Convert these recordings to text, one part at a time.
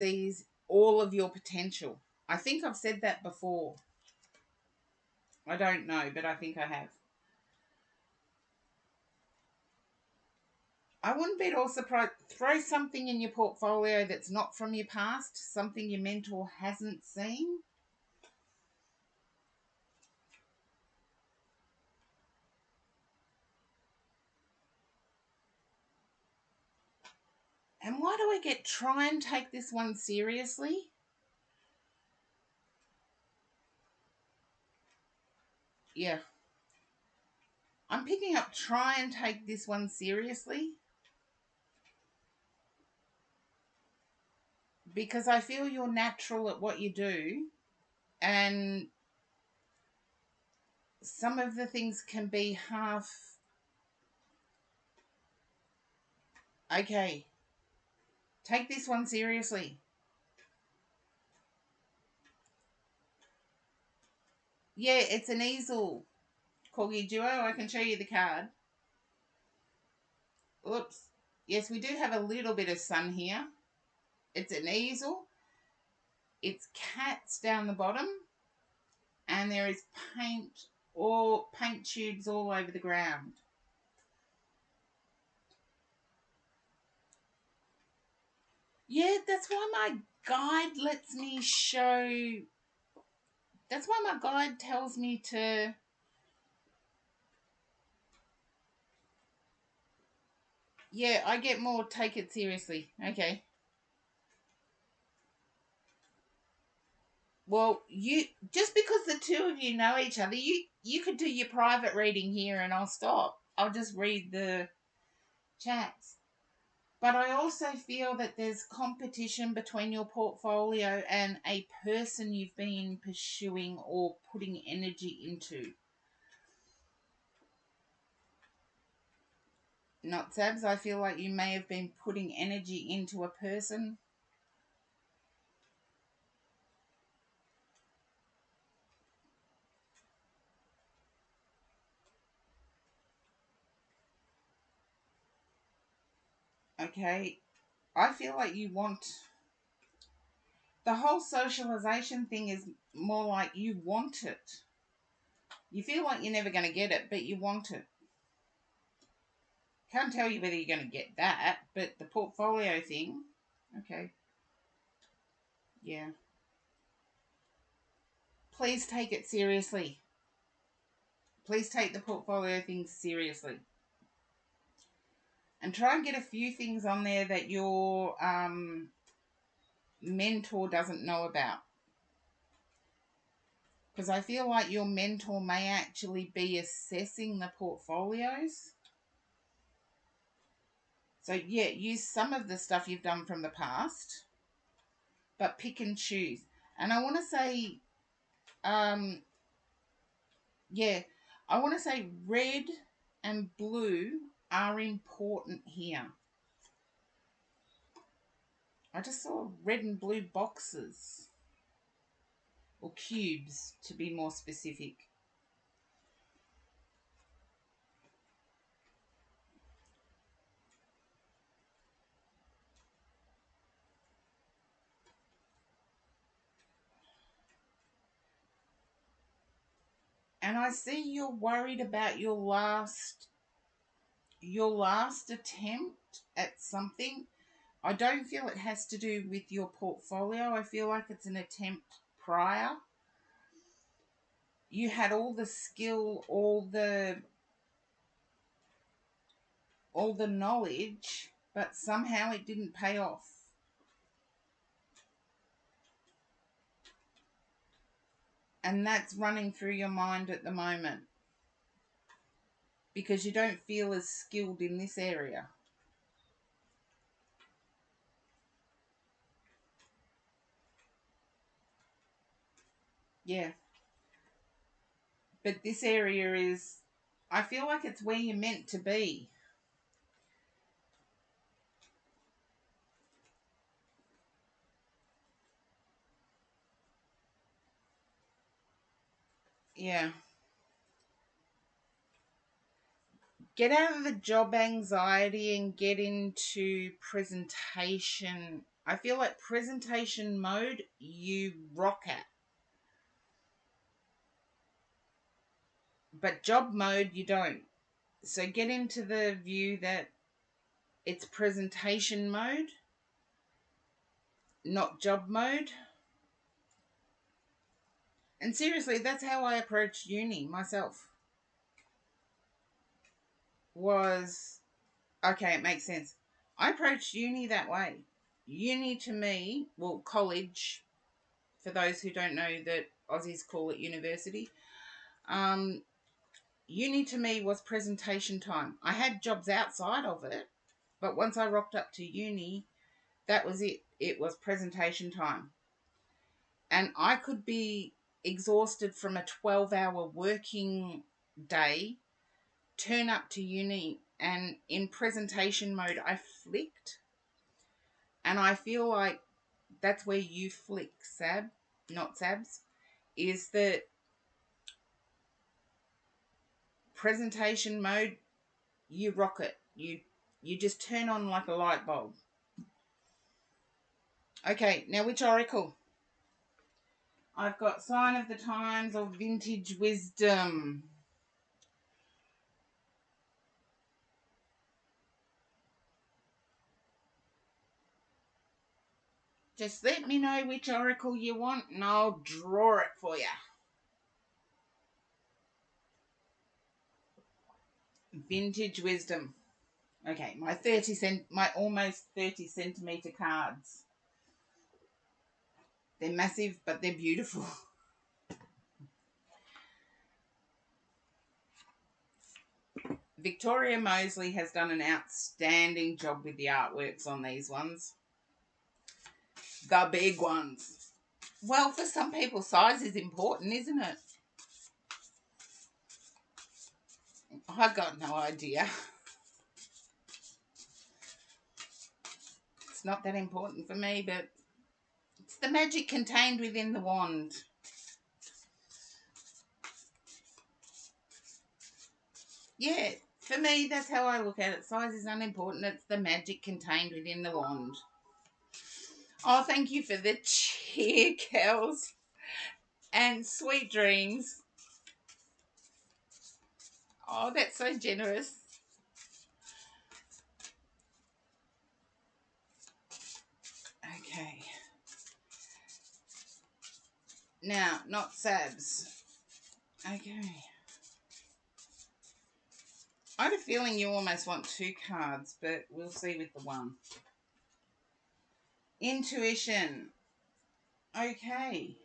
sees all of your potential. I think I've said that before. I don't know, but I think I have. I wouldn't be at all surprised. Throw something in your portfolio that's not from your past, something your mentor hasn't seen. And why do I get try and take this one seriously? Yeah. I'm picking up try and take this one seriously because I feel you're natural at what you do, and some of the things can be half okay. Take this one seriously. Yeah, it's an easel, Corgi Duo. I can show you the card. Oops. Yes, we do have a little bit of sun here. It's an easel. It's cats down the bottom, and there is paint tubes all over the ground. Yeah, that's why my guide lets me show. That's why my guide tells me to. Yeah, I get more take it seriously. Okay. Well, you just because the two of you know each other, you could do your private reading here and I'll stop. I'll just read the chats. But I also feel that there's competition between your portfolio and a person you've been pursuing or putting energy into. Not Sabs, I feel like you may have been putting energy into a person. Okay. I feel like you want the whole socialization thing is more like you want it. You feel like you're never going to get it, but you want it. Can't tell you whether you're going to get that, but the portfolio thing, okay, yeah. Please take it seriously. Please take the portfolio thing seriously. And try and get a few things on there that your mentor doesn't know about. Because I feel like your mentor may actually be assessing the portfolios. So, yeah, use some of the stuff you've done from the past, but pick and choose. And I want to say, um, yeah, I want to say red and blue are important here. I just saw red and blue boxes, or cubes to be more specific. And I see you're worried about your last attempt at something. I don't feel it has to do with your portfolio. I feel like it's an attempt prior. You had all the skill, all the knowledge, but somehow it didn't pay off. And that's running through your mind at the moment because you don't feel as skilled in this area. Yeah. But this area is, I feel like it's where you're meant to be. Yeah. Get out of the job anxiety and get into presentation. I feel like presentation mode, you rock at. But job mode, you don't. So get into the view that it's presentation mode, not job mode. And seriously, that's how I approached uni myself. Was, okay, it makes sense. I approached uni that way. Uni to me, well, college, for those who don't know that Aussies call it university, uni to me was presentation time. I had jobs outside of it, but once I rocked up to uni, that was it. It was presentation time. And I could be exhausted from a 12-hour working day, turn up to uni, and in presentation mode, I flicked. And I feel like that's where you flick, Sab, not Sabs, is that presentation mode, you rock it. You just turn on like a light bulb. Okay, now which oracle? I've got Sign of the Times or Vintage Wisdom. Just let me know which oracle you want and I'll draw it for you. Vintage Wisdom. Okay, my almost 30 centimeter cards. They're massive, but they're beautiful. Victoria Mosley has done an outstanding job with the artworks on these ones. The big ones. Well, for some people, size is important, isn't it? I've got no idea. It's not that important for me, but it's the magic contained within the wand. Yeah, for me, that's how I look at it. Size is unimportant. It's the magic contained within the wand. Oh, thank you for the cheer, Kels. And sweet dreams. Oh, that's so generous. Okay. Now, not Sabs. Okay. I had a feeling you almost want 2 cards, but we'll see with the one. Intuition. Okay.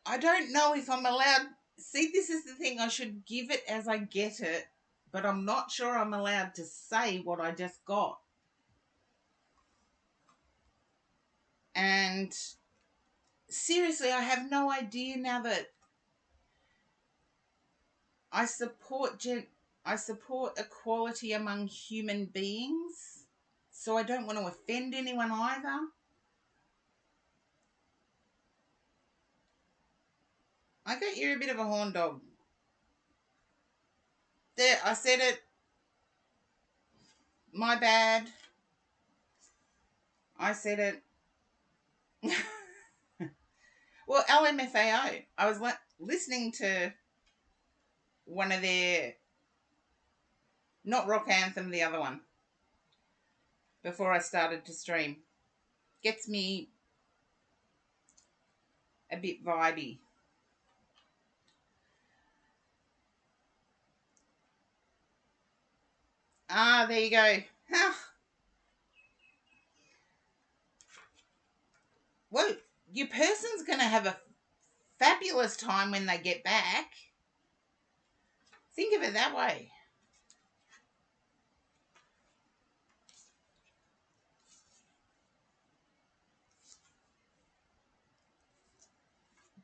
I don't know if I'm allowed... See, this is the thing. I should give it as I get it, but I'm not sure I'm allowed to say what I just got. And seriously, I have no idea now that I support equality among human beings, so I don't want to offend anyone either. I get you're a bit of a horn dog. There, I said it. My bad. I said it. Well, LMFAO. I was listening to one of their, not Rock Anthem, the other one, before I started to stream. Gets me a bit vibey. Ah, there you go. Well, your person's going to have a fabulous time when they get back. Think of it that way.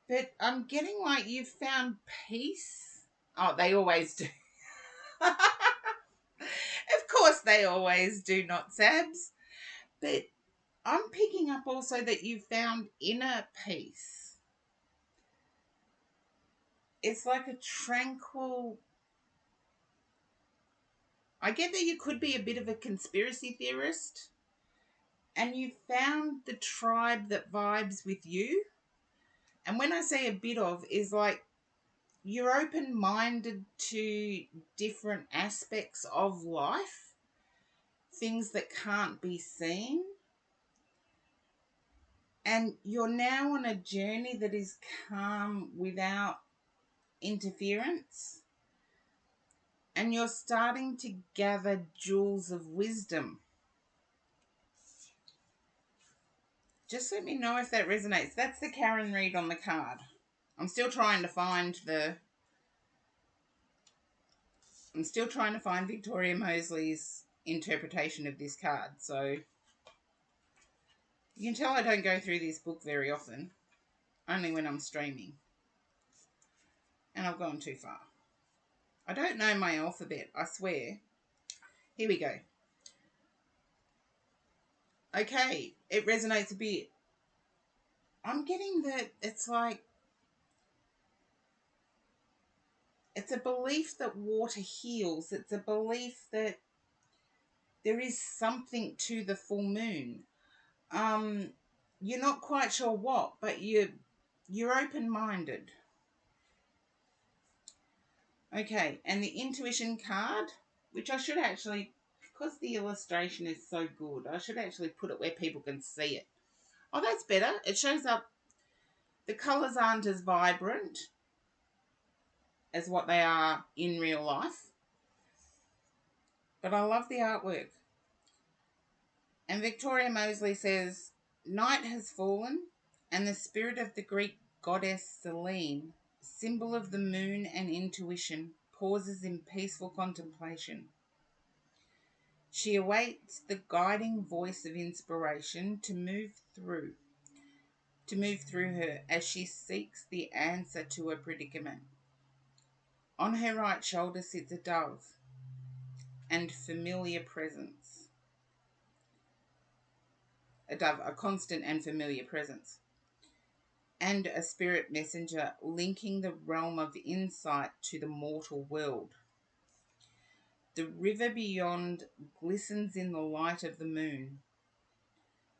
But I'm getting like you've found peace. Oh, they always do. Of course they always do, not Sabs. But I'm picking up also that you've found inner peace. It's like a tranquil... I get that you could be a bit of a conspiracy theorist, and you found the tribe that vibes with you. And when I say a bit of, is like you're open-minded to different aspects of life, things that can't be seen. And you're now on a journey that is calm without interference. And you're starting to gather jewels of wisdom. Just let me know if that resonates. That's the Karen read on the card. I'm still trying to find Victoria Mosley's interpretation of this card. So you can tell I don't go through this book very often, only when I'm streaming. And I've gone too far. I don't know my alphabet, I swear. Here we go. Okay, it resonates a bit. I'm getting that it's like, it's a belief that water heals. It's a belief that there is something to the full moon. You're not quite sure what, but you're open-minded. Okay, and the intuition card, which I should actually, because the illustration is so good, I should actually put it where people can see it. Oh, that's better. It shows up, the colours aren't as vibrant as what they are in real life, but I love the artwork. And Victoria Mosley says, night has fallen, and the spirit of the Greek goddess Selene, symbol of the moon and intuition, pauses in peaceful contemplation. She awaits the guiding voice of inspiration to move through her as she seeks the answer to her predicament. On her right shoulder sits a dove and familiar presence. A dove, a constant and familiar presence. And a spirit messenger linking the realm of insight to the mortal world. The river beyond glistens in the light of the moon,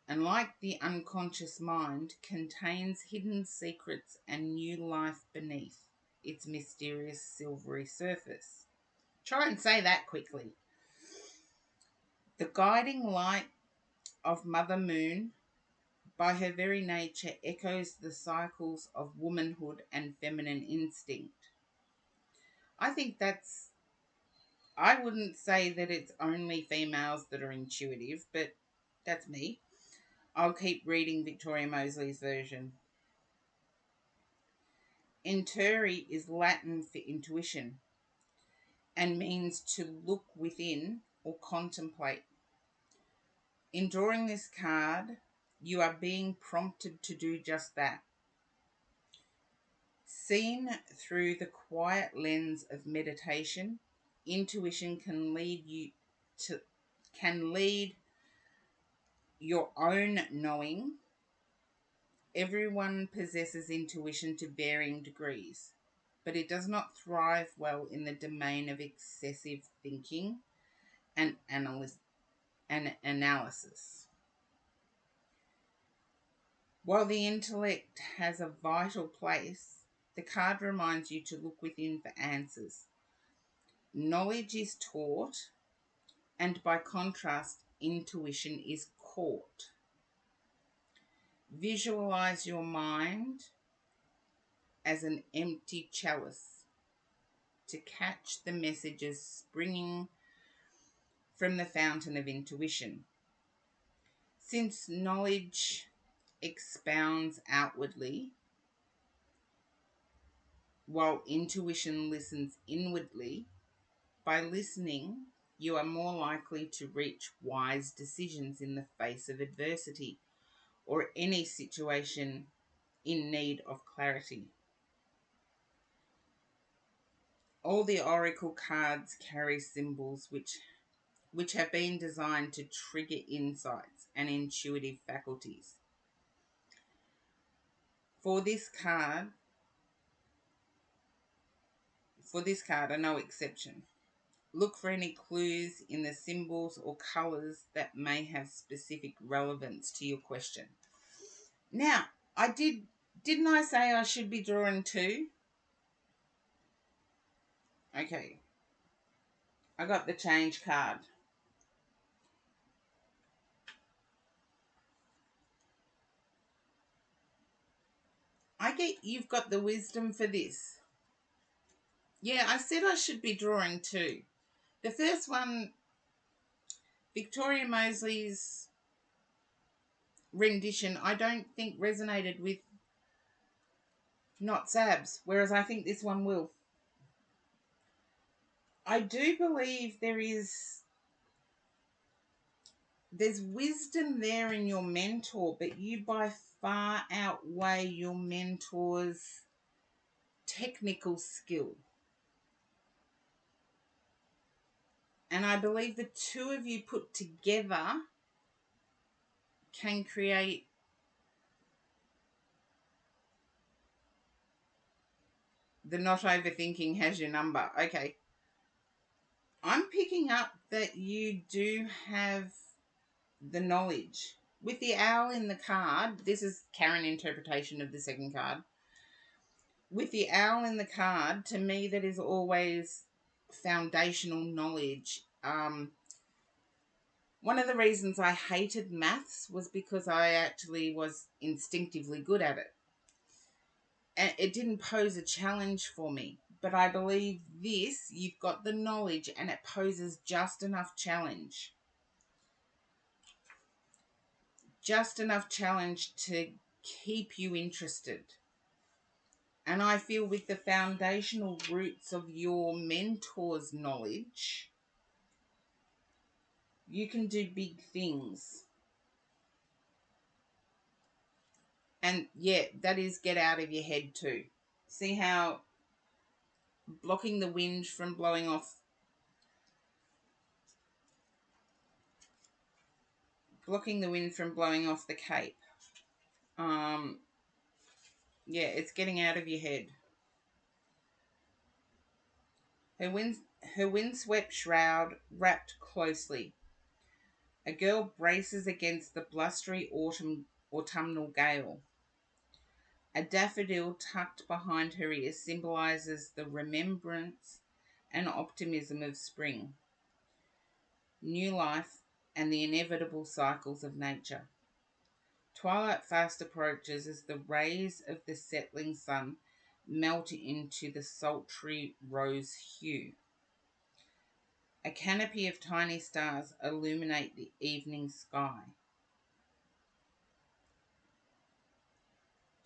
and like the unconscious mind, contains hidden secrets and new life beneath its mysterious silvery surface. Try and say that quickly. The guiding light of Mother Moon, by her very nature, echoes the cycles of womanhood and feminine instinct. I think I wouldn't say that it's only females that are intuitive, but that's me. I'll keep reading Victoria Mosley's version. Inturi is Latin for intuition and means to look within or contemplate. In drawing this card, you are being prompted to do just that. Seen through the quiet lens of meditation, intuition can lead your own knowing. Everyone possesses intuition to varying degrees, but it does not thrive well in the domain of excessive thinking and analysis. While the intellect has a vital place, the card reminds you to look within for answers. Knowledge is taught, and by contrast, intuition is caught. Visualize your mind as an empty chalice to catch the messages springing from the fountain of intuition. Since knowledge expounds outwardly, while intuition listens inwardly, by listening, you are more likely to reach wise decisions in the face of adversity or any situation in need of clarity. All the oracle cards carry symbols which have been designed to trigger insights and intuitive faculties. For this card are no exception. Look for any clues in the symbols or colours that may have specific relevance to your question. Now, didn't I say I should be drawing 2? Okay. I got the change card. I get you've got the wisdom for this. Yeah, I said I should be drawing 2. The first one, Victoria Mosley's rendition, I don't think resonated with Not Sabs, whereas I think this one will. I do believe there's wisdom there in your mentor, but you by far outweigh your mentor's technical skill. And I believe the two of you put together can create the not overthinking has your number. Okay. I'm picking up that you do have the knowledge. With the owl in the card, this is Karen interpretation of the second card. With the owl in the card, to me, that is always foundational knowledge. One of the reasons I hated maths was because I actually was instinctively good at it. And it didn't pose a challenge for me. But I believe this, you've got the knowledge and it poses just enough challenge. Just enough challenge to keep you interested. And I feel with the foundational roots of your mentor's knowledge, you can do big things. And yeah, that is get out of your head too. See how blocking the wind from blowing off the cape. Yeah, it's getting out of your head. Her windswept shroud wrapped closely. A girl braces against the blustery autumnal gale. A daffodil tucked behind her ear symbolizes the remembrance and optimism of spring, new life, and the inevitable cycles of nature. Twilight fast approaches as the rays of the setting sun melt into the sultry rose hue. A canopy of tiny stars illuminate the evening sky.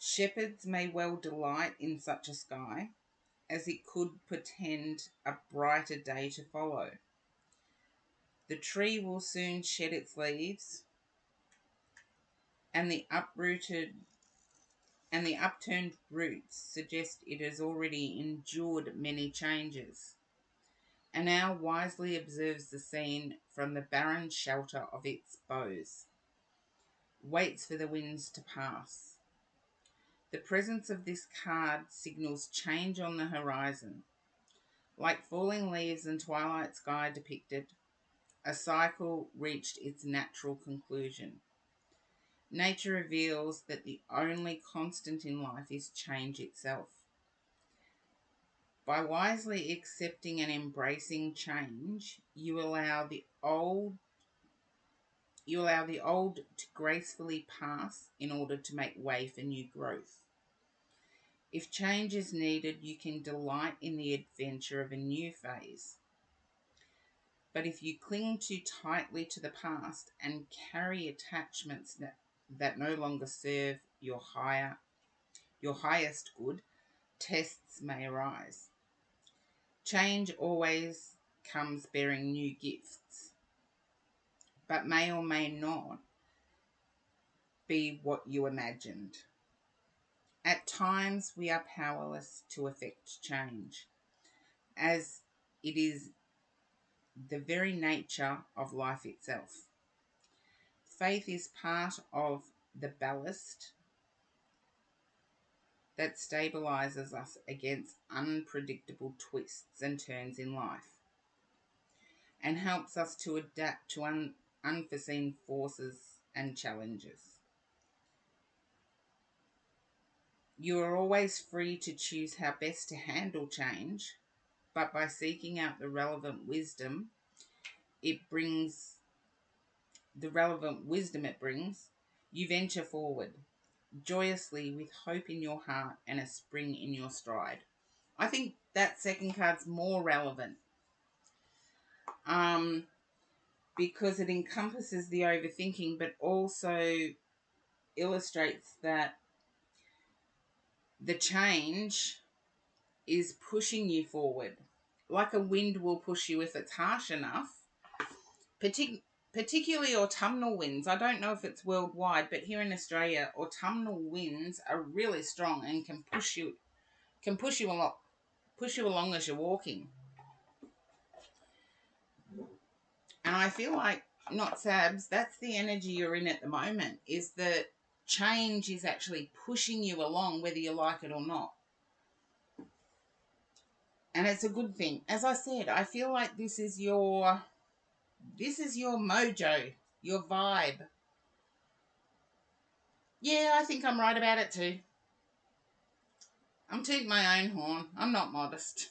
Shepherds may well delight in such a sky, as it could portend a brighter day to follow. The tree will soon shed its leaves, and the upturned roots suggest it has already endured many changes. An owl wisely observes the scene from the barren shelter of its boughs, waits for the winds to pass. The presence of this card signals change on the horizon. Like falling leaves and twilight sky depicted, a cycle reached its natural conclusion. Nature reveals that the only constant in life is change itself. By wisely accepting and embracing change, you allow the old to gracefully pass in order to make way for new growth. If change is needed, you can delight in the adventure of a new phase. But if you cling too tightly to the past and carry attachments that no longer serve your highest good, tests may arise. Change always comes bearing new gifts, but may or may not be what you imagined. At times, we are powerless to effect change, as it is the very nature of life itself. Faith is part of the ballast that stabilizes us against unpredictable twists and turns in life. and helps us to adapt to unforeseen forces and challenges. You are always free to choose how best to handle change, but by seeking out it brings the relevant wisdom it brings, you venture forward joyously with hope in your heart and a spring in your stride. I think that second card's more relevant because it encompasses the overthinking, but also illustrates that the change is pushing you forward. Like a wind will push you if it's harsh enough, particularly autumnal winds. I don't know if it's worldwide, but here in Australia, autumnal winds are really strong and can push you along as you're walking. And I feel like, not Sabs, that's the energy you're in at the moment, is that change is actually pushing you along whether you like it or not. And it's a good thing. As I said, I feel like this is your mojo, your vibe. Yeah, I think I'm right about it too. I'm tooting my own horn. I'm not modest.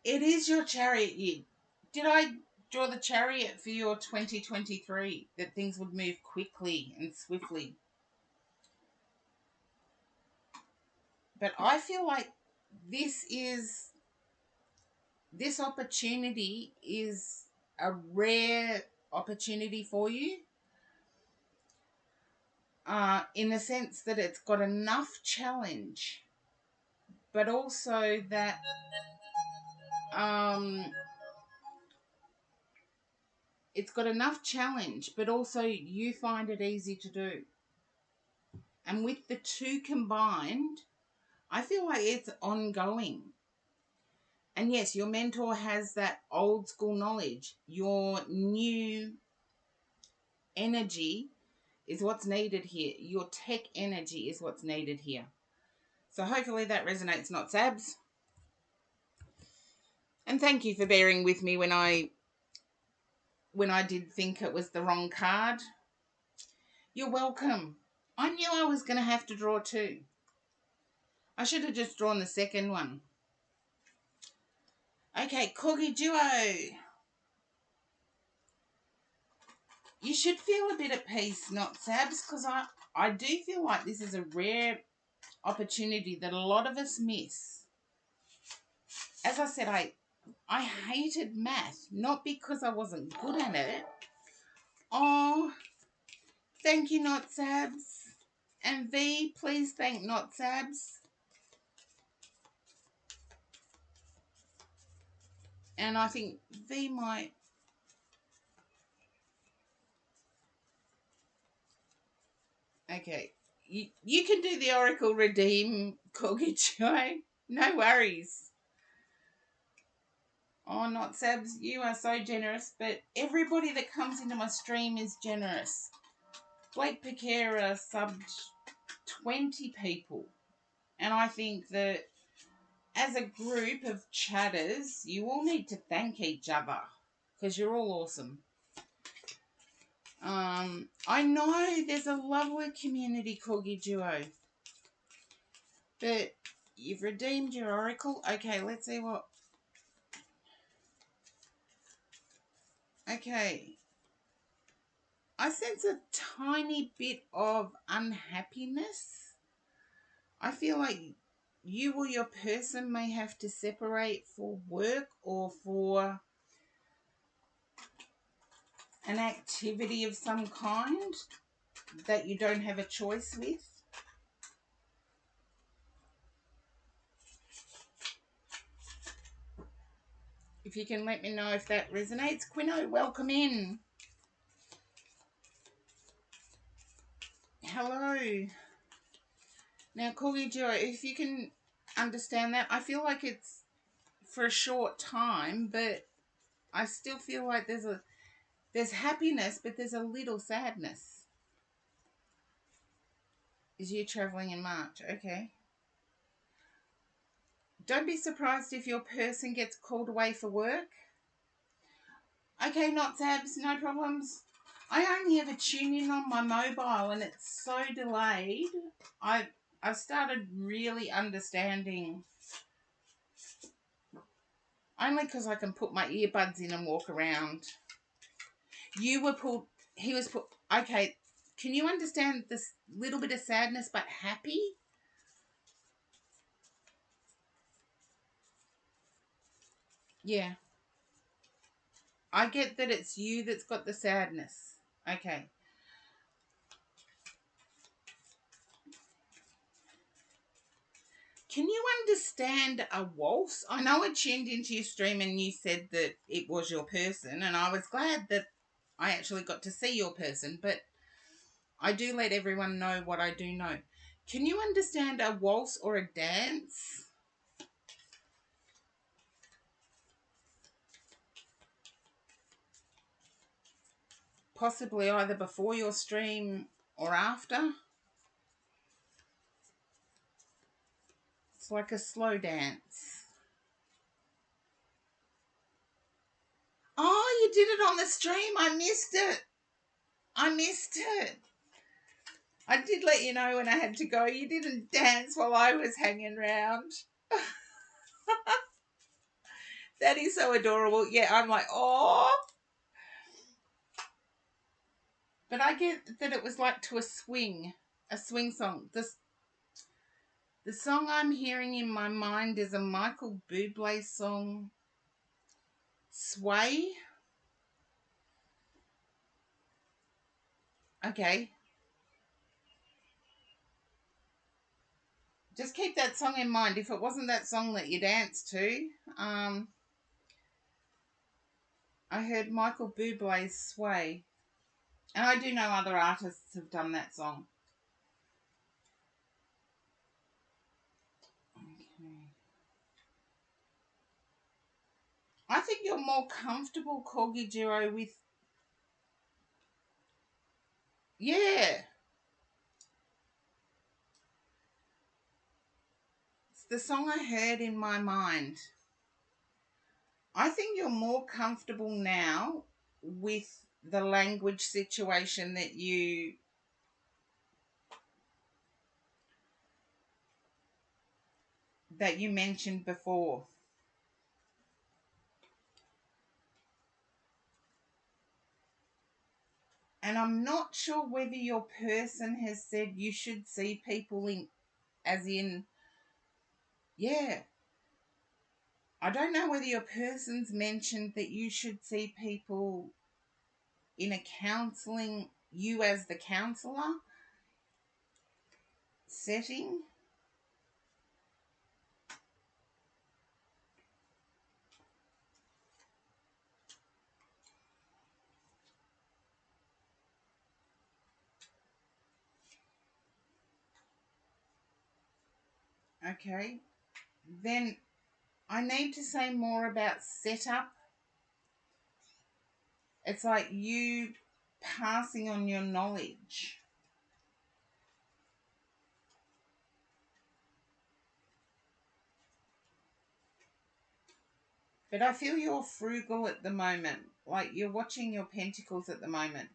It is your chariot year. Did I draw the chariot for your 2023? That things would move quickly and swiftly. But I feel like this opportunity is a rare opportunity for you. In the sense that it's got enough challenge, but also that it's got enough challenge, but also you find it easy to do. And with the two combined, I feel like it's ongoing. And yes, your mentor has that old school knowledge. Your new energy is what's needed here. Your tech energy is what's needed here. So hopefully that resonates, not Sabs. And thank you for bearing with me when I did think it was the wrong card. You're welcome. I knew I was going to have to draw two. I should have just drawn the second one. Okay, Corgi Duo. You should feel a bit at peace, not Sabs, because I do feel like this is a rare opportunity that a lot of us miss. As I said, I hated math, not because I wasn't good at it. Oh, thank you, Not Sabs. And V, please thank Not Sabs. And I think V might... Okay. You can do the Oracle Redeem, Kogichai. No worries. Oh, Not Sabs, you are so generous. But everybody that comes into my stream is generous. Blake Piquera subbed 20 people. And I think that as a group of chatters, you all need to thank each other because you're all awesome. I know there's a lovely community, Corgi Duo, but you've redeemed your oracle. Okay, let's see what... Okay. I sense a tiny bit of unhappiness. I feel like you or your person may have to separate for work or for an activity of some kind that you don't have a choice with. If you can let me know if that resonates. Quino, welcome in. Hello. Now, Corgi Joe, if you can understand that, I feel like it's for a short time, but I still feel like there's happiness, but there's a little sadness. Is you traveling in March? Okay. Don't be surprised if your person gets called away for work. Okay, not Zabs, no problems. I only ever tune in on my mobile and it's so delayed. I've started really understanding, only because I can put my earbuds in and walk around. You were pulled, he was put, okay, can you understand this little bit of sadness but happy? Yeah. I get that it's you that's got the sadness. Okay. Can you understand a waltz? I know I tuned into your stream and you said that it was your person, and I was glad that I actually got to see your person, but I do let everyone know what I do know. Can you understand a waltz or a dance? Possibly either before your stream or after. It's like a slow dance. Oh, you did it on the stream. I missed it. I missed it. I did let you know when I had to go. You didn't dance while I was hanging around. That is so adorable. Yeah, I'm like, oh. But I get that it was like to a swing song. The song I'm hearing in my mind is a Michael Bublé song, Sway. Okay. Just keep that song in mind. If it wasn't that song that you danced to, I heard Michael Bublé's Sway. And I do know other artists have done that song. Okay. I think you're more comfortable, Corgi Jiro, with... Yeah. It's the song I heard in my mind. I think you're more comfortable now with the language situation that you mentioned before. And I'm not sure whether your person has said you should see people in, as in, yeah. I don't know whether your person's mentioned that you should see people in a counselling, you as the counsellor setting. Okay. Then I need to say more about setup. It's like you passing on your knowledge. But I feel you're frugal at the moment. Like you're watching your pentacles at the moment.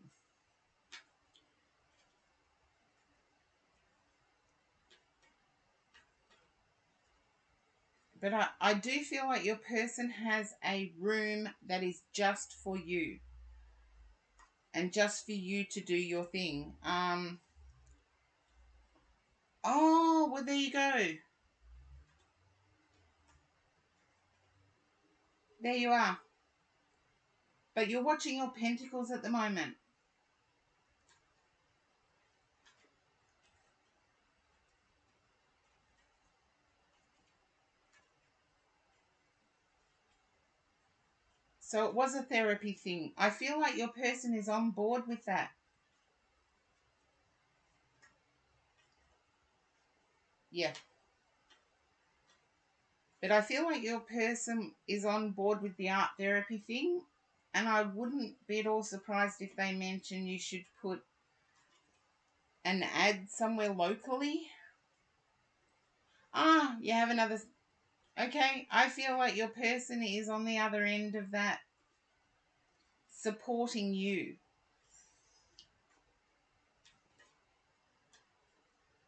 But I do feel like your person has a room that is just for you. And just for you to do your thing. Oh, well, there you go. There you are. But you're watching your pentacles at the moment. So it was a therapy thing. I feel like your person is on board with that. Yeah. But I feel like your person is on board with the art therapy thing. And I wouldn't be at all surprised if they mention you should put an ad somewhere locally. Ah, you have another... Okay, I feel like your person is on the other end of that, supporting you.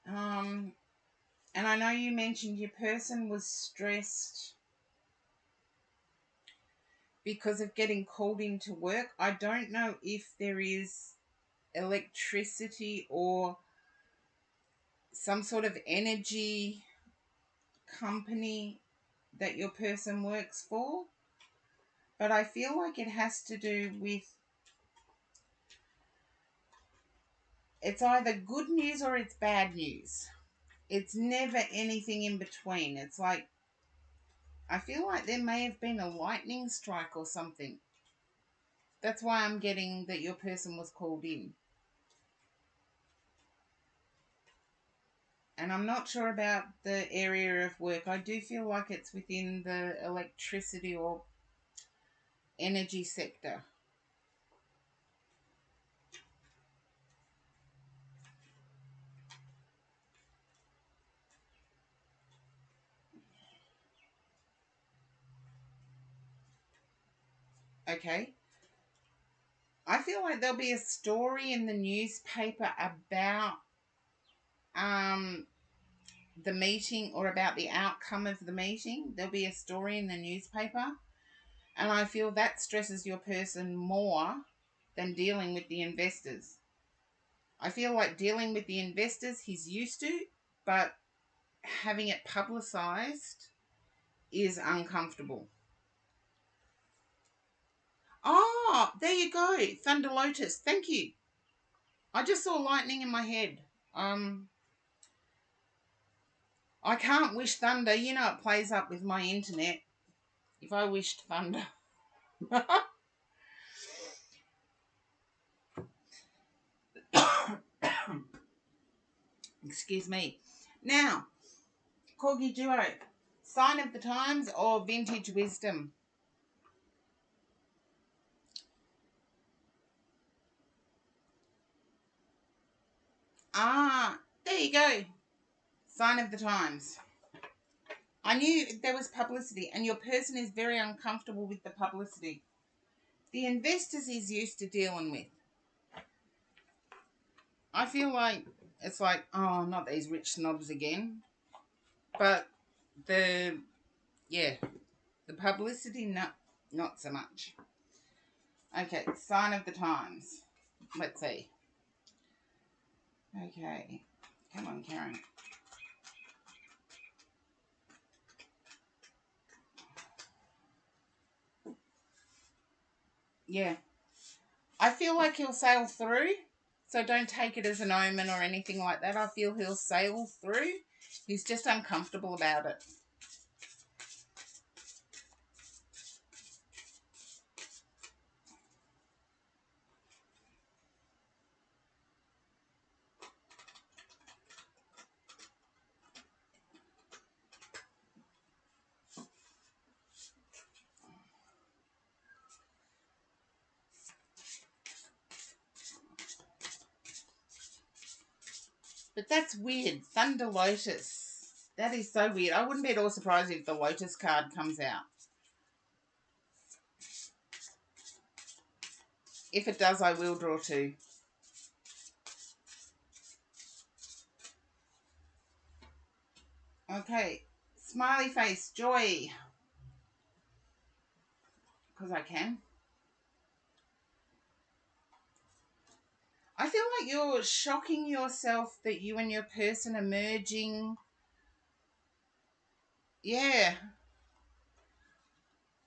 And I know you mentioned your person was stressed because of getting called into work. I don't know if there is electricity or some sort of energy company that your person works for, but I feel like it has to do with, it's either good news or it's bad news. It's never anything in between. It's like, I feel like there may have been a lightning strike or something. That's why I'm getting that your person was called in. And I'm not sure about the area of work. I do feel like it's within the electricity or energy sector. Okay. I feel like there'll be a story in the newspaper about um the meeting or about the outcome of the meeting. There'll be a story in the newspaper, and I feel that stresses your person more than dealing with the investors. I feel like dealing with the investors he's used to, but having it publicized is uncomfortable. Oh, there you go. Thunder Lotus. Thank you. I just saw lightning in my head. I can't wish thunder. You know it plays up with my internet. If I wished thunder. Excuse me. Now, Corgi Duo. Sign of the times or vintage wisdom? Ah, there you go. Sign of the times. I knew there was publicity, and your person is very uncomfortable with the publicity. The investors he's used to dealing with. I feel like it's like, oh, not these rich snobs again. But the, yeah, the publicity, not so much. Okay, sign of the times. Let's see. Okay, come on, Karen. Yeah, I feel like he'll sail through, so don't take it as an omen or anything like that. I feel he'll sail through. He's just uncomfortable about it. But that's weird. Thunder Lotus. That is so weird. I wouldn't be at all surprised if the Lotus card comes out. If it does, I will draw two. Okay. Smiley face, joy. Because I can. I feel like you're shocking yourself that you and your person are merging. Yeah.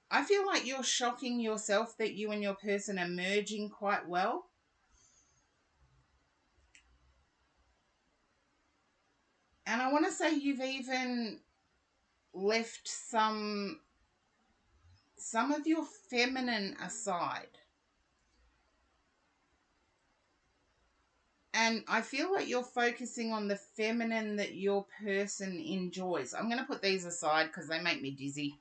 I feel like you're shocking yourself that you and your person are merging quite well. And I want to say you've even left some of your feminine aside. And I feel like you're focusing on the feminine that your person enjoys. I'm going to put these aside because they make me dizzy.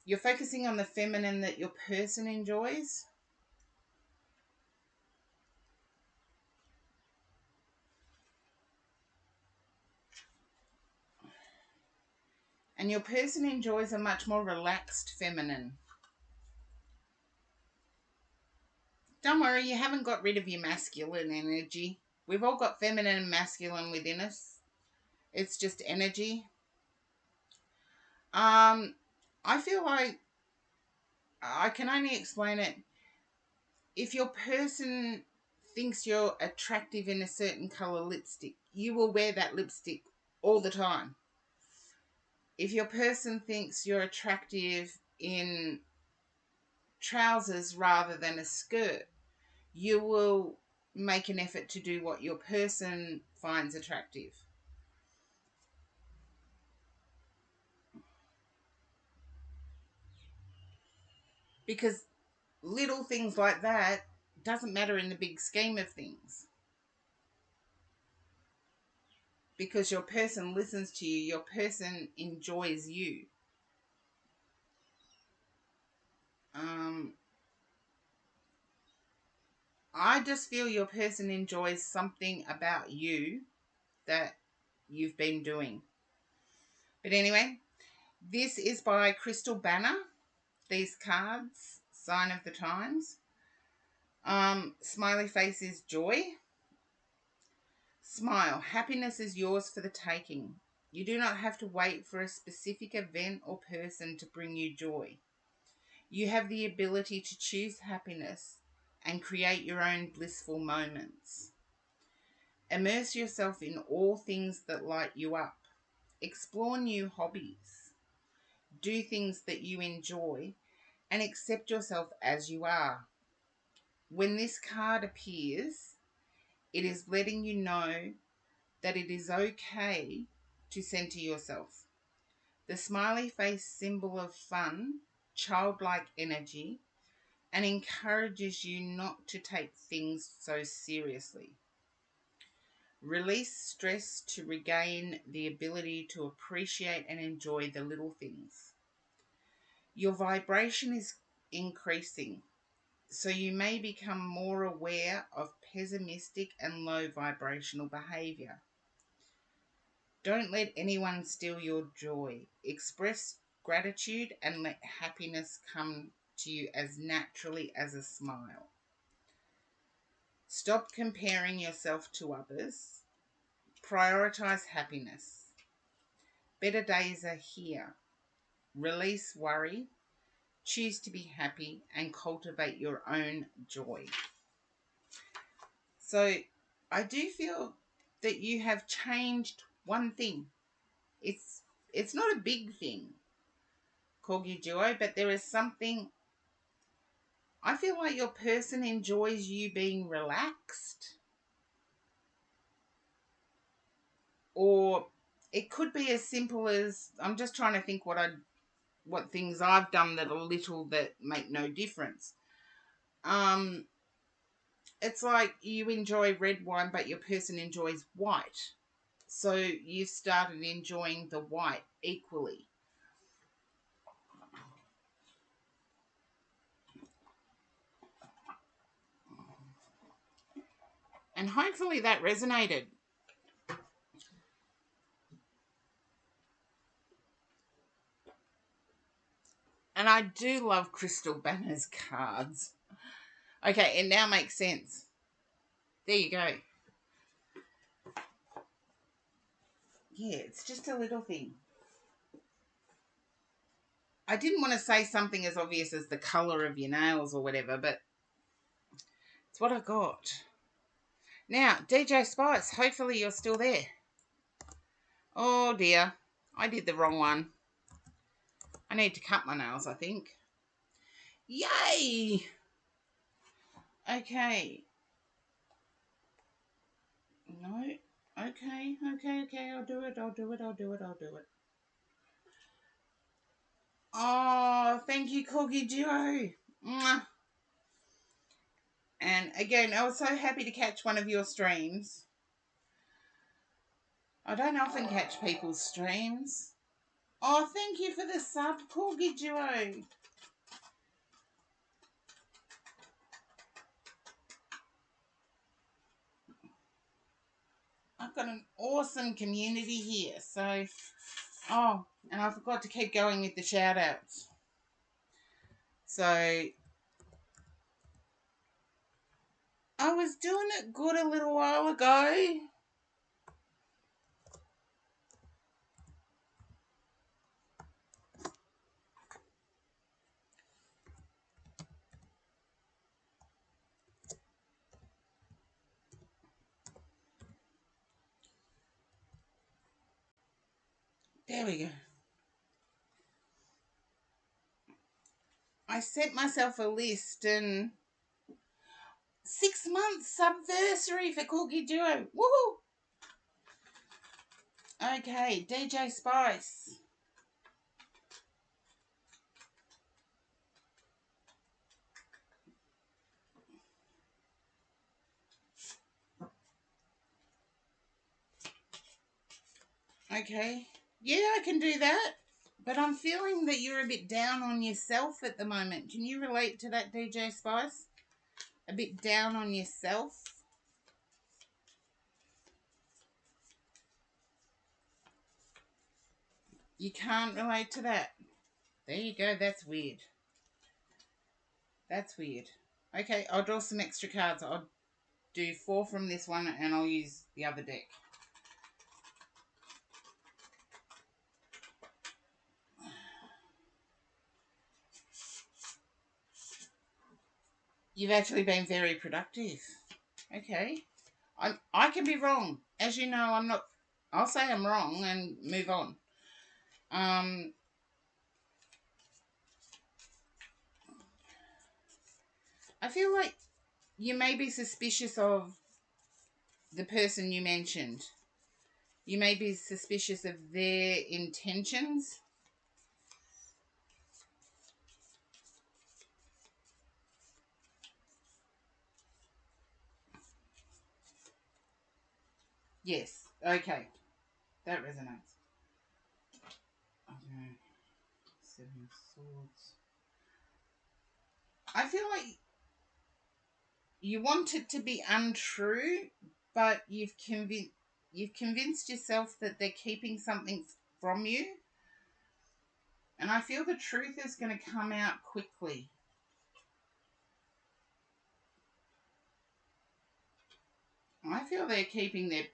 You're focusing on the feminine that your person enjoys. And your person enjoys a much more relaxed feminine. Don't worry, you haven't got rid of your masculine energy. We've all got feminine and masculine within us. It's just energy. I feel like I can only explain it. If your person thinks you're attractive in a certain color lipstick, you will wear that lipstick all the time. If your person thinks you're attractive in trousers rather than a skirt, you will make an effort to do what your person finds attractive. Because little things like that doesn't matter in the big scheme of things. Because your person listens to you, your person enjoys you. Um, I just feel your person enjoys something about you that you've been doing. But anyway, this is by Crystal Banner. These cards, Sign of the Times. Smiley face is joy. Smile. Happiness is yours for the taking. You do not have to wait for a specific event or person to bring you joy. You have the ability to choose happiness and create your own blissful moments. Immerse yourself in all things that light you up. Explore new hobbies. Do things that you enjoy and accept yourself as you are. When this card appears, it is letting you know that it is okay to center yourself. The smiley face symbol of fun, childlike energy, and encourages you not to take things so seriously. Release stress to regain the ability to appreciate and enjoy the little things. Your vibration is increasing, so you may become more aware of pessimistic and low vibrational behavior. Don't let anyone steal your joy. Express gratitude and let happiness come to you as naturally as a smile. Stop comparing yourself to others. Prioritize happiness. Better days are here. Release worry. Choose to be happy and cultivate your own joy. So I do feel that you have changed one thing. It's not a big thing, Corgi Duo, but there is something. I feel like your person enjoys you being relaxed, or it could be as simple as, I'm just trying to think what things I've done that are little that make no difference. It's like you enjoy red wine, but your person enjoys white. So you've started enjoying the white equally. And hopefully that resonated. And I do love Crystal Banner's cards. Okay, it now makes sense. There you go. Yeah, it's just a little thing. I didn't want to say something as obvious as the colour of your nails or whatever, but it's what I got. Now, DJ Spice, hopefully you're still there. Oh dear, I did the wrong one. I need to cut my nails, I think. Yay! Okay. No. Okay. I'll do it. Oh, thank you, Corgi Duo. Mwah. And again, I was so happy to catch one of your streams. I don't often catch people's streams. Oh, thank you for the sub, Corgi Duo. I've got an awesome community here, so Oh, and I forgot to keep going with the shout outs. So I was doing it good a little while ago. There we go. I set myself a list and 6 months subversary for Cookie Duo. Woohoo! Okay, DJ Spice. Okay. Yeah, I can do that. But I'm feeling that you're a bit down on yourself at the moment. Can you relate to that, DJ Spice? A bit down on yourself? You can't relate to that. There you go. That's weird. That's weird. Okay, I'll draw some extra cards. I'll do 4 from this one and I'll use the other deck. You've actually been very productive. Okay. I can be wrong. As you know, I'm not. I'll say I'm wrong and move on. I feel like you may be suspicious of the person you mentioned. You may be suspicious of their intentions. Yes. Okay. That resonates. Okay. 7 of Swords. I feel like you want it to be untrue, but you've convinced yourself that they're keeping something from you. And I feel the truth is going to come out quickly. I feel they're keeping their...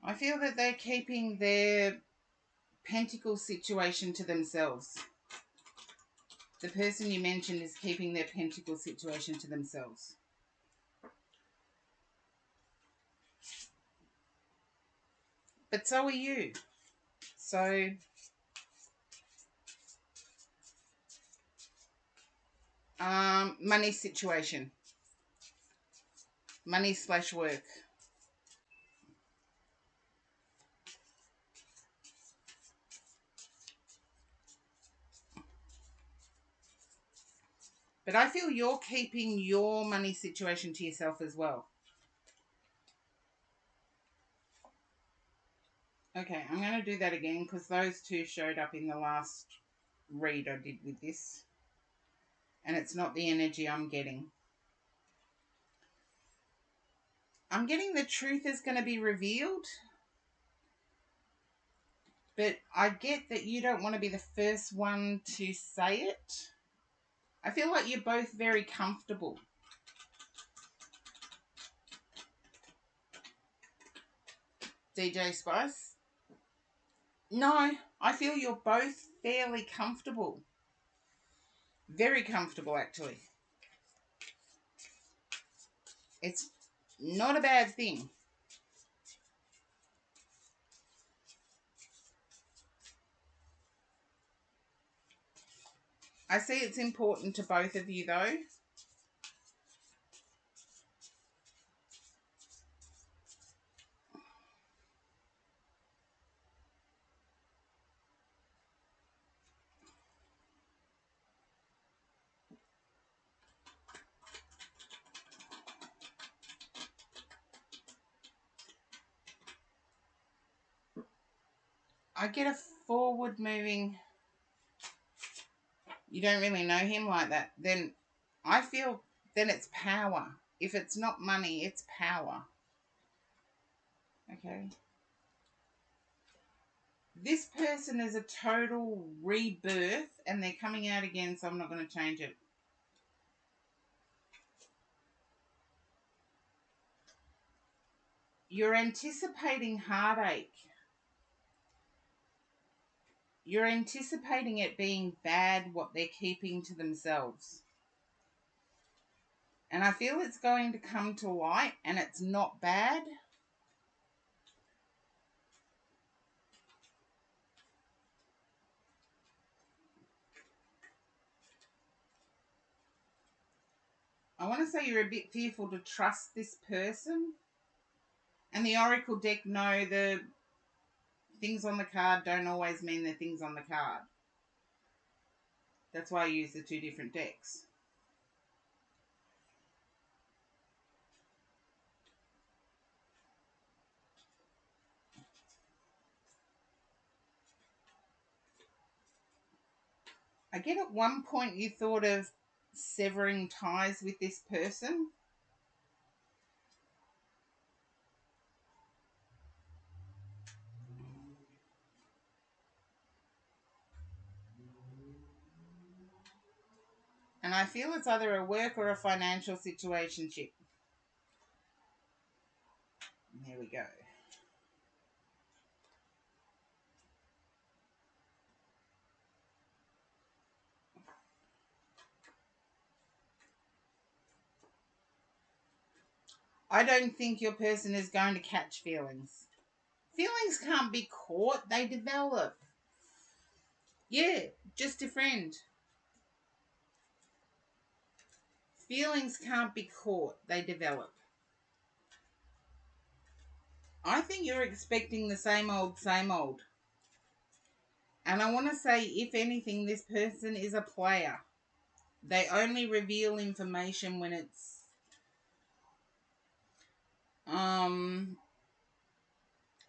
I feel that they're keeping their pentacle situation to themselves. The person you mentioned is keeping their pentacle situation to themselves. But so are you. So... money situation. Money/work. But I feel you're keeping your money situation to yourself as well. Okay, I'm going to do that again because those two showed up in the last read I did with this. And it's not the energy I'm getting. I'm getting the truth is going to be revealed. But I get that you don't want to be the first one to say it. I feel like you're both very comfortable. DJ Spice? No, I feel you're both fairly comfortable. Very comfortable, actually. It's not a bad thing. I see it's important to both of you, though. I get a forward moving... You don't really know him like that. Then I feel then it's power. If it's not money, it's power. Okay. This person is a total rebirth and they're coming out again, so I'm not going to change it. You're anticipating heartache. You're anticipating it being bad, what they're keeping to themselves. And I feel it's going to come to light and it's not bad. I want to say you're a bit fearful to trust this person. And the Oracle deck, no, the things on the card don't always mean the things on the card. That's why I use the two different decks. I get at one point you thought of severing ties with this person. And I feel it's either a work or a financial situationship. There we go. I don't think your person is going to catch feelings. Feelings can't be caught, they develop. Yeah, just a friend. Feelings can't be caught, they develop. I think you're expecting the same old, same old. And I want to say, if anything, this person is a player. They only reveal information when it's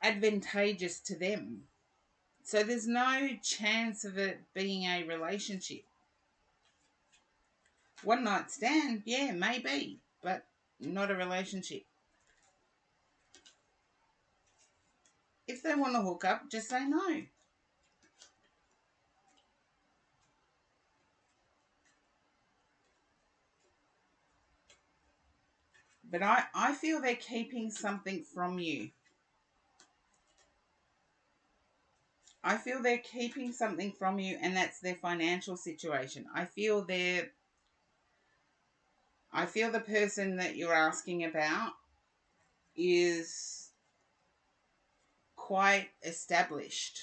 advantageous to them. So there's no chance of it being a relationship. One night stand, yeah, maybe, but not a relationship. If they want to hook up, just say no. But I feel they're keeping something from you. I feel they're keeping something from you, and that's their financial situation. I feel the person that you're asking about is quite established.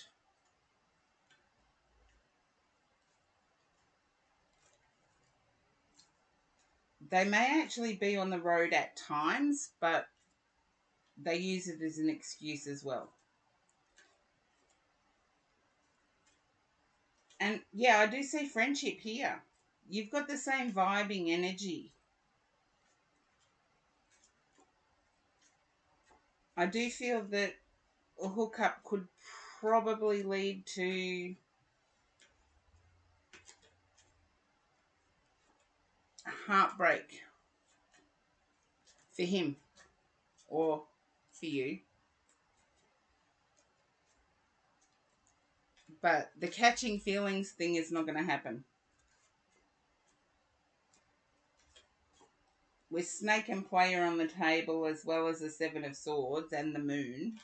They may actually be on the road at times, but they use it as an excuse as well. And yeah, I do see friendship here. You've got the same vibing energy. I do feel that a hookup could probably lead to a heartbreak for him or for you. But the catching feelings thing is not going to happen. With Snake and Player on the table, as well as the Seven of Swords and the Moon,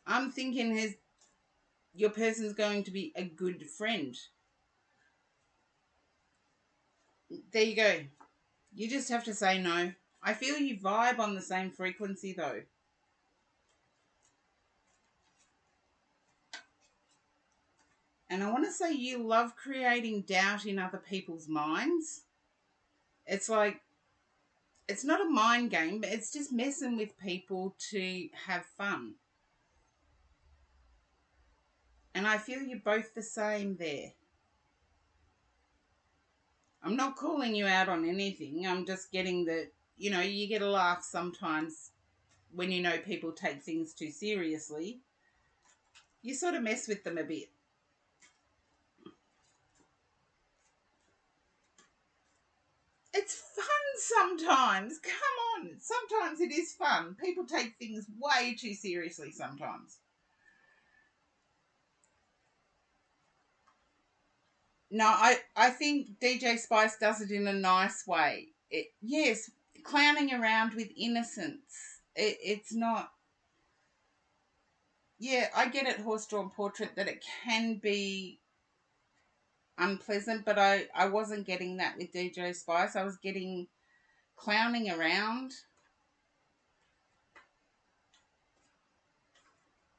I'm thinking your person's going to be a good friend. There you go. You just have to say no. I feel you vibe on the same frequency though. And I want to say you love creating doubt in other people's minds. It's like, it's not a mind game, but it's just messing with people to have fun. And I feel you're both the same there. I'm not calling you out on anything. I'm just getting that, you get a laugh sometimes when you know people take things too seriously. You sort of mess with them a bit. It's fun sometimes. Come on. Sometimes it is fun. People take things way too seriously sometimes. No, I think DJ Spice does it in a nice way. Yes, clowning around with innocence. It's not. Yeah, I get it, Horse Drawn Portrait, that it can be unpleasant, but I wasn't getting that with DJ Spice. I was getting clowning around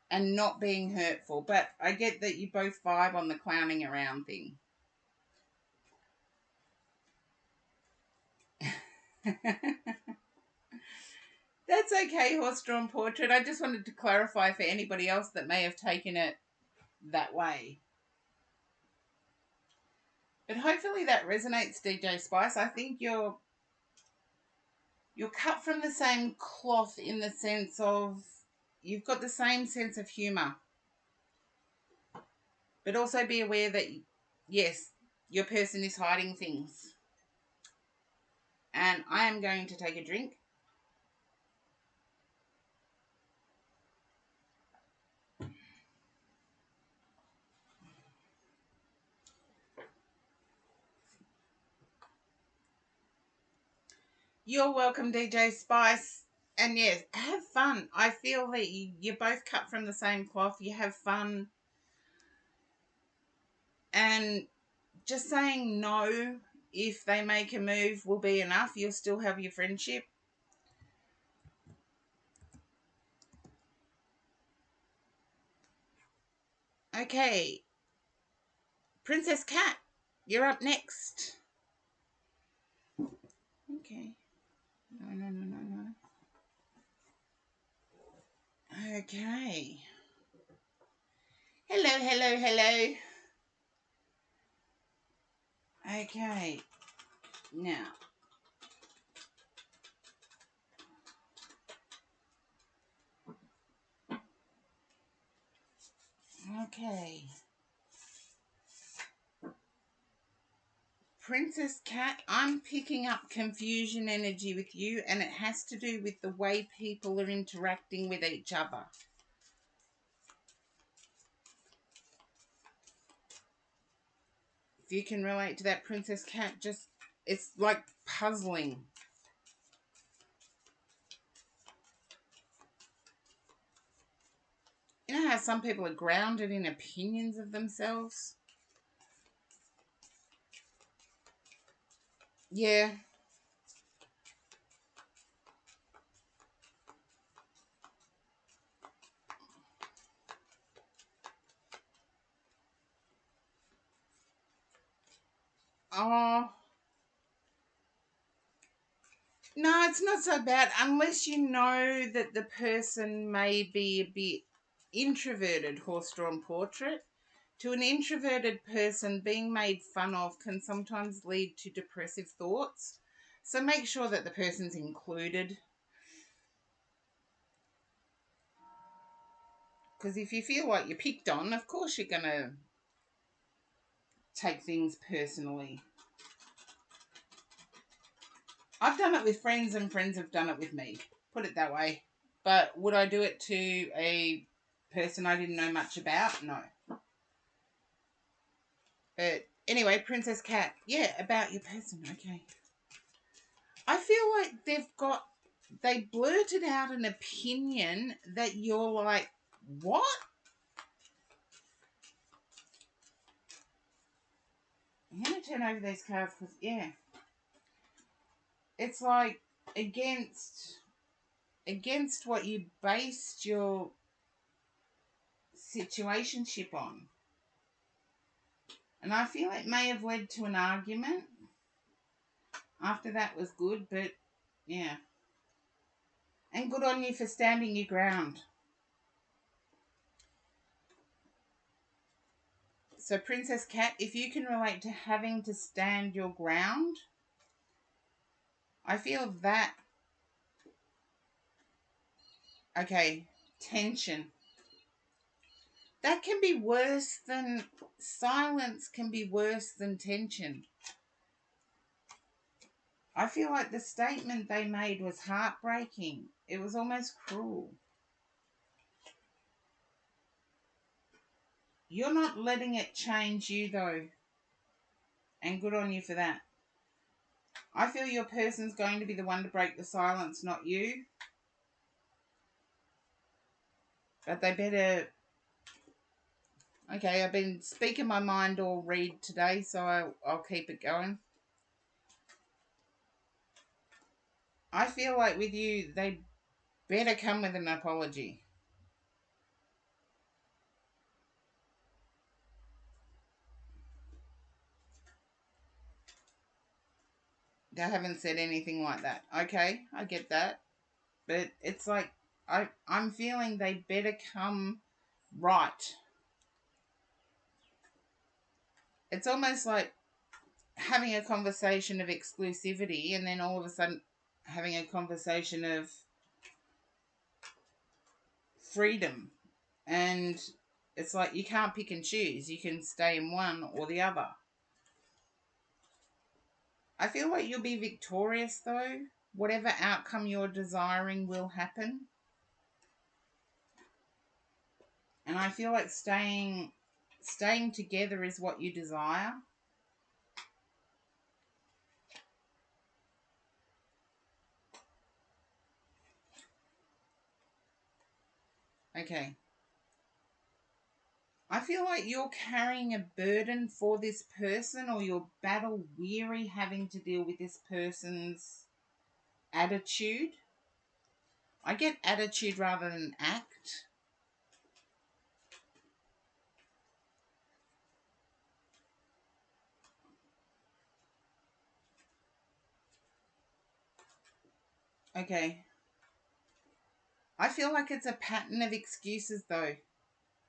and not being hurtful. But I get that you both vibe on the clowning around thing. That's okay, Horse Drawn Portrait. I just wanted to clarify for anybody else that may have taken it that way. But hopefully that resonates, DJ Spice. I think you're cut from the same cloth in the sense of you've got the same sense of humour. But also be aware that, yes, your person is hiding things. And I am going to take a drink. You're welcome, DJ Spice. And yes, have fun. I feel that you're both cut from the same cloth. You have fun. And just saying no if they make a move will be enough. You'll still have your friendship. Okay. Princess Cat, you're up next. Okay. No. Okay. Hello. Okay. Now. Okay. Princess Cat, I'm picking up confusion energy with you, and it has to do with the way people are interacting with each other. If you can relate to that, Princess Cat, it's like puzzling. You know how some people are grounded in opinions of themselves? Yeah. Oh. No, it's not so bad unless you know that the person may be a bit introverted, Horse-Drawn Portrait. To an introverted person, being made fun of can sometimes lead to depressive thoughts. So make sure that the person's included. Because if you feel like you're picked on, of course you're going to take things personally. I've done it with friends and friends have done it with me. Put it that way. But would I do it to a person I didn't know much about? No. But anyway, Princess Cat. Yeah, about your person. Okay. I feel like they blurted out an opinion that you're like, what? I'm going to turn over these cards because, yeah. It's like against what you based your situationship on. And I feel it may have led to an argument. After that was good, but yeah. And good on you for standing your ground. So Princess Cat, if you can relate to having to stand your ground, I feel that. Okay, tension. That can be worse than silence, can be worse than tension. I feel like the statement they made was heartbreaking. It was almost cruel. You're not letting it change you, though, and good on you for that. I feel your person's going to be the one to break the silence, not you. But they better... Okay, I've been speaking my mind all read today, so I'll keep it going. I feel like with you, they better come with an apology. They haven't said anything like that. Okay, I get that. But it's like, I'm feeling they better come right. It's almost like having a conversation of exclusivity and then all of a sudden having a conversation of freedom. And it's like you can't pick and choose. You can stay in one or the other. I feel like you'll be victorious though. Whatever outcome you're desiring will happen. And I feel like staying together is what you desire. Okay. I feel like you're carrying a burden for this person, or you're battle weary having to deal with this person's attitude. I get attitude rather than act. Okay. I feel like it's a pattern of excuses though.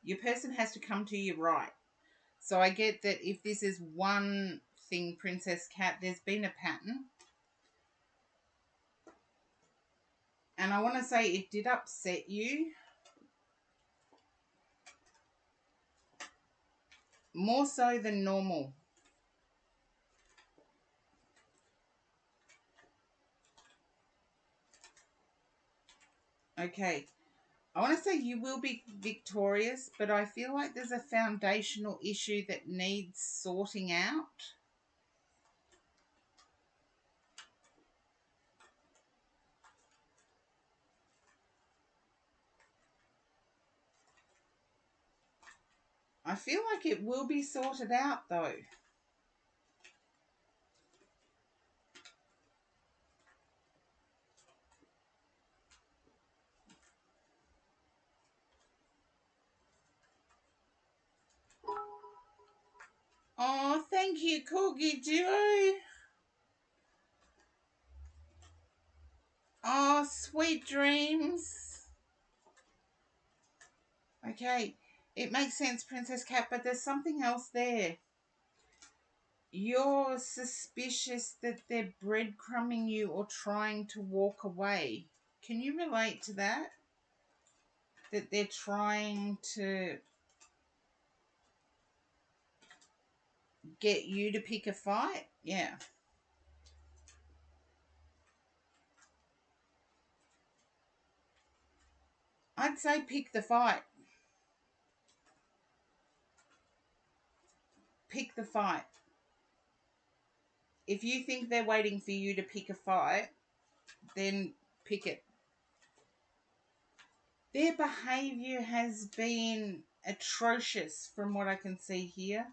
Your person has to come to you right. So I get that if this is one thing, Princess Cat, there's been a pattern. And I want to say it did upset you. More so than normal. Okay. I want to say you will be victorious, but I feel like there's a foundational issue that needs sorting out. I feel like it will be sorted out though. Oh, thank you, Corgi Duo. Oh, sweet dreams. Okay, it makes sense, Princess Cat, but there's something else there. You're suspicious that they're breadcrumbing you or trying to walk away. Can you relate to that? That they're trying to get you to pick a fight? Yeah. I'd say pick the fight. Pick the fight. If you think they're waiting for you to pick a fight, then pick it. Their behaviour has been atrocious from what I can see here.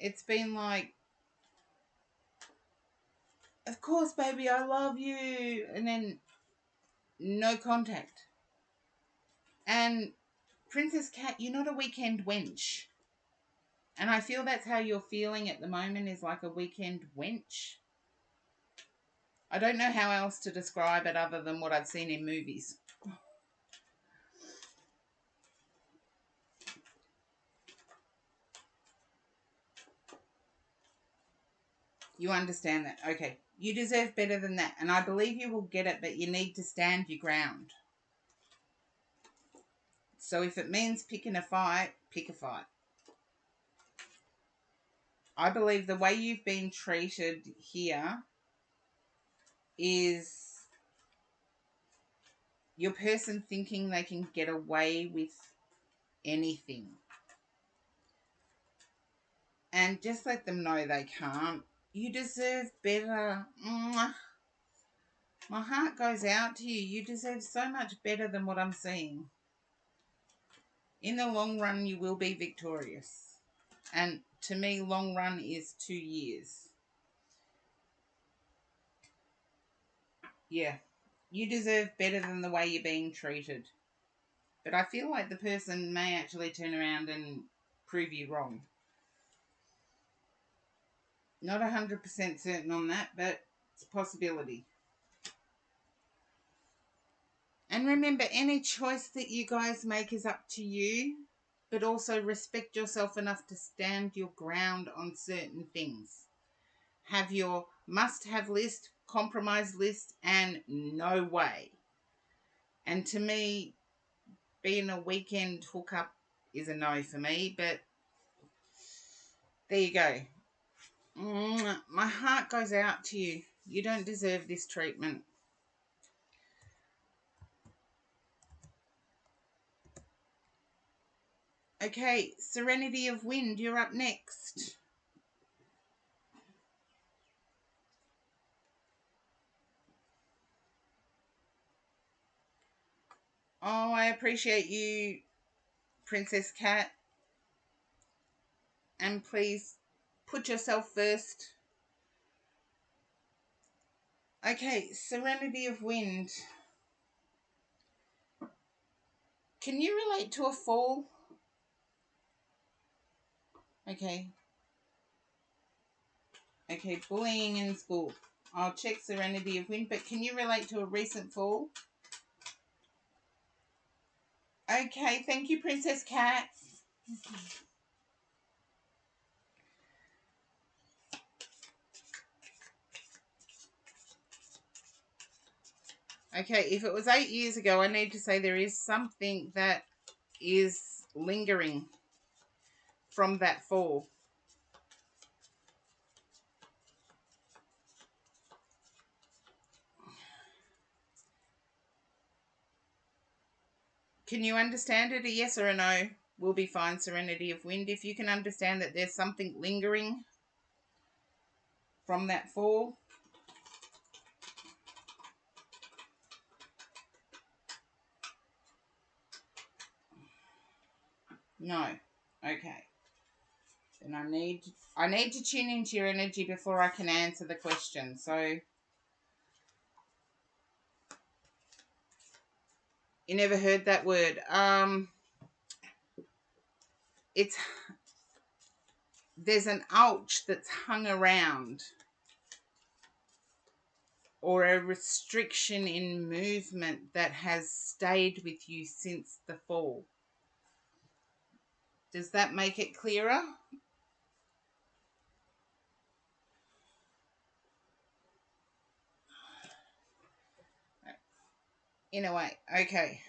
It's been like, of course, baby, I love you. And then no contact. And Princess Cat, you're not a weekend wench. And I feel that's how you're feeling at the moment, is like a weekend wench. I don't know how else to describe it other than what I've seen in movies. You understand that? Okay. You deserve better than that. And I believe you will get it, but you need to stand your ground. So if it means picking a fight, pick a fight. I believe the way you've been treated here is your person thinking they can get away with anything. And just let them know they can't. You deserve better. Mwah. My heart goes out to you. You deserve so much better than what I'm seeing. In the long run, you will be victorious. And to me, long run is 2 years. Yeah. You deserve better than the way you're being treated. But I feel like the person may actually turn around and prove you wrong. Not 100% certain on that, but it's a possibility. And remember, any choice that you guys make is up to you, but also respect yourself enough to stand your ground on certain things. Have your must-have list, compromise list, and no way. And to me, being a weekend hookup is a no for me, but there you go. My heart goes out to you. You don't deserve this treatment. Okay, Serenity of Wind, you're up next. Oh, I appreciate you, Princess Cat. And please put yourself first. Okay, Serenity of Wind. Can you relate to a fall? Okay. Okay, bullying in school. I'll check Serenity of Wind, but can you relate to a recent fall? Okay, thank you, Princess Cat. Okay, if it was 8 years ago, I need to say there is something that is lingering from that fall. Can you understand it? A yes or a no will be fine, Serenity of Wind. If you can understand that there's something lingering from that fall. No. Okay. Then I need to tune into your energy before I can answer the question. So you never heard that word. It's there's an ouch that's hung around, or a restriction in movement that has stayed with you since the fall. Does that make it clearer? In a way. Okay.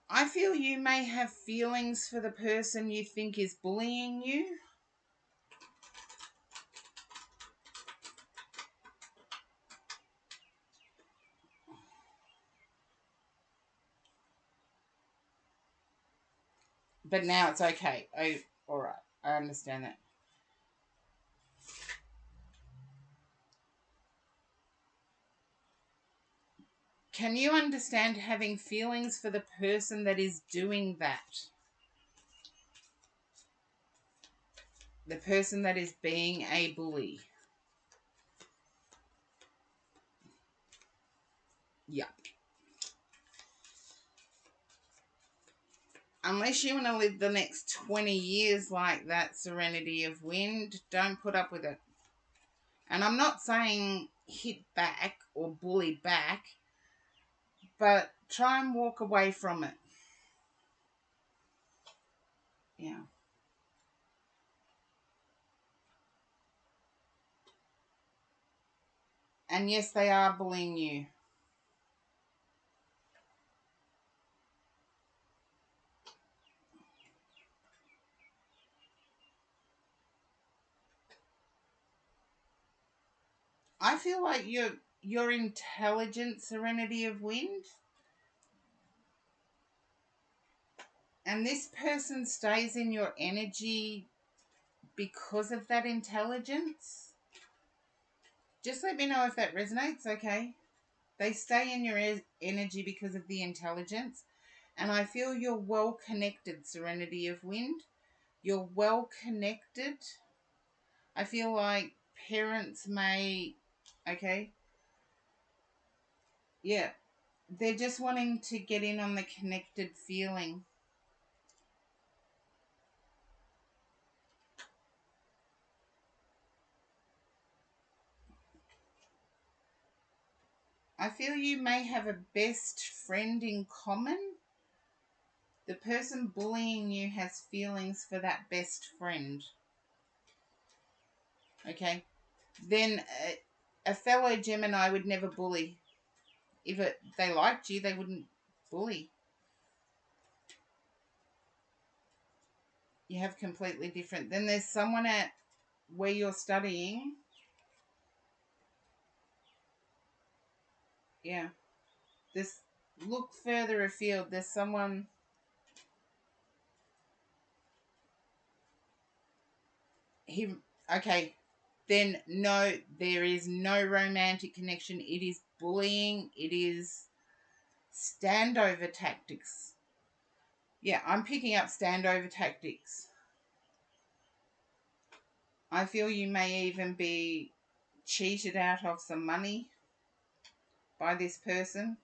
I feel you may have feelings for the person you think is bullying you. But now it's okay. All right. I understand that. Can you understand having feelings for the person that is doing that? The person that is being a bully. Yeah. Unless you want to live the next 20 years like that, Serenity of Wind, don't put up with it. And I'm not saying hit back or bully back, but try and walk away from it. Yeah. And yes, they are bullying you. I feel like you're intelligent, Serenity of Wind, and this person stays in your energy because of that intelligence. Just let me know if that resonates, okay? They stay in your energy because of the intelligence. And I feel you're well connected, Serenity of Wind. You're well connected. I feel like parents may, okay? Yeah. They're just wanting to get in on the connected feeling. I feel you may have a best friend in common. The person bullying you has feelings for that best friend. Okay? Then a fellow Gemini would never bully. If they liked you, they wouldn't bully. You have completely different. Then there's someone at where you're studying. Yeah. This look further afield. There's someone. He okay. Then no, there is no romantic connection. It is bullying. It is standover tactics. Yeah, I'm picking up standover tactics. I feel you may even be cheated out of some money by this person.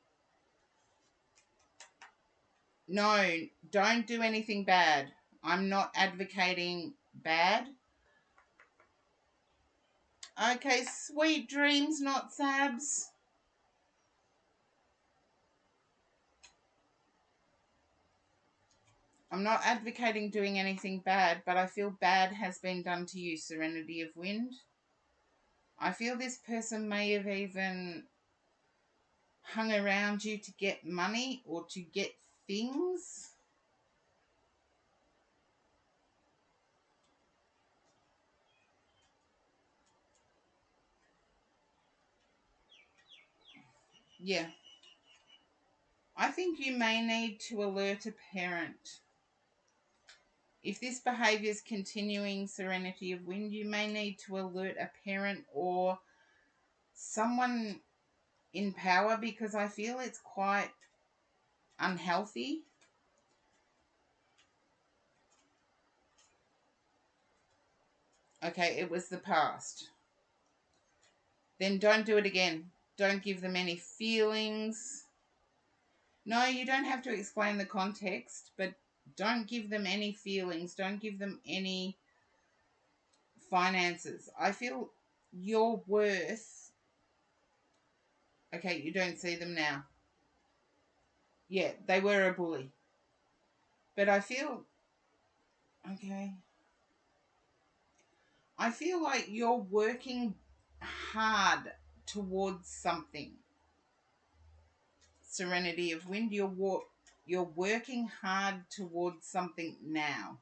No, don't do anything bad. I'm not advocating bad. Okay, sweet dreams, not sabs. I'm not advocating doing anything bad, but I feel bad has been done to you, Serenity of Wind. I feel this person may have even hung around you to get money or to get things. Yeah. I think you may need to alert a parent. If this behaviour is continuing, Serenity of Wind, you may need to alert a parent or someone in power, because I feel it's quite unhealthy. Okay, it was the past. Then don't do it again. Don't give them any feelings. No, you don't have to explain the context, but don't give them any feelings. Don't give them any finances. I feel your worth. Okay, you don't see them now. Yeah, they were a bully. But I feel, okay, I feel like you're working hard towards something. Serenity of Wind, you're working hard towards something now.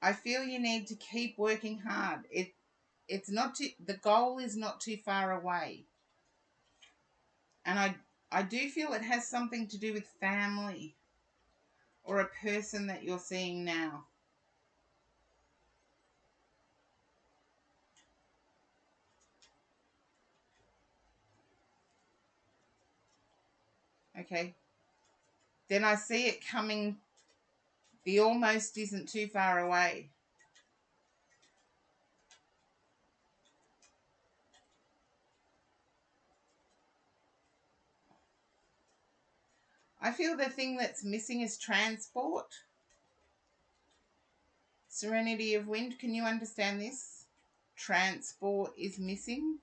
I feel you need to keep working hard. It's not too, the goal is not too far away. And I do feel it has something to do with family or a person that you're seeing now. Okay. Then I see it coming. The almost isn't too far away. I feel the thing that's missing is transport. Serenity of Wind, can you understand this? Transport is missing.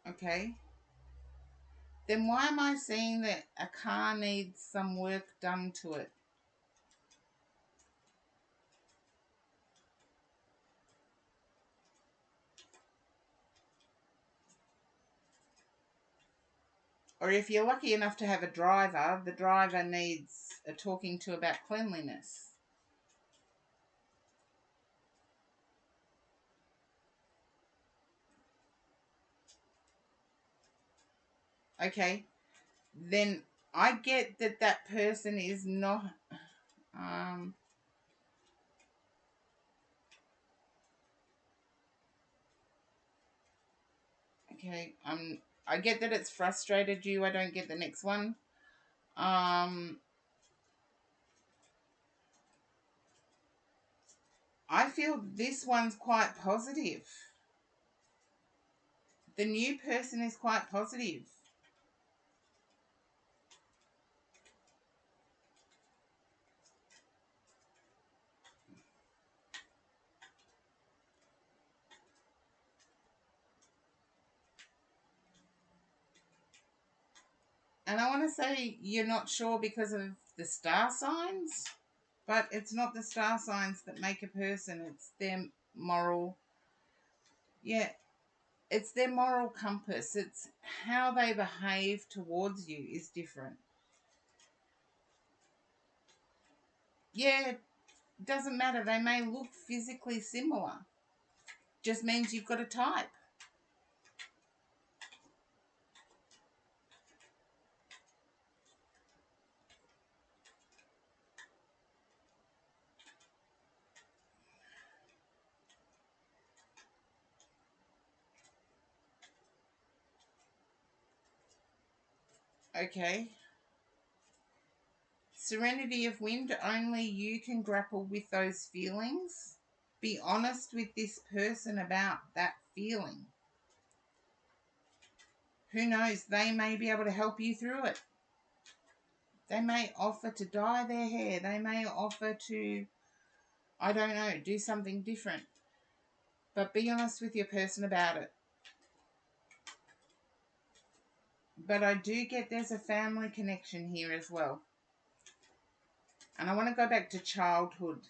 Okay. Then why am I seeing that a car needs some work done to it? Or if you're lucky enough to have a driver, the driver needs a talking to about cleanliness. Okay, then I get that that person is not. Okay, I get that it's frustrated you. I don't get the next one. I feel this one's quite positive. The new person is quite positive. And I want to say you're not sure because of the star signs, but it's not the star signs that make a person. It's their moral, yeah, it's their moral compass. It's how they behave towards you is different. Yeah, it doesn't matter. They may look physically similar. Just means you've got a type. Okay. Serenity of Wind, only you can grapple with those feelings. Be honest with this person about that feeling. Who knows? They may be able to help you through it. They may offer to dye their hair. They may offer to, I don't know, do something different. But be honest with your person about it. But I do get there's a family connection here as well. And I want to go back to childhood.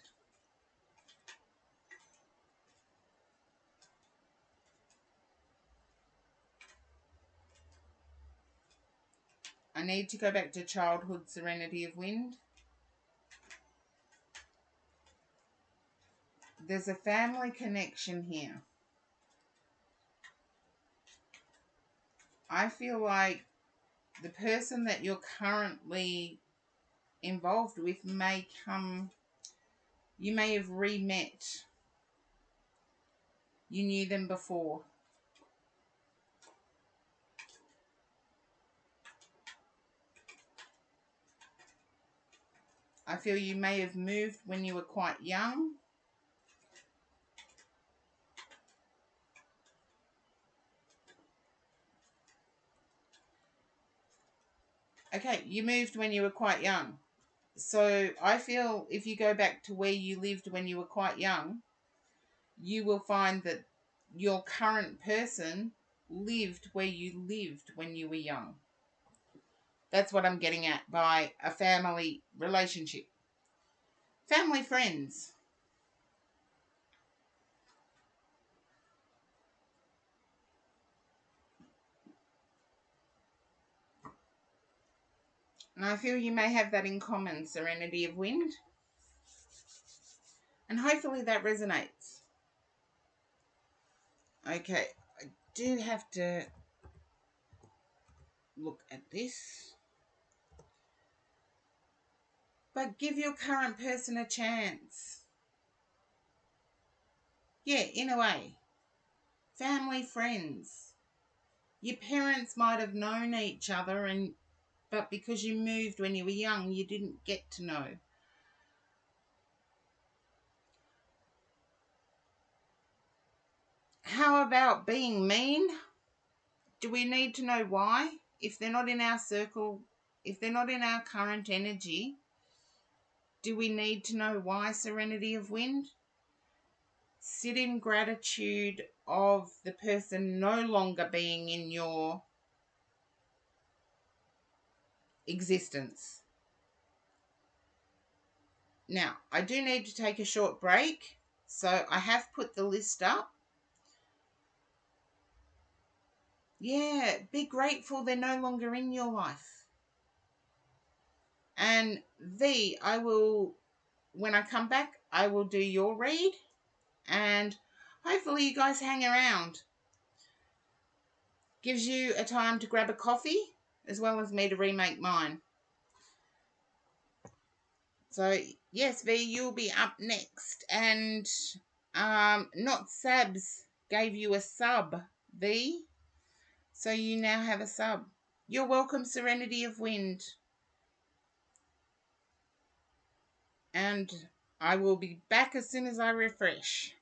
I need to go back to childhood, Serenity of Wind. There's a family connection here. I feel like the person that you're currently involved with may come, you may have re-met. You knew them before. I feel you may have moved when you were quite young. Okay, you moved when you were quite young. So I feel if you go back to where you lived when you were quite young, you will find that your current person lived where you lived when you were young. That's what I'm getting at by a family relationship. Family friends. And I feel you may have that in common, Serenity of Wind. And hopefully that resonates. Okay, I do have to look at this. But give your current person a chance. Yeah, in a way. Family, friends. Your parents might have known each other, but because you moved when you were young, you didn't get to know. How about being mean? Do we need to know why? If they're not in our circle, if they're not in our current energy, do we need to know why, Serenity of Wind? Sit in gratitude of the person no longer being in your existence. Now, I do need to take a short break, so I have put the list up. Yeah, be grateful they're no longer in your life. And V, I will, when I come back, I will do your read, and hopefully you guys hang around. Gives you a time to grab a coffee as well as me to remake mine. So yes, V, you'll be up next. And not Sabs gave you a sub, V. So you now have a sub. You're welcome, Serenity of Wind. And I will be back as soon as I refresh.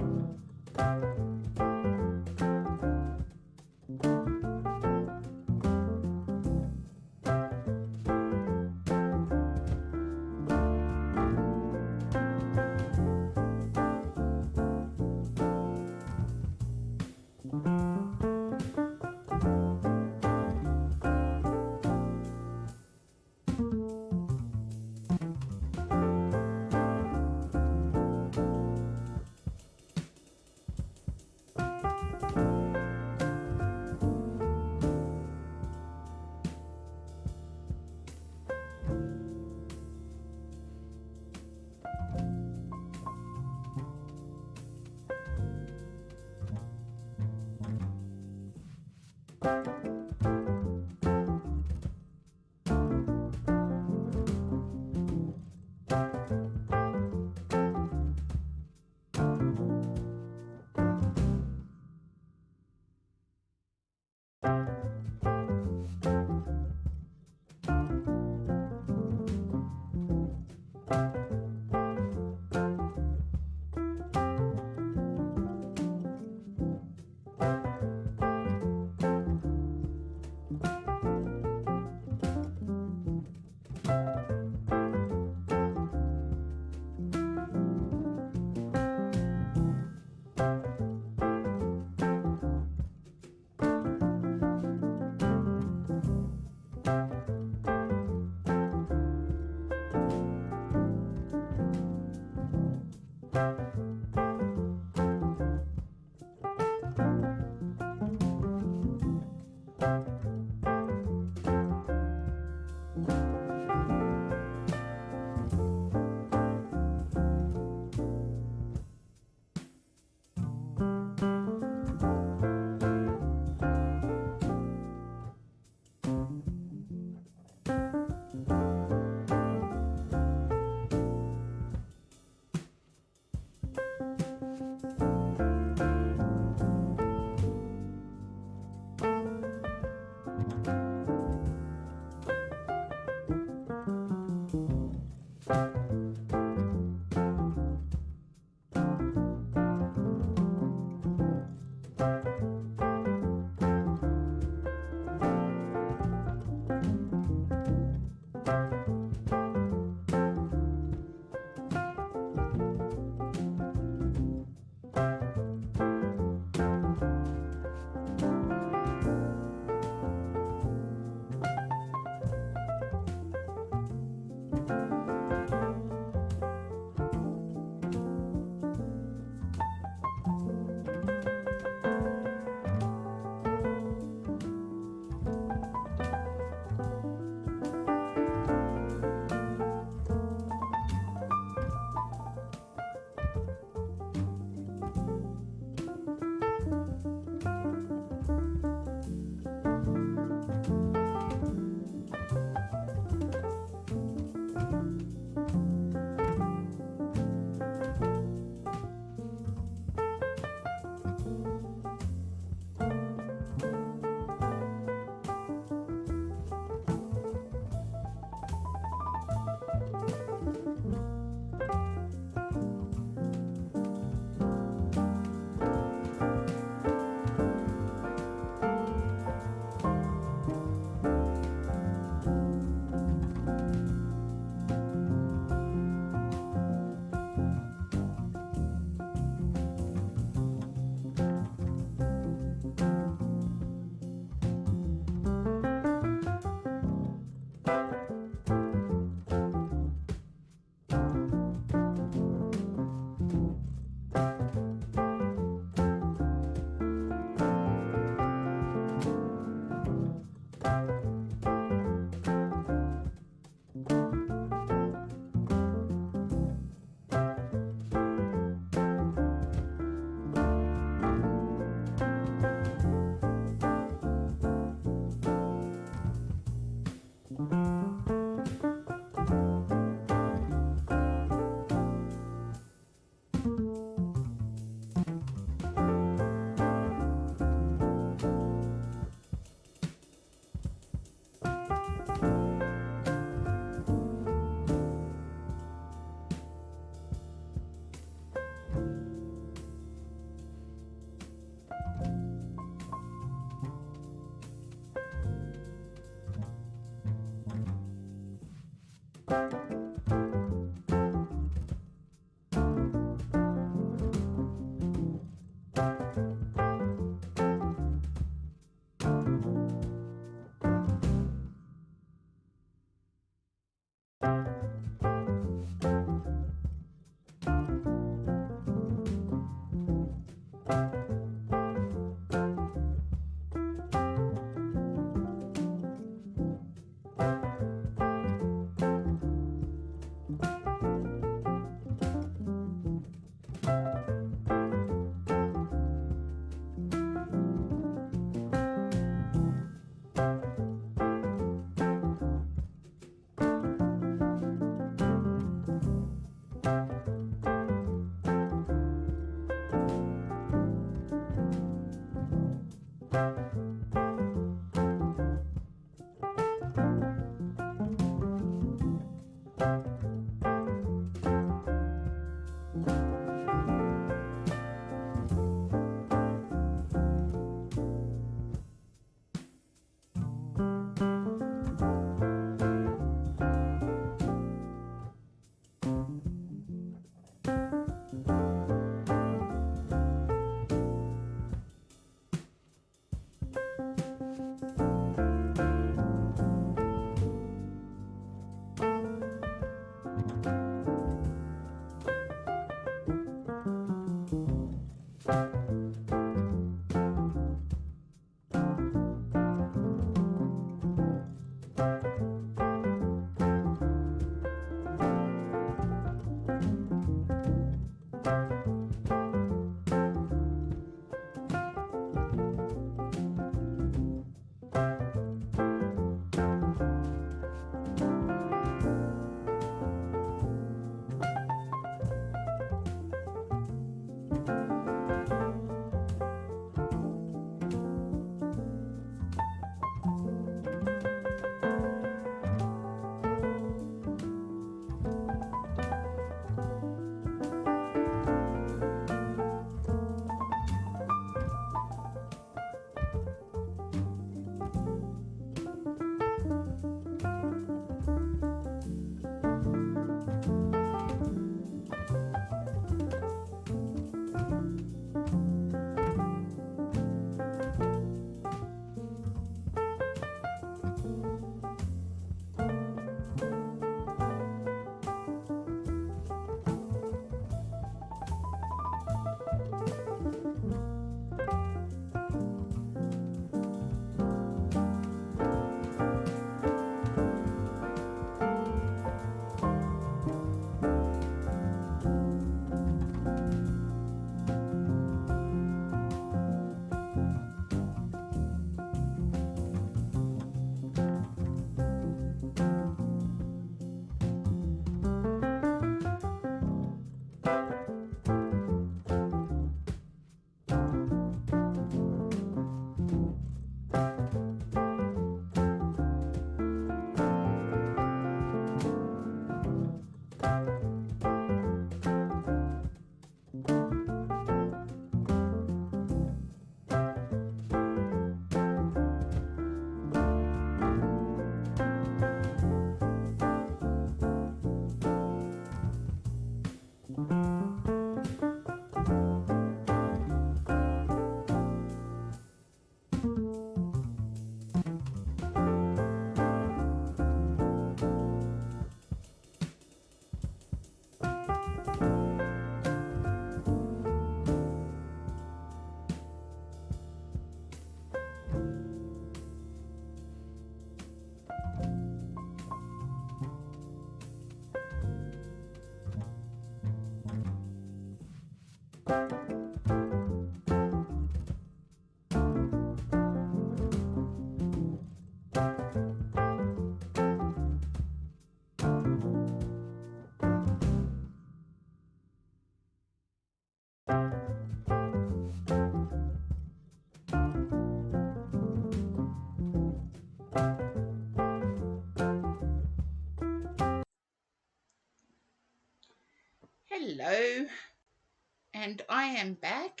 And I am back.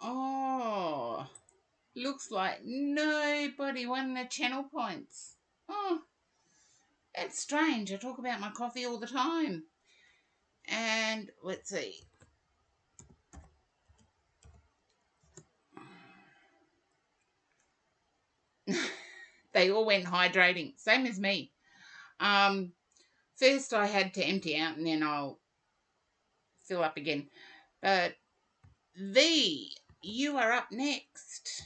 Oh, looks like nobody won the channel points. Oh, that's strange. I talk about my coffee all the time. And let's see. They all went hydrating. Same as me. First I had to empty out and then I'll fill up again. But V, you are up next.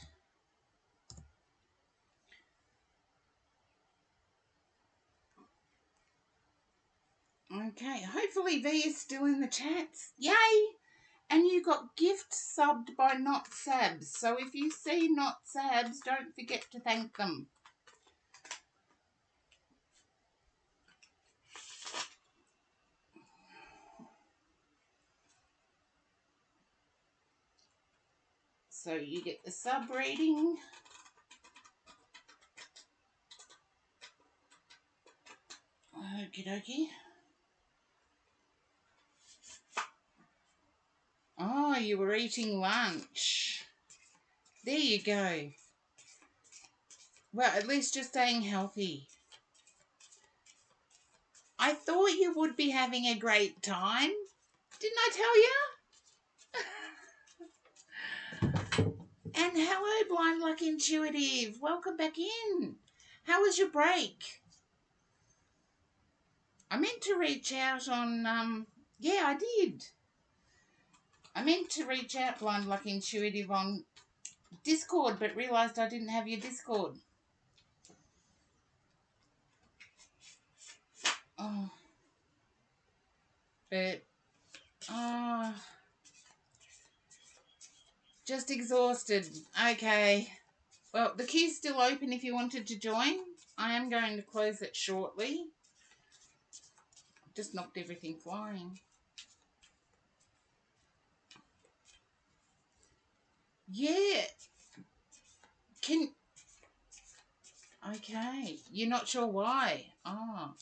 Okay, hopefully V is still in the chats. Yay! And you got gift subbed by Not Sabs. So if you see Not Sabs, don't forget to thank them. So you get the sub rating. Okie dokie. Oh, you were eating lunch. There you go. Well, at least you're staying healthy. I thought you would be having a great time. Didn't I tell you? And hello, Blind Luck Intuitive. Welcome back in. How was your break? I meant to reach out on, yeah, I did. I meant to reach out, Blind Luck Intuitive, on Discord, but realised I didn't have your Discord. Oh. But, just exhausted. Okay. Well, the queue's still open if you wanted to join. I am going to close it shortly. Just knocked everything flying. Yeah. Okay. You're not sure why? Oh.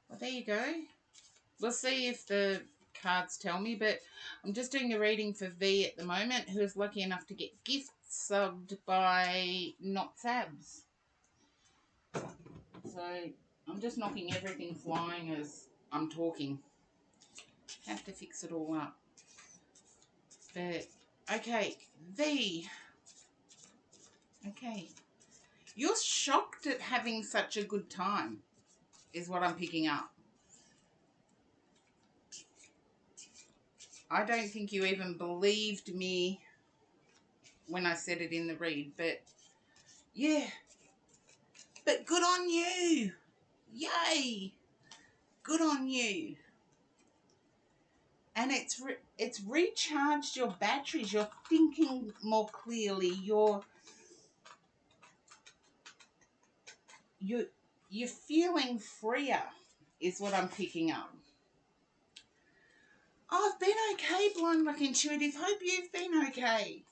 Well, there you go. We'll see if the cards tell me, but I'm just doing a reading for V at the moment, who is lucky enough to get gifts subbed by Not Sabs. So I'm just knocking everything flying as I'm talking. Have to fix it all up. But, okay, V. Okay. You're shocked at having such a good time, is what I'm picking up. I don't think you even believed me when I said it in the read, but yeah. But good on you. Yay. Good on you. And it's recharged your batteries. You're thinking more clearly. You're feeling freer is what I'm picking up. Oh, I've been okay, Blind Luck Intuitive. Hope you've been okay.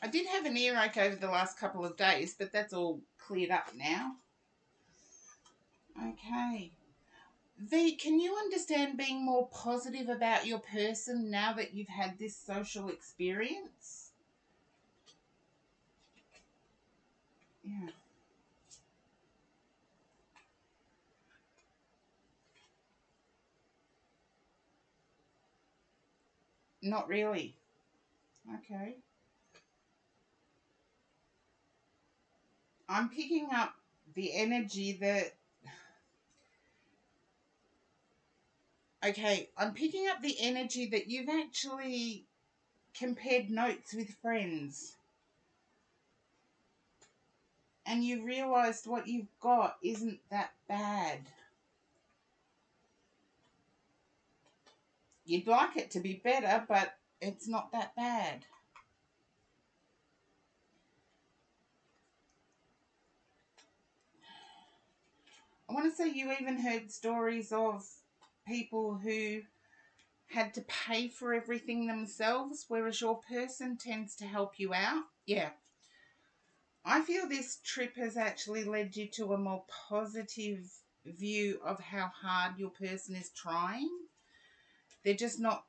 I did have an earache over the last couple of days, but that's all cleared up now. Okay. V, can you understand being more positive about your person now that you've had this social experience? Yeah. Not really. Okay. I'm picking up the energy that... Okay, I'm picking up the energy that you've actually compared notes with friends. And you realised what you've got isn't that bad. You'd like it to be better, but it's not that bad. I want to say you even heard stories of people who had to pay for everything themselves, whereas your person tends to help you out. Yeah. I feel this trip has actually led you to a more positive view of how hard your person is trying. They're just not,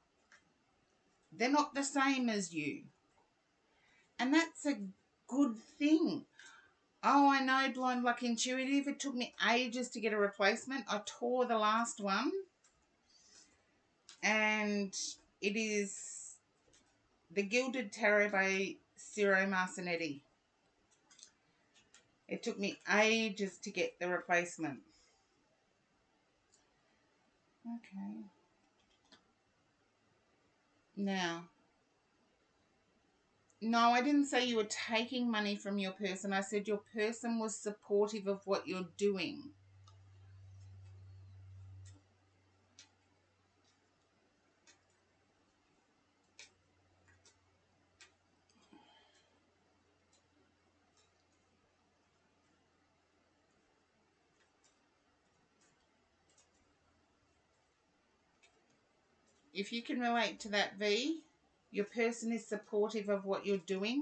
they're not the same as you. And that's a good thing. Oh, I know, Blind Luck Intuitive. It took me ages to get a replacement. I tore the last one. And it is the Gilded Tarot by Ciro Marcinetti. It took me ages to get the replacement. Okay. Now, no, I didn't say you were taking money from your person. I said your person was supportive of what you're doing. If you can relate to that, V, your person is supportive of what you're doing.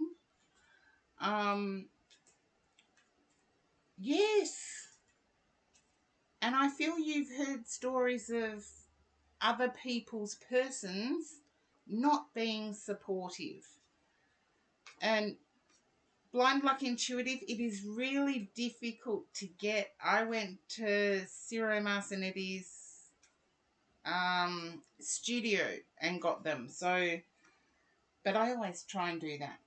Yes. And I feel you've heard stories of other people's persons not being supportive. And Blind Luck Intuitive, it is really difficult to get. I went to Ciro Marcinetti's studio and got them. So, but I always try and do that.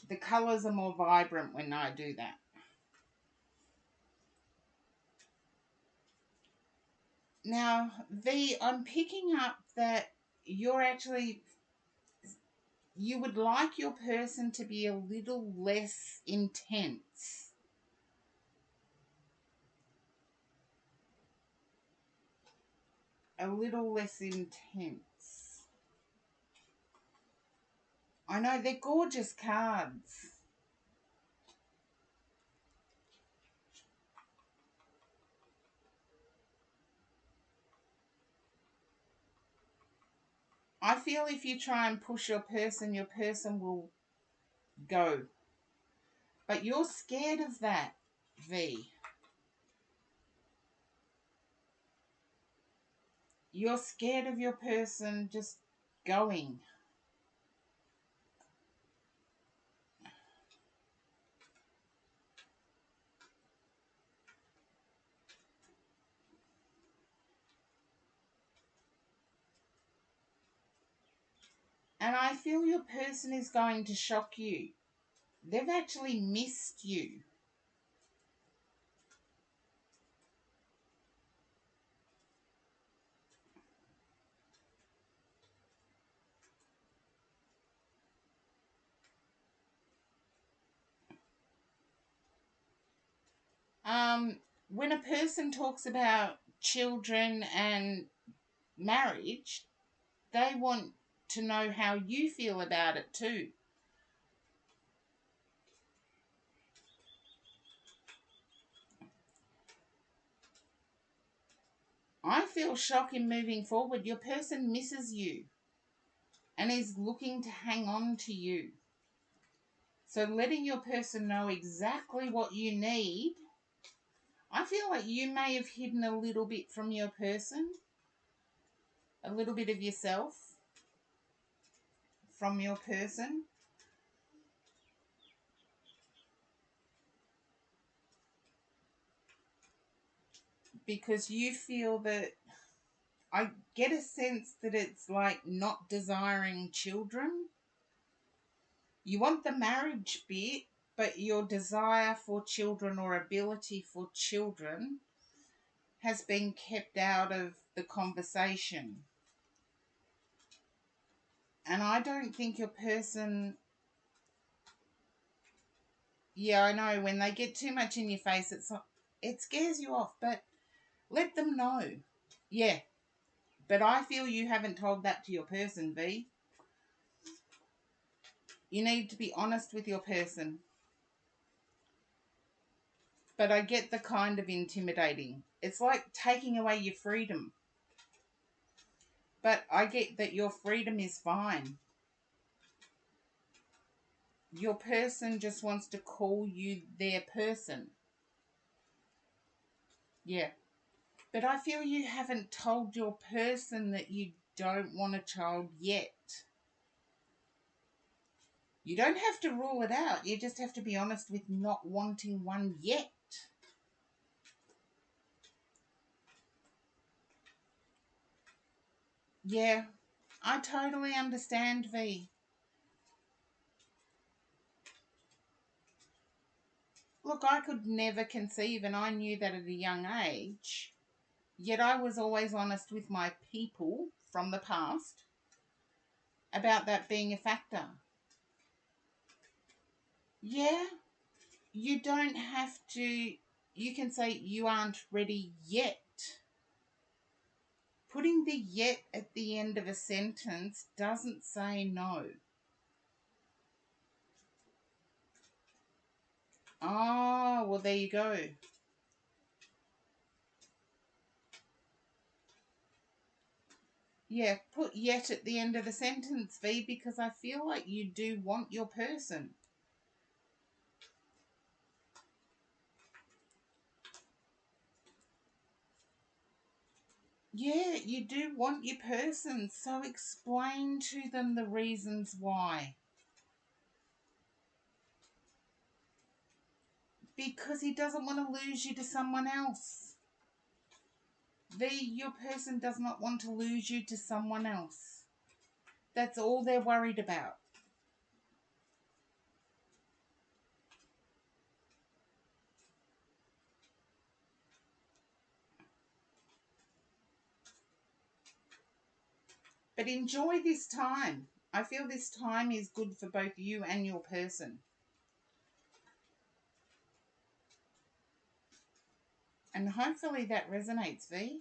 The colours are more vibrant when I do that. Now, V, I'm picking up that you're actually, you would like your person to be a little less intense. A little less intense. I know, they're gorgeous cards. I feel if you try and push your person will go. But you're scared of that, V. You're scared of your person just going. And I feel your person is going to shock you. They've actually missed you. When a person talks about children and marriage, they want to know how you feel about it too. I feel shock in moving forward. Your person misses you and is looking to hang on to you. So letting your person know exactly what you need. I feel like you may have hidden a little bit from your person, a little bit of yourself from your person. Because you feel that, I get a sense that it's like not desiring children. You want the marriage bit, but your desire for children or ability for children has been kept out of the conversation. And I don't think your person, yeah, I know, when they get too much in your face, it scares you off, but let them know. Yeah, but I feel you haven't told that to your person, V. You need to be honest with your person. But I get the kind of intimidating. It's like taking away your freedom. But I get that your freedom is fine. Your person just wants to call you their person. Yeah. But I feel you haven't told your person that you don't want a child yet. You don't have to rule it out. You just have to be honest with not wanting one yet. Yeah, I totally understand, V. Look, I could never conceive, and I knew that at a young age. Yet I was always honest with my people from the past about that being a factor. Yeah, you don't have to, you can say you aren't ready yet. Putting the yet at the end of a sentence doesn't say no. Oh, well, there you go. Yeah, put yet at the end of the sentence, V, because I feel like you do want your person. Yeah, you do want your person, so explain to them the reasons why. Because he doesn't want to lose you to someone else. Your person does not want to lose you to someone else. That's all they're worried about. But enjoy this time. I feel this time is good for both you and your person. And hopefully that resonates, V.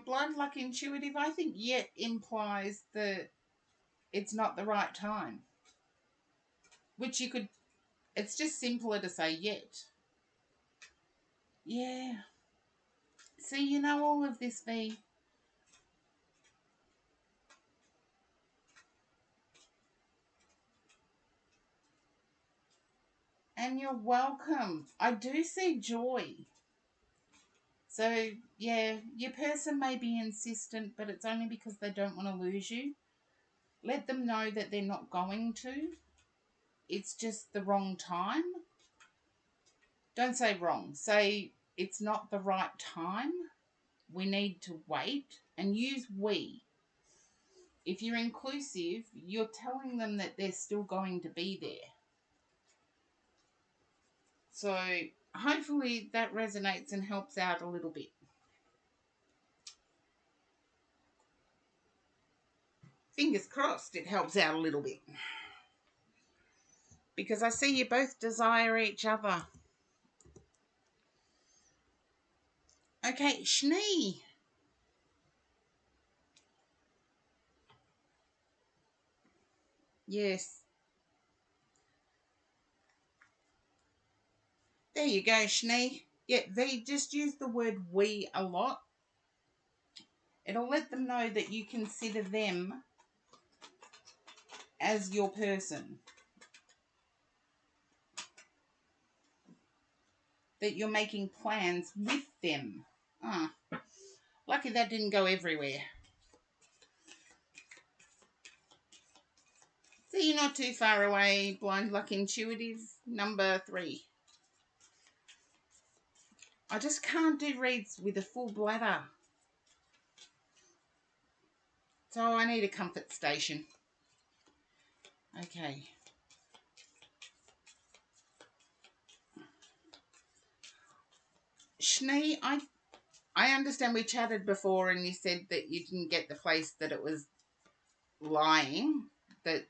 Blind luck intuitive, I think yet implies that it's not the right time. Which you could, it's just simpler to say yet. Yeah. See, you know all of this, V. And you're welcome. I do see joy. So, yeah, your person may be insistent, but it's only because they don't want to lose you. Let them know that they're not going to. It's just the wrong time. Don't say wrong. Say it's not the right time. We need to wait, and use we. If you're inclusive, you're telling them that they're still going to be there. So hopefully that resonates and helps out a little bit. Fingers crossed it helps out a little bit. Because I see you both desire each other. Okay, Schnee. Yes. There you go, Schnee. Yeah, they just use the word we a lot. It'll let them know that you consider them as your person. That you're making plans with them. Ah, lucky that didn't go everywhere. So you're not too far away, Blind Luck Intuitive, number 3. I just can't do reads with a full bladder. So I need a comfort station. Okay. Schnee, I understand we chatted before and you said that you didn't get the place that it was lying. That,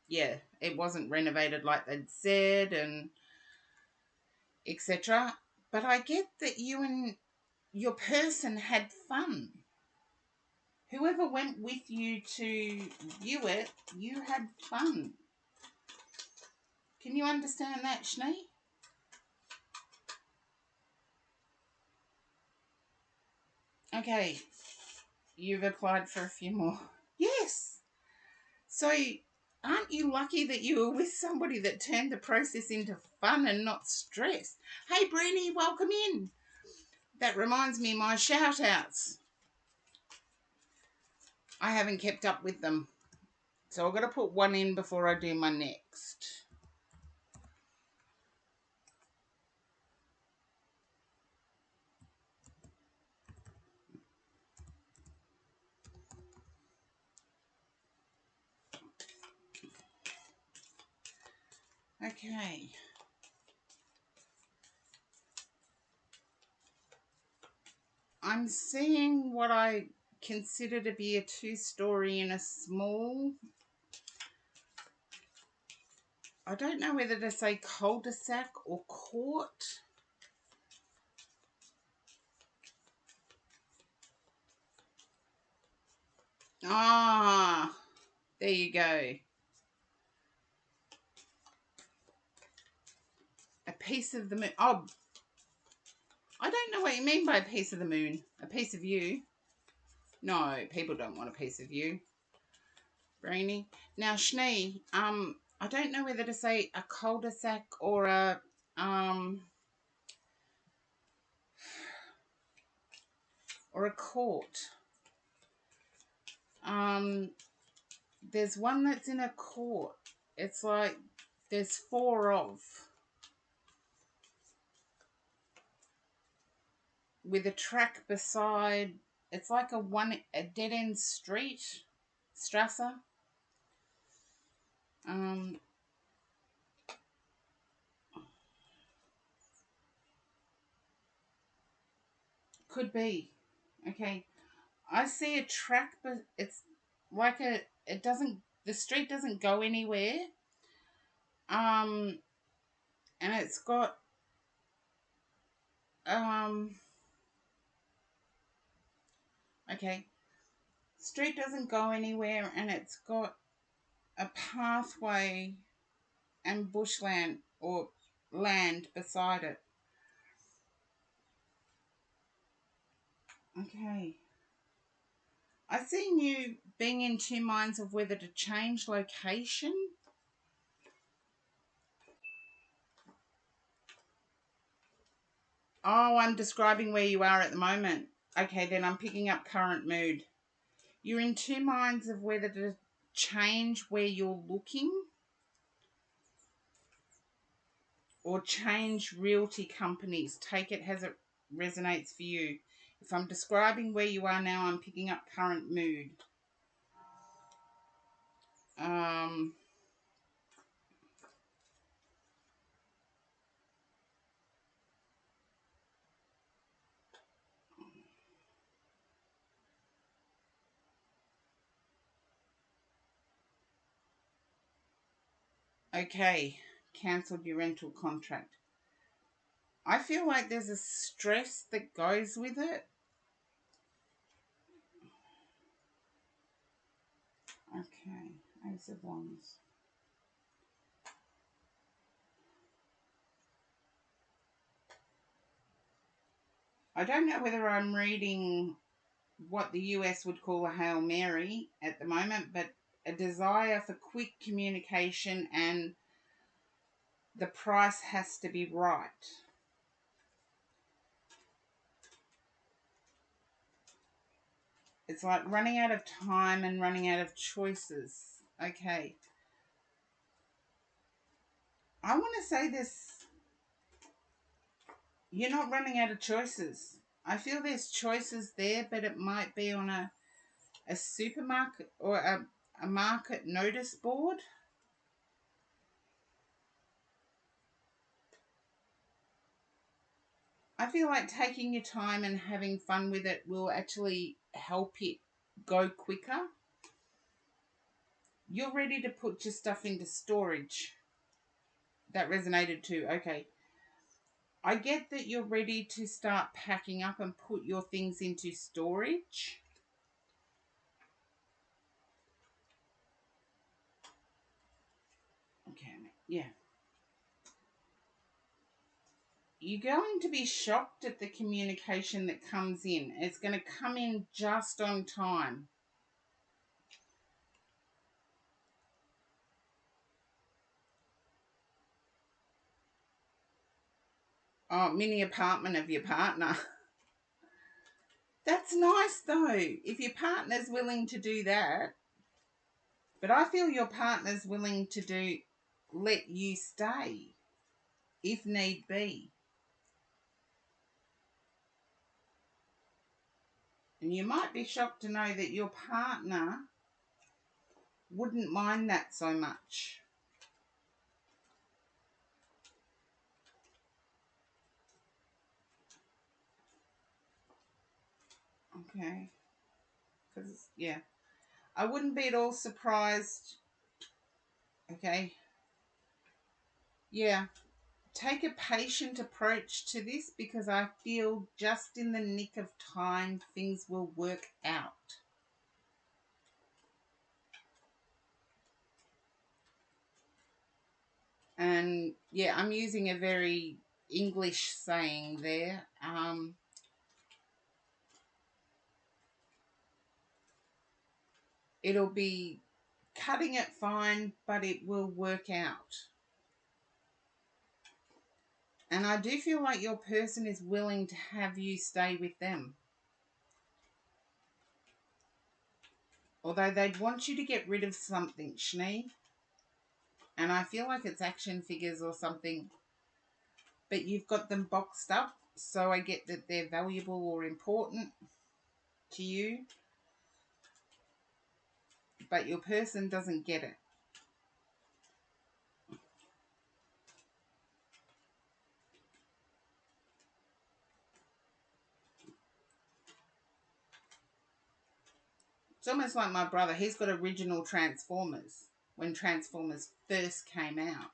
yeah, it wasn't renovated like they'd said and etc. But I get that you and your person had fun. Whoever went with you to view it, you had fun. Can you understand that, Schnee? Okay, you've applied for a few more. Yes. So, aren't you lucky that you were with somebody that turned the process into fun and not stress? Hey, Brini, welcome in. That reminds me of my shout outs. I haven't kept up with them. So I've got to put one in before I do my next. Okay. I'm seeing what I consider to be a two-story in a small, I don't know whether to say cul-de-sac or court. Ah, there you go. A piece of the moon. Oh, I don't know what you mean by a piece of the moon. A piece of you. No, people don't want a piece of you. Brainy. Now, Schnee, I don't know whether to say a cul-de-sac or a court. There's one that's in a court. It's like there's four of, with a track beside. It's like a dead end street, Strasse. Could be. Okay. I see a track, but it's like it doesn't, the street doesn't go anywhere. And it's got, okay, street doesn't go anywhere, and it's got a pathway and bushland or land beside it. Okay. I seen you being in two minds of whether to change location. Oh, I'm describing where you are at the moment. Okay, then I'm picking up current mood. You're in two minds of whether to change where you're looking or change realty companies. Take it as it resonates for you. If I'm describing where you are now, I'm picking up current mood. Okay, cancelled your rental contract. I feel like there's a stress that goes with it. Okay, Ace of Wands. I don't know whether I'm reading what the US would call a Hail Mary at the moment, but a desire for quick communication, and the price has to be right. It's like running out of time and running out of choices. Okay. I want to say this. You're not running out of choices. I feel there's choices there, but it might be on a supermarket or a market notice board. I feel like taking your time and having fun with it will actually help it go quicker. You're ready to put your stuff into storage. That resonated too. Okay. I get that you're ready to start packing up and put your things into storage. Okay. Yeah. you're going to be shocked at the communication that comes in. It's going to come in just on time. Oh, mini apartment of your partner. That's nice though, if your partner's willing to do that. But I feel your partner's willing to let you stay if need be. And you might be shocked to know that your partner wouldn't mind that so much. Okay. Because, yeah. I wouldn't be at all surprised. Okay. Yeah. Take a patient approach to this because I feel just in the nick of time things will work out. And yeah, I'm using a very English saying there. It'll be cutting it fine, but it will work out. And I do feel like your person is willing to have you stay with them. Although they'd want you to get rid of something, Shni. And I feel like it's action figures or something. But you've got them boxed up, so I get that they're valuable or important to you. But your person doesn't get it. It's almost like my brother. He's got original Transformers when Transformers first came out.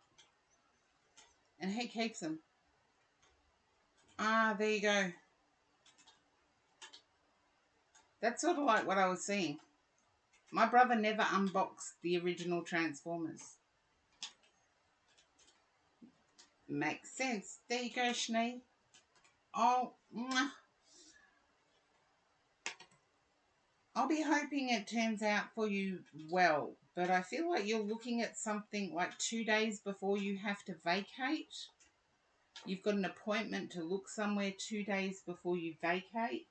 And he keeps them. Ah, there you go. That's sort of like what I was seeing. My brother never unboxed the original Transformers. Makes sense. There you go, Shani. Oh, I'll be hoping it turns out for you well. But I feel like you're looking at something like 2 days before you have to vacate. You've got an appointment to look somewhere 2 days before you vacate.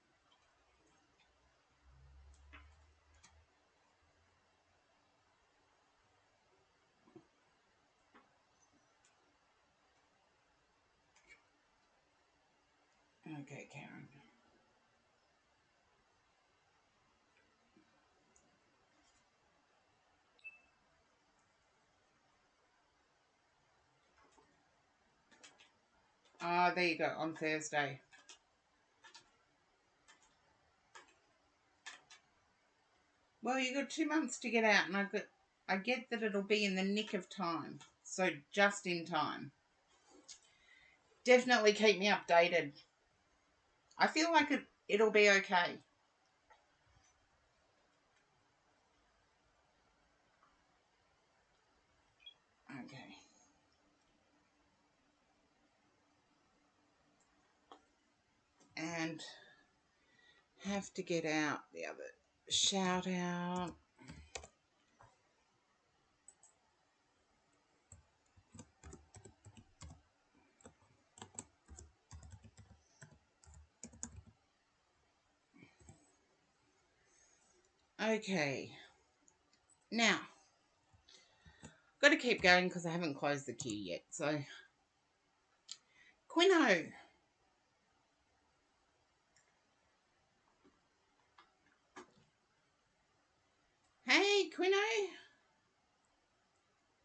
Okay, Karen. Ah, there you go, on Thursday. Well, you got 2 months to get out, and I get that it'll be in the nick of time, so just in time. Definitely keep me updated. I feel like it'll be okay. Okay. And have to get out the other shout out. Okay. Now, got to keep going because I haven't closed the queue yet. So, Quino. Hey, Quino.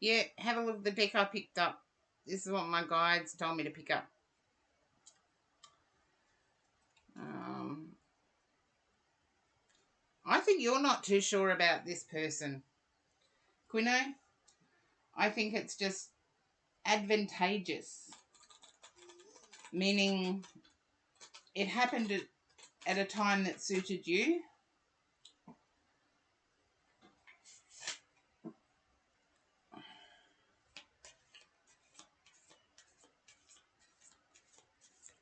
Yeah, have a look at the deck I picked up. This is what my guides told me to pick up. I think you're not too sure about this person, Quino. I think it's just advantageous, meaning it happened at a time that suited you.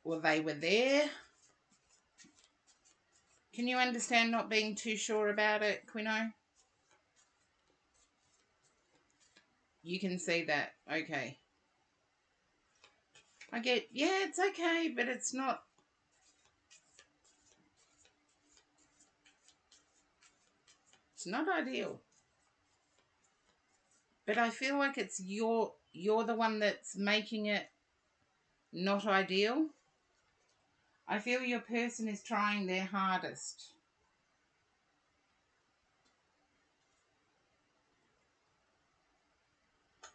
or they were there. Can you understand not being too sure about it, Quino? You can see that. Okay. I get, yeah, it's okay, but it's not. It's not ideal. But I feel like it's you're the one that's making it not ideal. I feel your person is trying their hardest.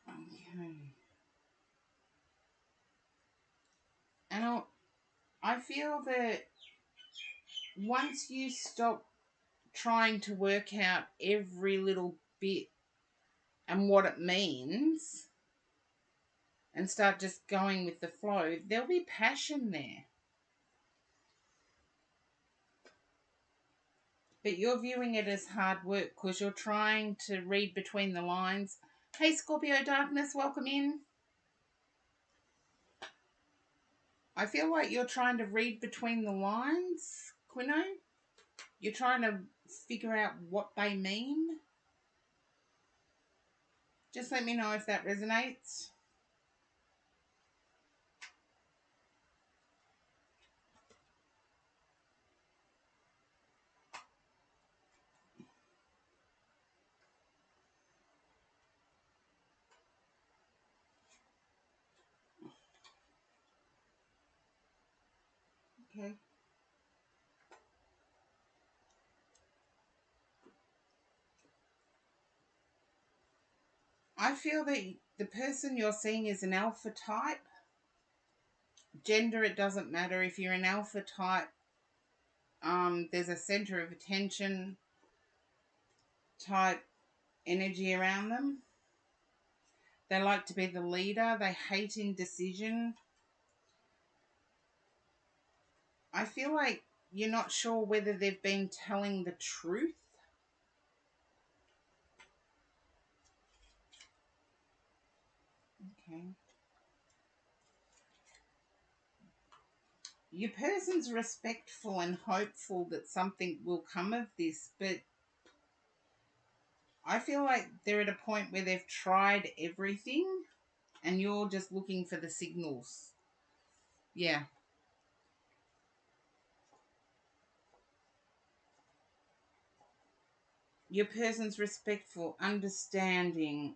Okay. And I feel that once you stop trying to work out every little bit and what it means and start just going with the flow, there'll be passion there. But you're viewing it as hard work because you're trying to read between the lines. Hey, Scorpio Darkness, welcome in. I feel like you're trying to read between the lines, Quino. You're trying to figure out what they mean. Just let me know if that resonates. Okay. I feel that the person you're seeing is an alpha type. Gender, it doesn't matter. If you're an alpha type, there's a center of attention type energy around them. They like to be the leader. They hate indecision. I feel like you're not sure whether they've been telling the truth. Okay. Your person's respectful and hopeful that something will come of this, but I feel like they're at a point where they've tried everything and you're just looking for the signals. Yeah. Your person's respectful, understanding,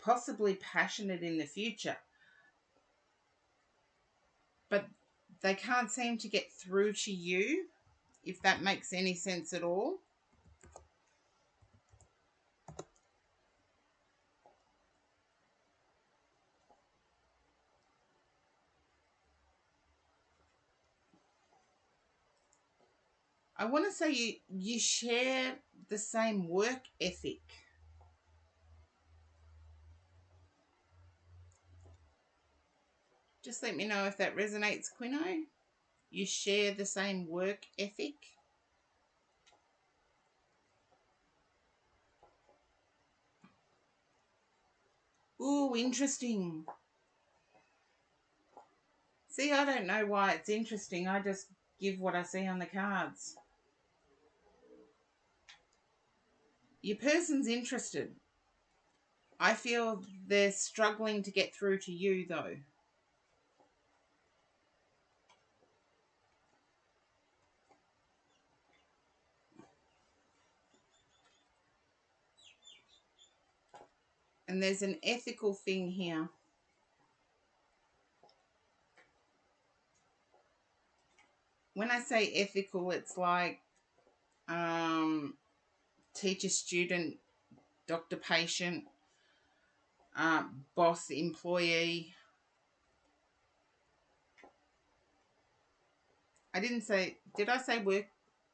possibly passionate in the future, but they can't seem to get through to you, if that makes any sense at all. I want to say you share the same work ethic. Just let me know if that resonates, Quino. You share the same work ethic. Ooh, interesting. See, I don't know why it's interesting. I just give what I see on the cards. Your person's interested. I feel they're struggling to get through to you, though. And there's an ethical thing here. When I say ethical, it's like teacher, student, doctor, patient, boss, employee. I didn't say, did I say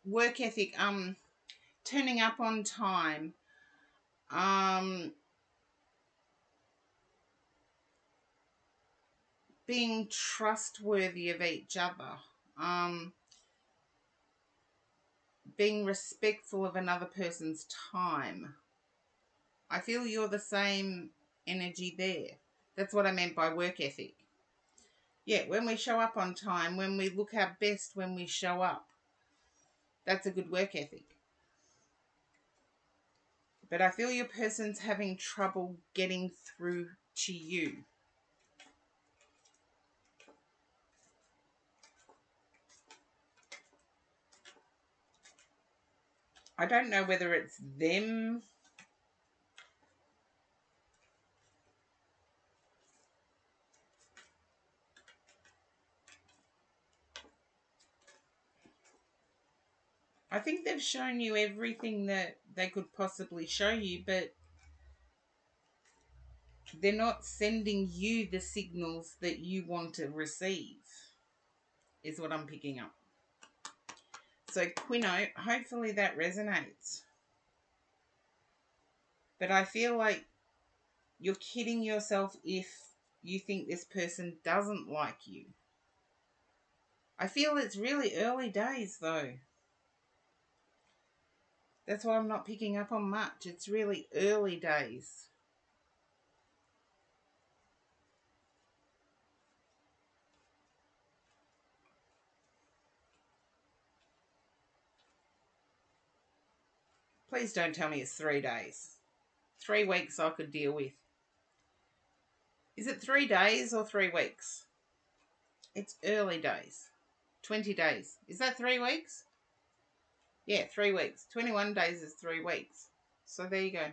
work ethic? Turning up on time. Being trustworthy of each other. Being respectful of another person's time. I feel you're the same energy there. That's what I meant by work ethic. Yeah, when we show up on time, when we look our best when we show up. That's a good work ethic. But I feel your person's having trouble getting through to you. I don't know whether it's them. I think they've shown you everything that they could possibly show you, but they're not sending you the signals that you want to receive, is what I'm picking up. So, Quino, hopefully that resonates. But I feel like you're kidding yourself if you think this person doesn't like you. I feel it's really early days, though. That's why I'm not picking up on much. It's really early days. Please don't tell me it's 3 days. 3 weeks I could deal with. Is it 3 days or 3 weeks? It's early days. 20 days. Is that 3 weeks? Yeah, 3 weeks. 21 days is 3 weeks. So there you go.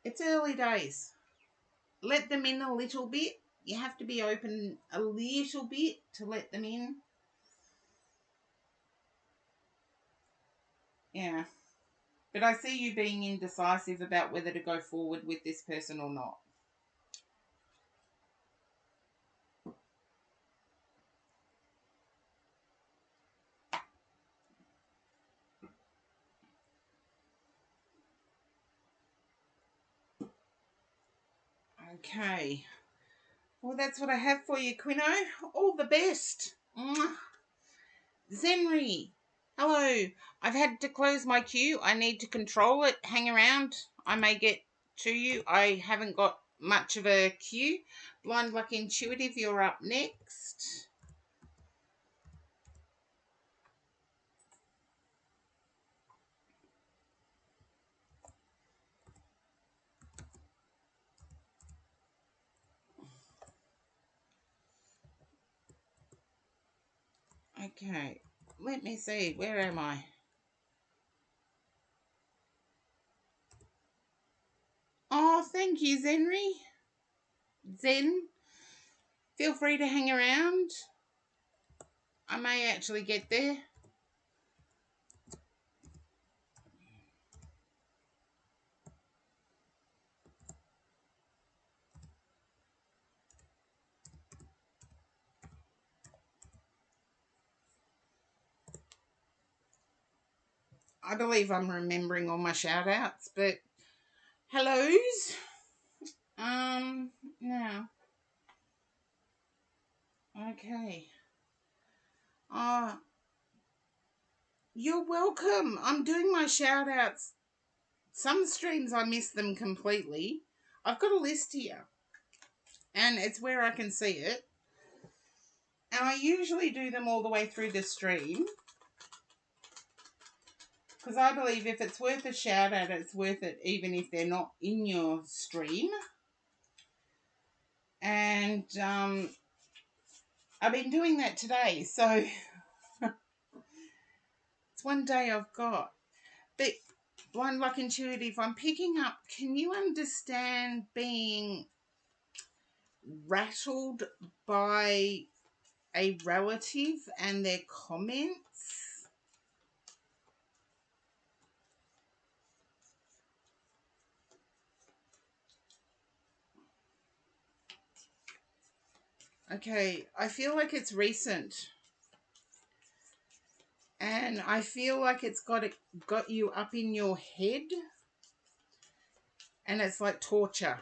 It's early days. Let them in a little bit. You have to be open a little bit to let them in. Yeah. But I see you being indecisive about whether to go forward with this person or not. Okay. Well, that's what I have for you, Quino. All the best. Mwah. Zenri. Hello. I've had to close my queue. I need to control it. Hang around. I may get to you. I haven't got much of a queue. Blind Luck Intuitive, you're up next. Okay. Let me see. Where am I? Oh, thank you, Zenri. Zen, feel free to hang around. I may actually get there. I believe I'm remembering all my shout outs, but hellos. Now. Okay. You're welcome. I'm doing my shout outs. Some streams I miss them completely. I've got a list here, and it's where I can see it. And I usually do them all the way through the stream, because I believe if it's worth a shout out, it's worth it even if they're not in your stream. And I've been doing that today, so it's one day I've got. But Blind Luck Intuitive, I'm picking up, can you understand being rattled by a relative and their comments? Okay, I feel like it's recent. And I feel like it's got you up in your head. And it's like torture.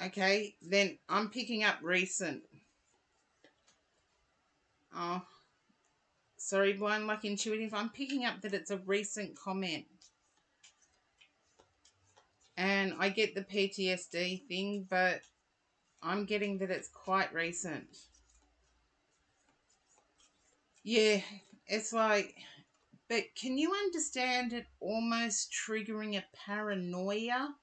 Okay, then I'm picking up recent. Oh, sorry, Blind Luck Intuitive. I'm picking up that it's a recent comment. And I get the PTSD thing, but I'm getting that it's quite recent. Yeah, it's like, but can you understand it almost triggering a paranoia?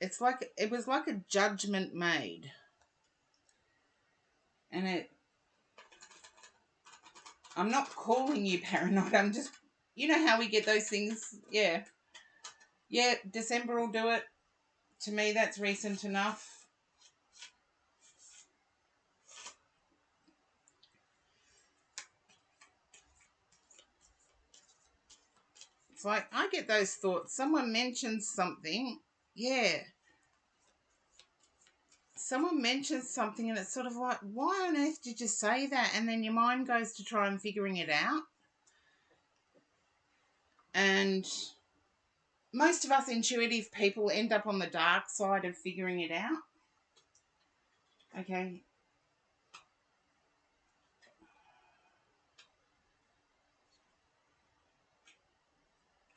It's like, it was like a judgment made. And I'm not calling you paranoid. I'm just, you know how we get those things? Yeah. Yeah, December will do it. To me, that's recent enough. It's like, I get those thoughts. Someone mentions something. Yeah. Someone mentions something and it's sort of like, why on earth did you say that? And then your mind goes to try and figuring it out. And most of us intuitive people end up on the dark side of figuring it out. Okay.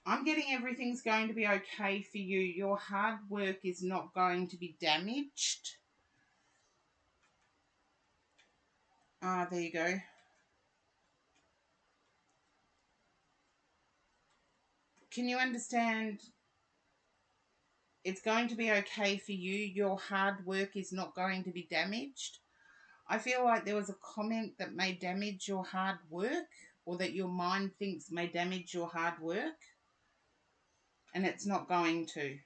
I'm getting everything's going to be okay for you. Your hard work is not going to be damaged. There you go. Can you understand? It's going to be okay for you. Your hard work is not going to be damaged. I feel like there was a comment that may damage your hard work, or that your mind thinks may damage your hard work, and it's not going to.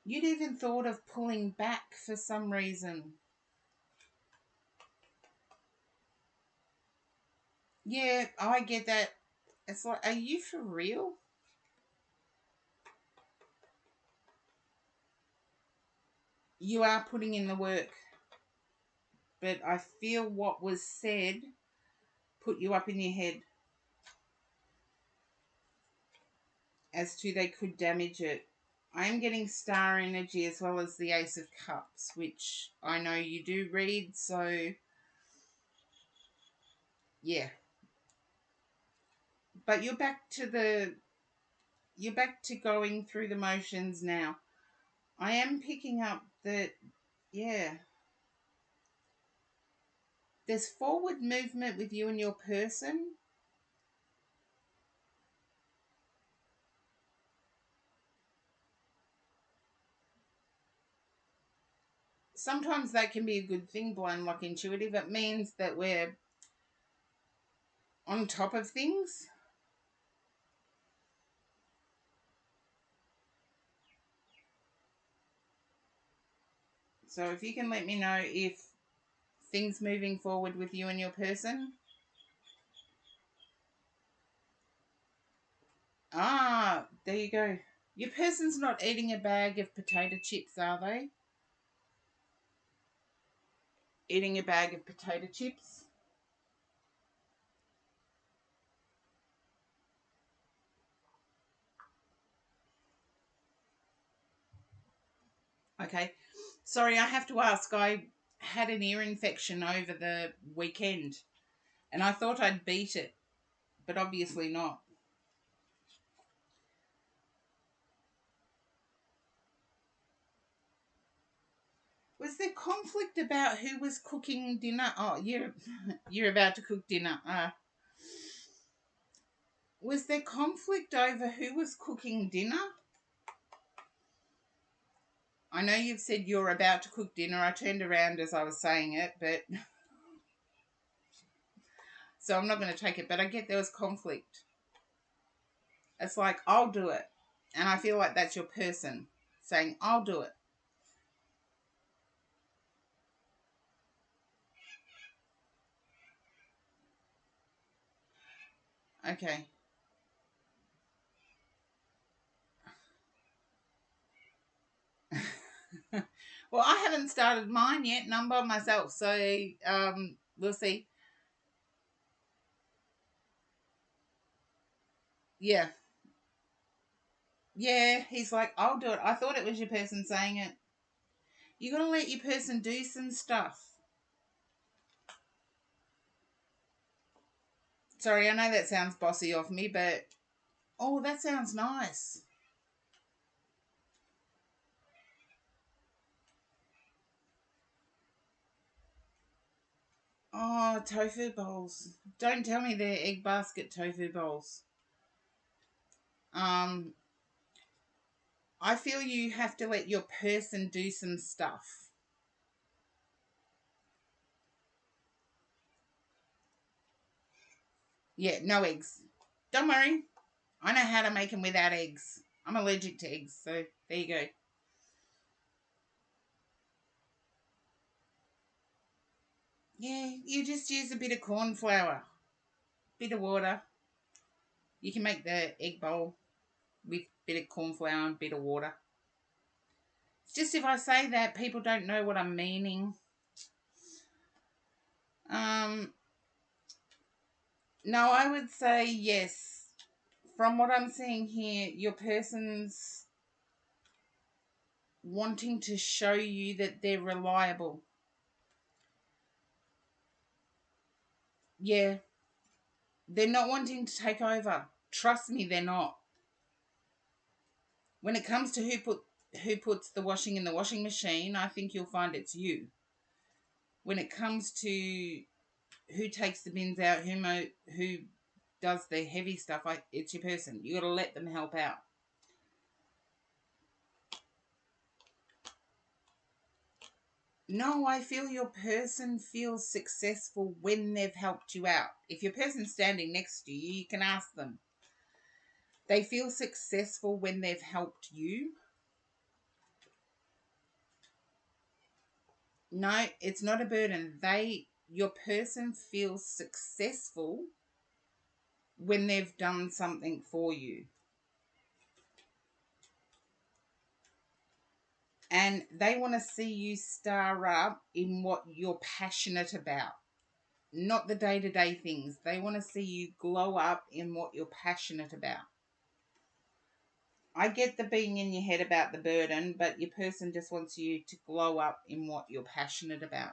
You'd even thought of pulling back for some reason. Yeah, I get that. It's like, are you for real? You are putting in the work. But I feel what was said put you up in your head as to they could damage it. I am getting star energy as well as the Ace of Cups, which I know you do read, so yeah. But you're back to going through the motions now. I am picking up that, yeah, there's forward movement with you and your person. Sometimes that can be a good thing, Blind Luck Intuitive. It means that we're on top of things. So if you can let me know if things moving forward with you and your person. There you go. Your person's not eating a bag of potato chips, are they? Eating a bag of potato chips? Okay. Sorry, I have to ask. I had an ear infection over the weekend and I thought I'd beat it, but obviously not. Was there conflict about who was cooking dinner? Oh, you're about to cook dinner. Was there conflict over who was cooking dinner? I know you've said you're about to cook dinner. I turned around as I was saying it, but so I'm not going to take it. But I get there was conflict. It's like, I'll do it. And I feel like that's your person saying, I'll do it. Okay. Well, I haven't started mine yet, and I'm by myself, so we'll see. Yeah. Yeah, he's like, I'll do it. I thought it was your person saying it. You got to let your person do some stuff. Sorry, I know that sounds bossy of me, but oh, that sounds nice. Oh, tofu bowls. Don't tell me they're egg basket tofu bowls. Um, I feel you have to let your person do some stuff. Yeah, no eggs. Don't worry. I know how to make them without eggs. I'm allergic to eggs, so there you go. Yeah, you just use a bit of corn flour, bit of water. You can make the egg bowl with a bit of corn flour and a bit of water. It's just if I say that, people don't know what I'm meaning. Um, no, I would say yes. From what I'm seeing here, your person's wanting to show you that they're reliable. Yeah, they're not wanting to take over. Trust me, they're not. When it comes to who puts the washing in the washing machine, I think you'll find it's you. When it comes to who takes the bins out, who does the heavy stuff, it's your person. You got to let them help out. No, I feel your person feels successful when they've helped you out. If your person's standing next to you, you can ask them. They feel successful when they've helped you. No, it's not a burden. Your person feels successful when they've done something for you. And they want to see you star up in what you're passionate about, not the day-to-day things. They want to see you glow up in what you're passionate about. I get the being in your head about the burden, but your person just wants you to glow up in what you're passionate about.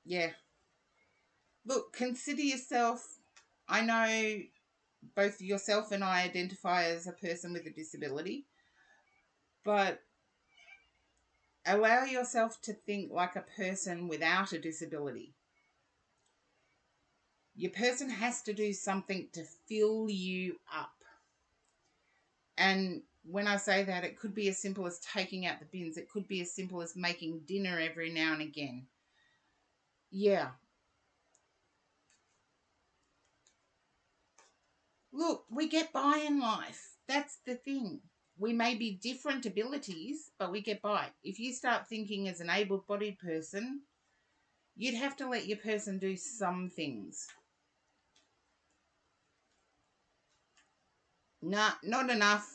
Yeah. Look, consider yourself. I know both yourself and I identify as a person with a disability, but allow yourself to think like a person without a disability. Your person has to do something to fill you up. And when I say that, it could be as simple as taking out the bins. It could be as simple as making dinner every now and again. Yeah. Look, we get by in life. That's the thing. We may be different abilities, but we get by. If you start thinking as an able bodied person, you'd have to let your person do some things. Nah, not enough.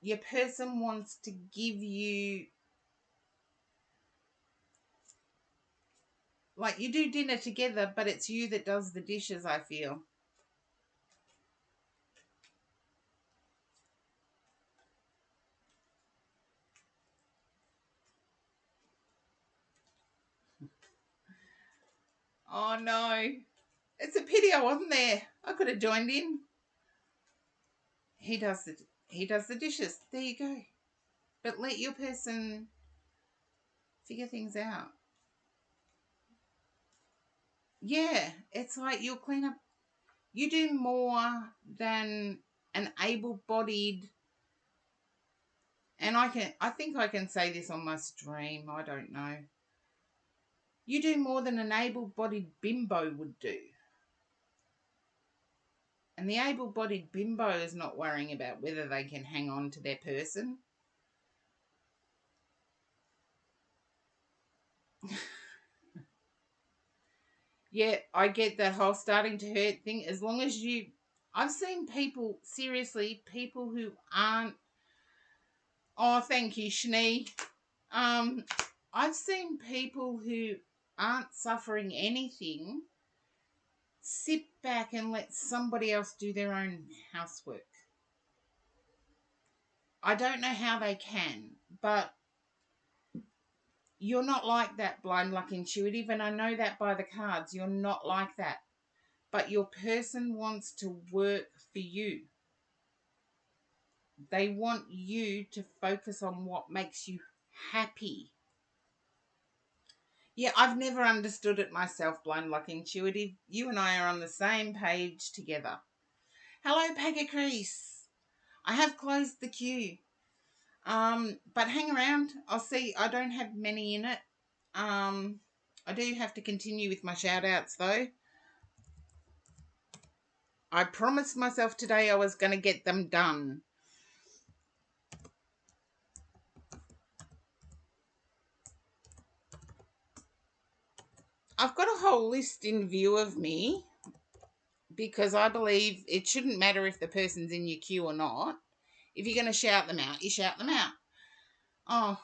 Your person wants to give you, like, you do dinner together, but it's you that does the dishes, I feel. Oh no. It's a pity I wasn't there. I could have joined in. He does the dishes. There you go. But let your person figure things out. Yeah, it's like you'll clean up. You do more than an able-bodied, and I think I can say this on my stream. I don't know. You do more than an able-bodied bimbo would do. And the able-bodied bimbo is not worrying about whether they can hang on to their person. Yeah, I get that whole starting to hurt thing. As long as I've seen people, seriously, people who aren't. Oh, thank you, Shani. I've seen people who aren't suffering anything, sit back and let somebody else do their own housework. I don't know how they can, but you're not like that, blind luck intuitive, and I know that by the cards. You're not like that. But your person wants to work for you. They want you to focus on what makes you happy. Yeah, I've never understood it myself, blind luck intuitive. You and I are on the same page together. Hello, Pagacrease. I have closed the queue. But hang around. I'll see. I don't have many in it. I do have to continue with my shout outs though. I promised myself today I was going to get them done. I've got a whole list in view of me because I believe it shouldn't matter if the person's in your queue or not. If you're going to shout them out, you shout them out. Oh,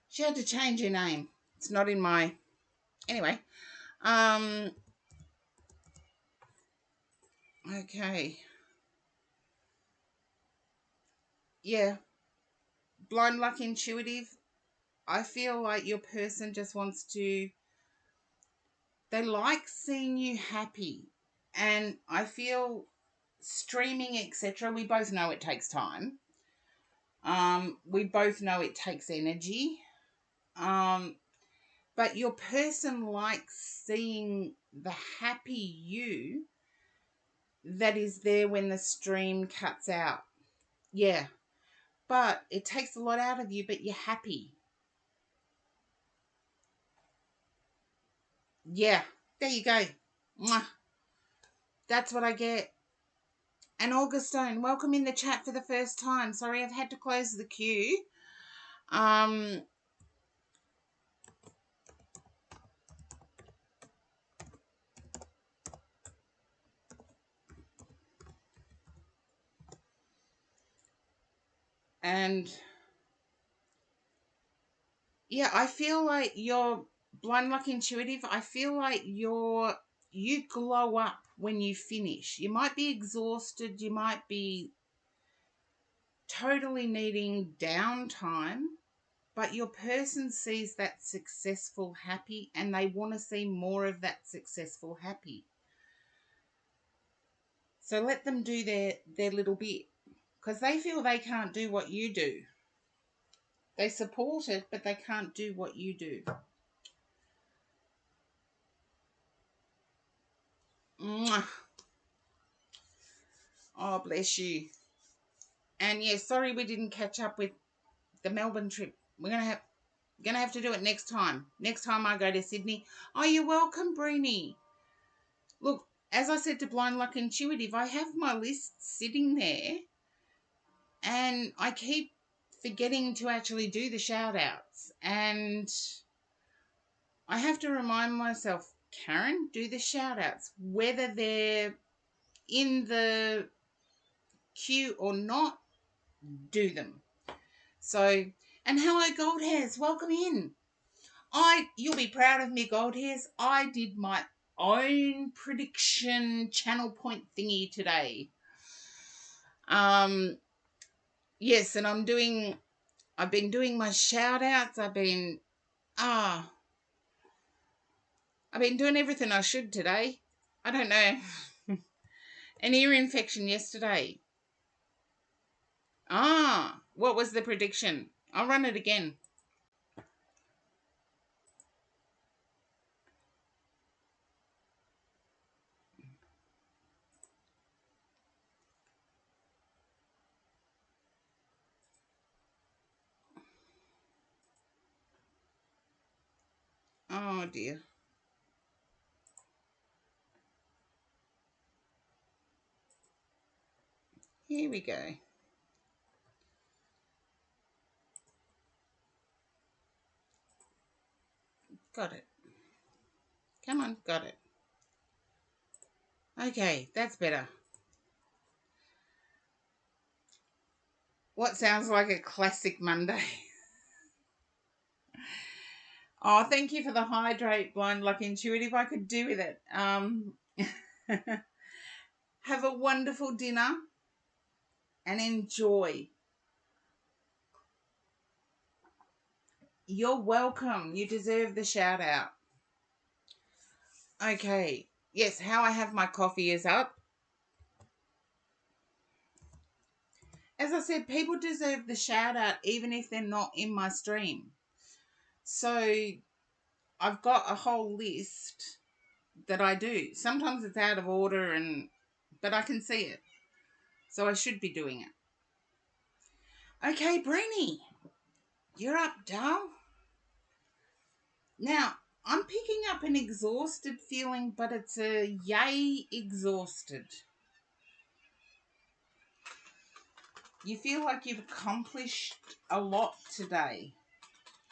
she had to change her name. It's not in my... Anyway. Okay. Yeah. Blind luck intuitive. I feel like your person just wants to... They like seeing you happy. And I feel streaming, etc., we both know it takes time. We both know it takes energy. But your person likes seeing the happy you that is there when the stream cuts out. Yeah. But it takes a lot out of you, but you're happy. Yeah. There you go. Mwah. That's what I get. And Augustine, welcome in the chat for the first time. Sorry, I've had to close the queue. And yeah, I feel like you're blind luck intuitive. I feel like you glow up when you finish. You might be exhausted. You might be totally needing downtime, but your person sees that successful happy and they want to see more of that successful happy. So let them do their little bit because they feel they can't do what you do. They support it, but they can't do what you do. Mwah. Oh, bless you. And yeah, sorry we didn't catch up with the Melbourne trip. We're gonna have to do it next time. Next time I go to Sydney. Oh, you're welcome, Breenie. Look, as I said to Blind Luck Intuitive, I have my list sitting there and I keep forgetting to actually do the shout outs. And I have to remind myself, Karen, do the shout outs, whether they're in the queue or not, do them. So, and hello, Gold Hairs, welcome in. You'll be proud of me, Gold Hairs. I did my own prediction channel point thingy today. Yes, and I've been doing my shout outs. I've been doing everything I should today. I don't know. An ear infection yesterday. What was the prediction? I'll run it again. Oh dear. Here we go. Got it. Come on, got it. Okay, that's better. What sounds like a classic Monday? Oh, thank you for the hydrate, Blind Luck Intuitive. I could do with it. Have a wonderful dinner and enjoy. You're welcome. You deserve the shout out. Okay. Yes, how I have my coffee is up. As I said, people deserve the shout out even if they're not in my stream. So I've got a whole list that I do. Sometimes it's out of order but I can see it. So I should be doing it. Okay, Brenny, you're up, doll. Now, I'm picking up an exhausted feeling, but it's a yay exhausted. You feel like you've accomplished a lot today.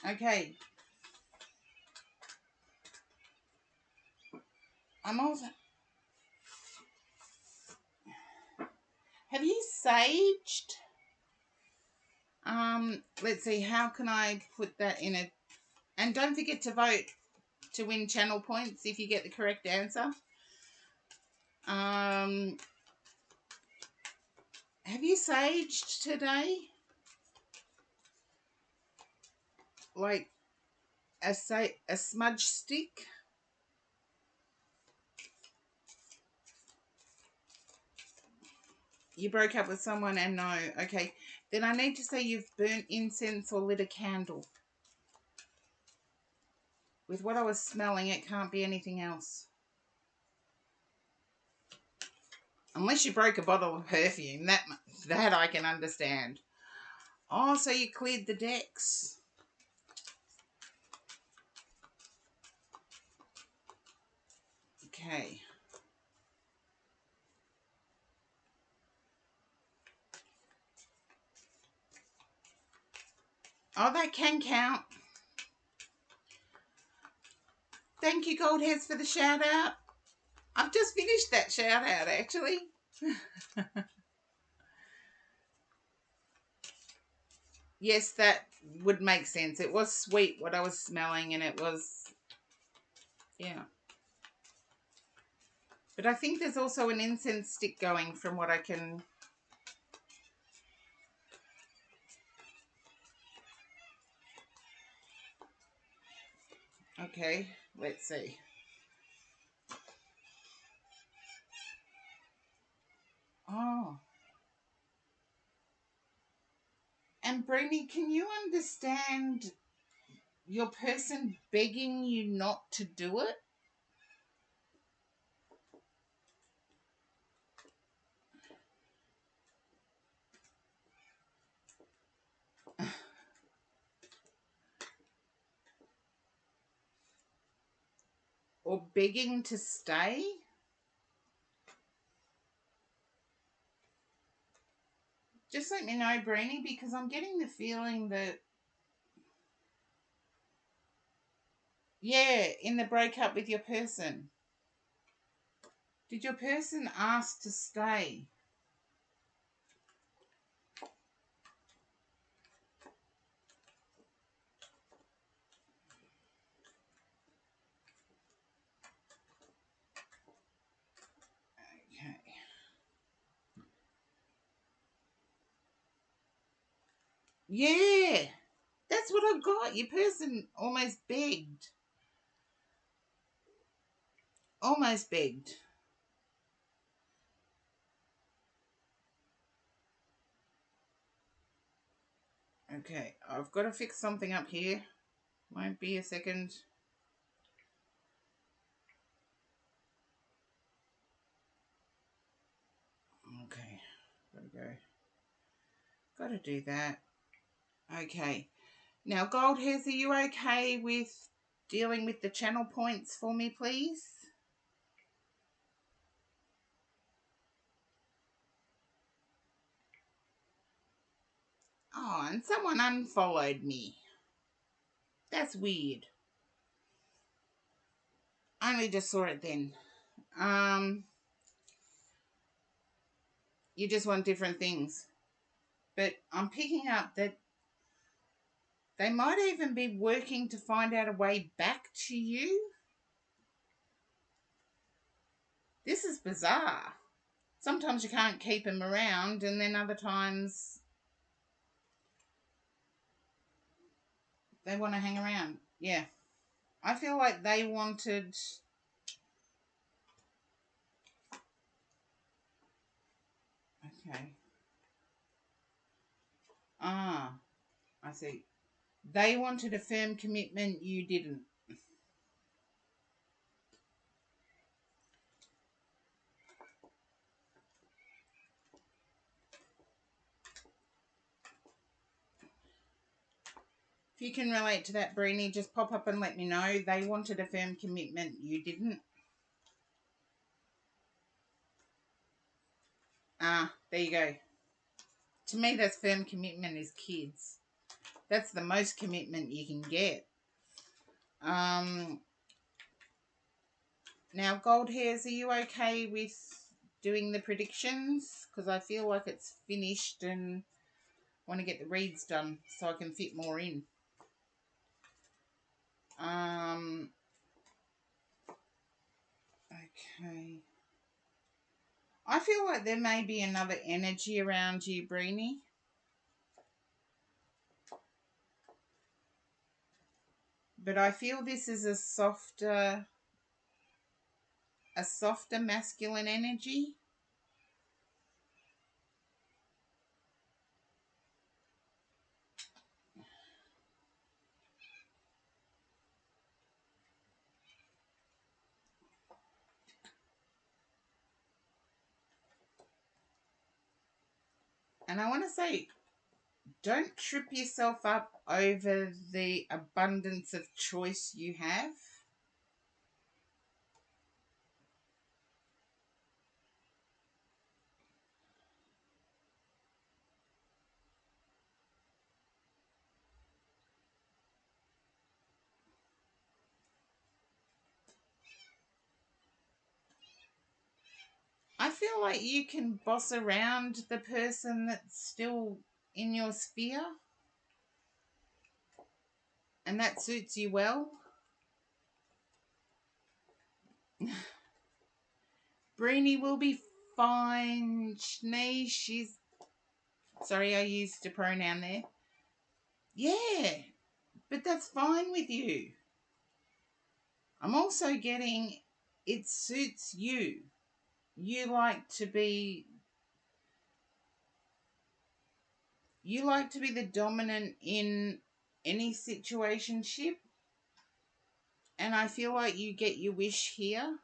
Okay. I'm also... Have you saged? Let's see, how can I put that in it? And don't forget to vote to win channel points if you get the correct answer. Have you saged today? Like a smudge stick? You broke up with someone and no. Okay. Then I need to say you've burnt incense or lit a candle. With what I was smelling, it can't be anything else. Unless you broke a bottle of perfume. That I can understand. Oh, so you cleared the decks. Okay. Oh, that can count. Thank you, Goldheads, for the shout out. I've just finished that shout out, actually. Yes, that would make sense. It was sweet what I was smelling, and it was, yeah. But I think there's also an incense stick going from what I can... Okay, let's see. Oh. And Brini, can you understand your person begging you not to do it? Or begging to stay? Just let me know, Brini, because I'm getting the feeling that, yeah, in the breakup with your person. Did your person ask to stay? Okay. Yeah, that's what I got. Your person almost begged. Almost begged. Okay, I've got to fix something up here. Won't be a second. Okay, gotta go. Gotta do that. Okay. Now, Gold Hairs, are you okay with dealing with the channel points for me, please? Oh, and someone unfollowed me. That's weird. I only just saw it then. You just want different things. But I'm picking up that They might even be working to find out a way back to you. This is bizarre. Sometimes you can't keep them around, and then other times they want to hang around. Yeah. I feel like they wanted... Okay. Ah, I see. They wanted a firm commitment, you didn't. If you can relate to that, Breenie, just pop up and let me know. They wanted a firm commitment, you didn't. Ah, there you go. To me, that's firm commitment is kids. That's the most commitment you can get. Now, Gold Hairs, are you okay with doing the predictions? Because I feel like it's finished and want to get the reads done so I can fit more in. Okay. I feel like there may be another energy around you, Breenie. But I feel this is a softer masculine energy. And I want to say, don't trip yourself up over the abundance of choice you have. I feel like you can boss around the person that's still in your sphere, and that suits you well. Breenie will be fine. Shani, she's... Sorry, I used a pronoun there. Yeah, but that's fine with you. I'm also getting it suits you. You like to be the dominant in any situationship, and I feel like you get your wish here.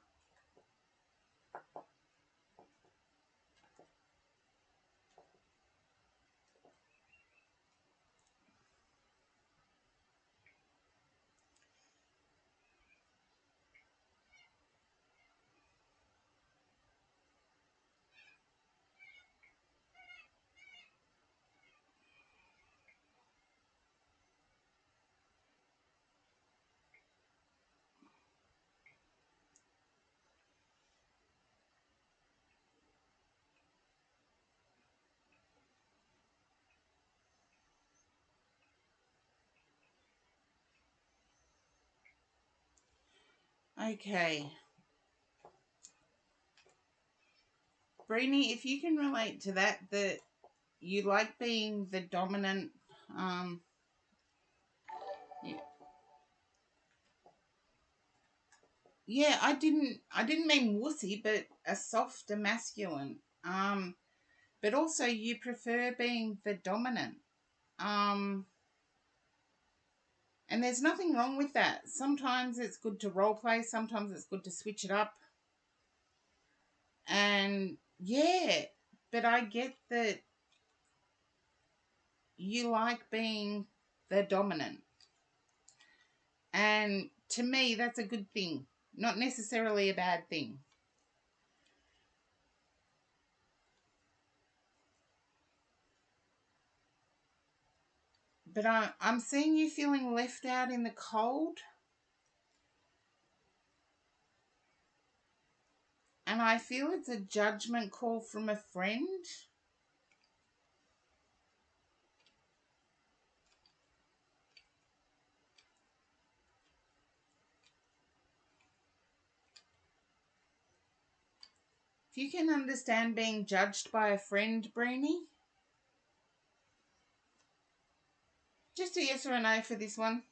Okay. Breenie, if you can relate to that you like being the dominant, yeah. Yeah, I didn't mean wussy, but a softer masculine. But also you prefer being the dominant. And there's nothing wrong with that. Sometimes it's good to role play, sometimes it's good to switch it up. And yeah, but I get that you like being the dominant. And to me, that's a good thing, not necessarily a bad thing. But I'm seeing you feeling left out in the cold. And I feel it's a judgment call from a friend. If you can understand being judged by a friend, Breenie, just a yes or a no for this one.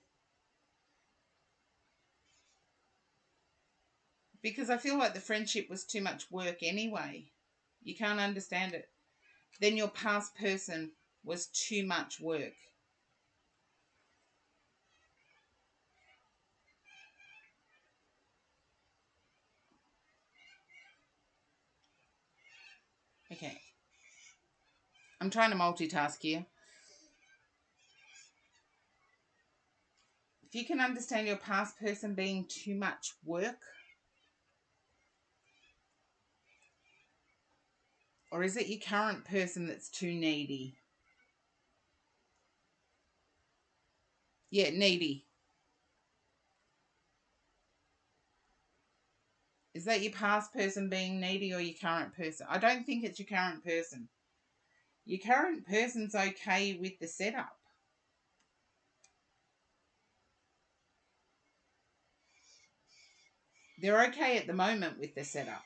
Because I feel like the friendship was too much work anyway. You can't understand it. Then your past person was too much work. Okay. I'm trying to multitask here. If you can understand your past person being too much work, or is it your current person that's too needy? Yeah, needy. Is that your past person being needy or your current person? I don't think it's your current person. Your current person's okay with the setup. They're okay at the moment with the setup.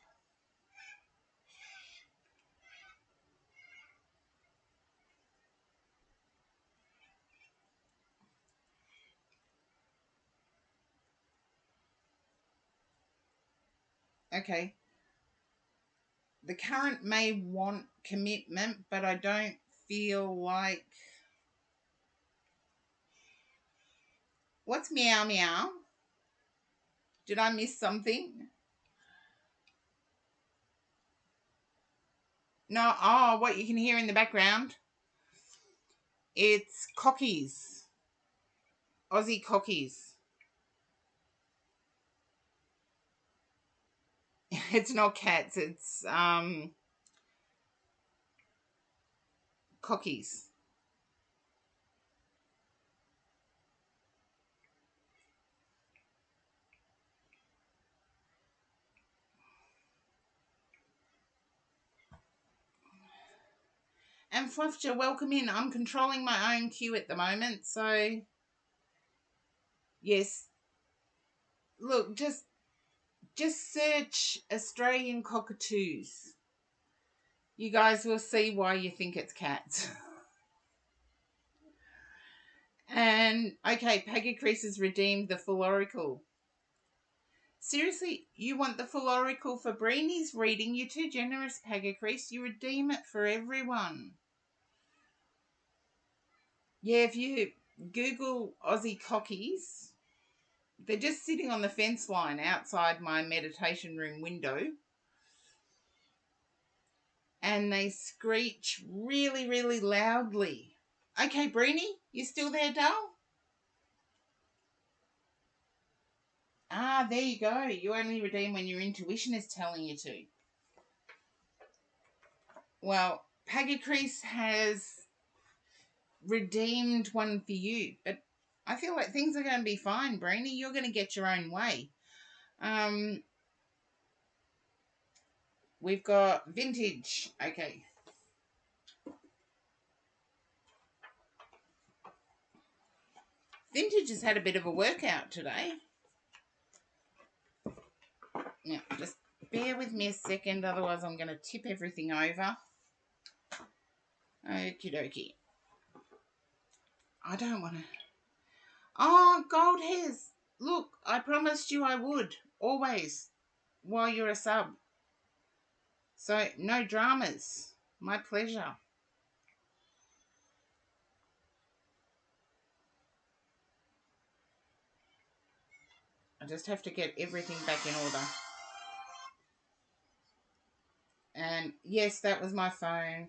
Okay. The current may want commitment, but I don't feel like... What's meow meow? Did I miss something? No, oh, what you can hear in the background? It's cockies. Aussie cockies. It's not cats, it's cockies. And Fluffja, welcome in. I'm controlling my own queue at the moment, so yes. Look, just search Australian cockatoos. You guys will see why you think it's cats. And okay, Pagacrease has redeemed the full oracle. Seriously, you want the full oracle for Breenie's reading? You're too generous, Pagacrease. You redeem it for everyone. Yeah, if you Google Aussie cockies, they're just sitting on the fence line outside my meditation room window. And they screech really, really loudly. Okay, Breenie, you still there, doll? Ah, there you go. You only redeem when your intuition is telling you to. Well, Pagacrease has redeemed one for you, but I feel like things are going to be fine, Breenie. You're going to get your own way. We've got vintage. Okay. Vintage has had a bit of a workout today. Now, just bear with me a second, otherwise I'm going to tip everything over. Okie dokie. I don't want to... Oh, gold hairs. Look, I promised you I would. Always. While you're a sub. So, no dramas. My pleasure. I just have to get everything back in order. And yes, that was my phone.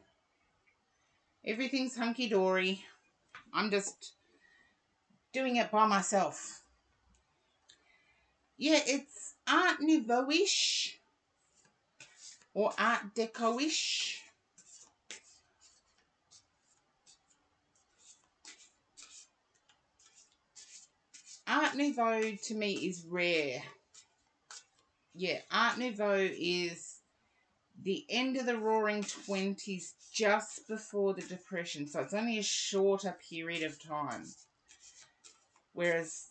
Everything's hunky-dory. I'm just doing it by myself. Yeah, it's Art Nouveau-ish. Or Art Deco-ish. Art Nouveau to me is rare. Yeah, Art Nouveau is the end of the Roaring 20s, just before the Depression. So it's only a shorter period of time. Whereas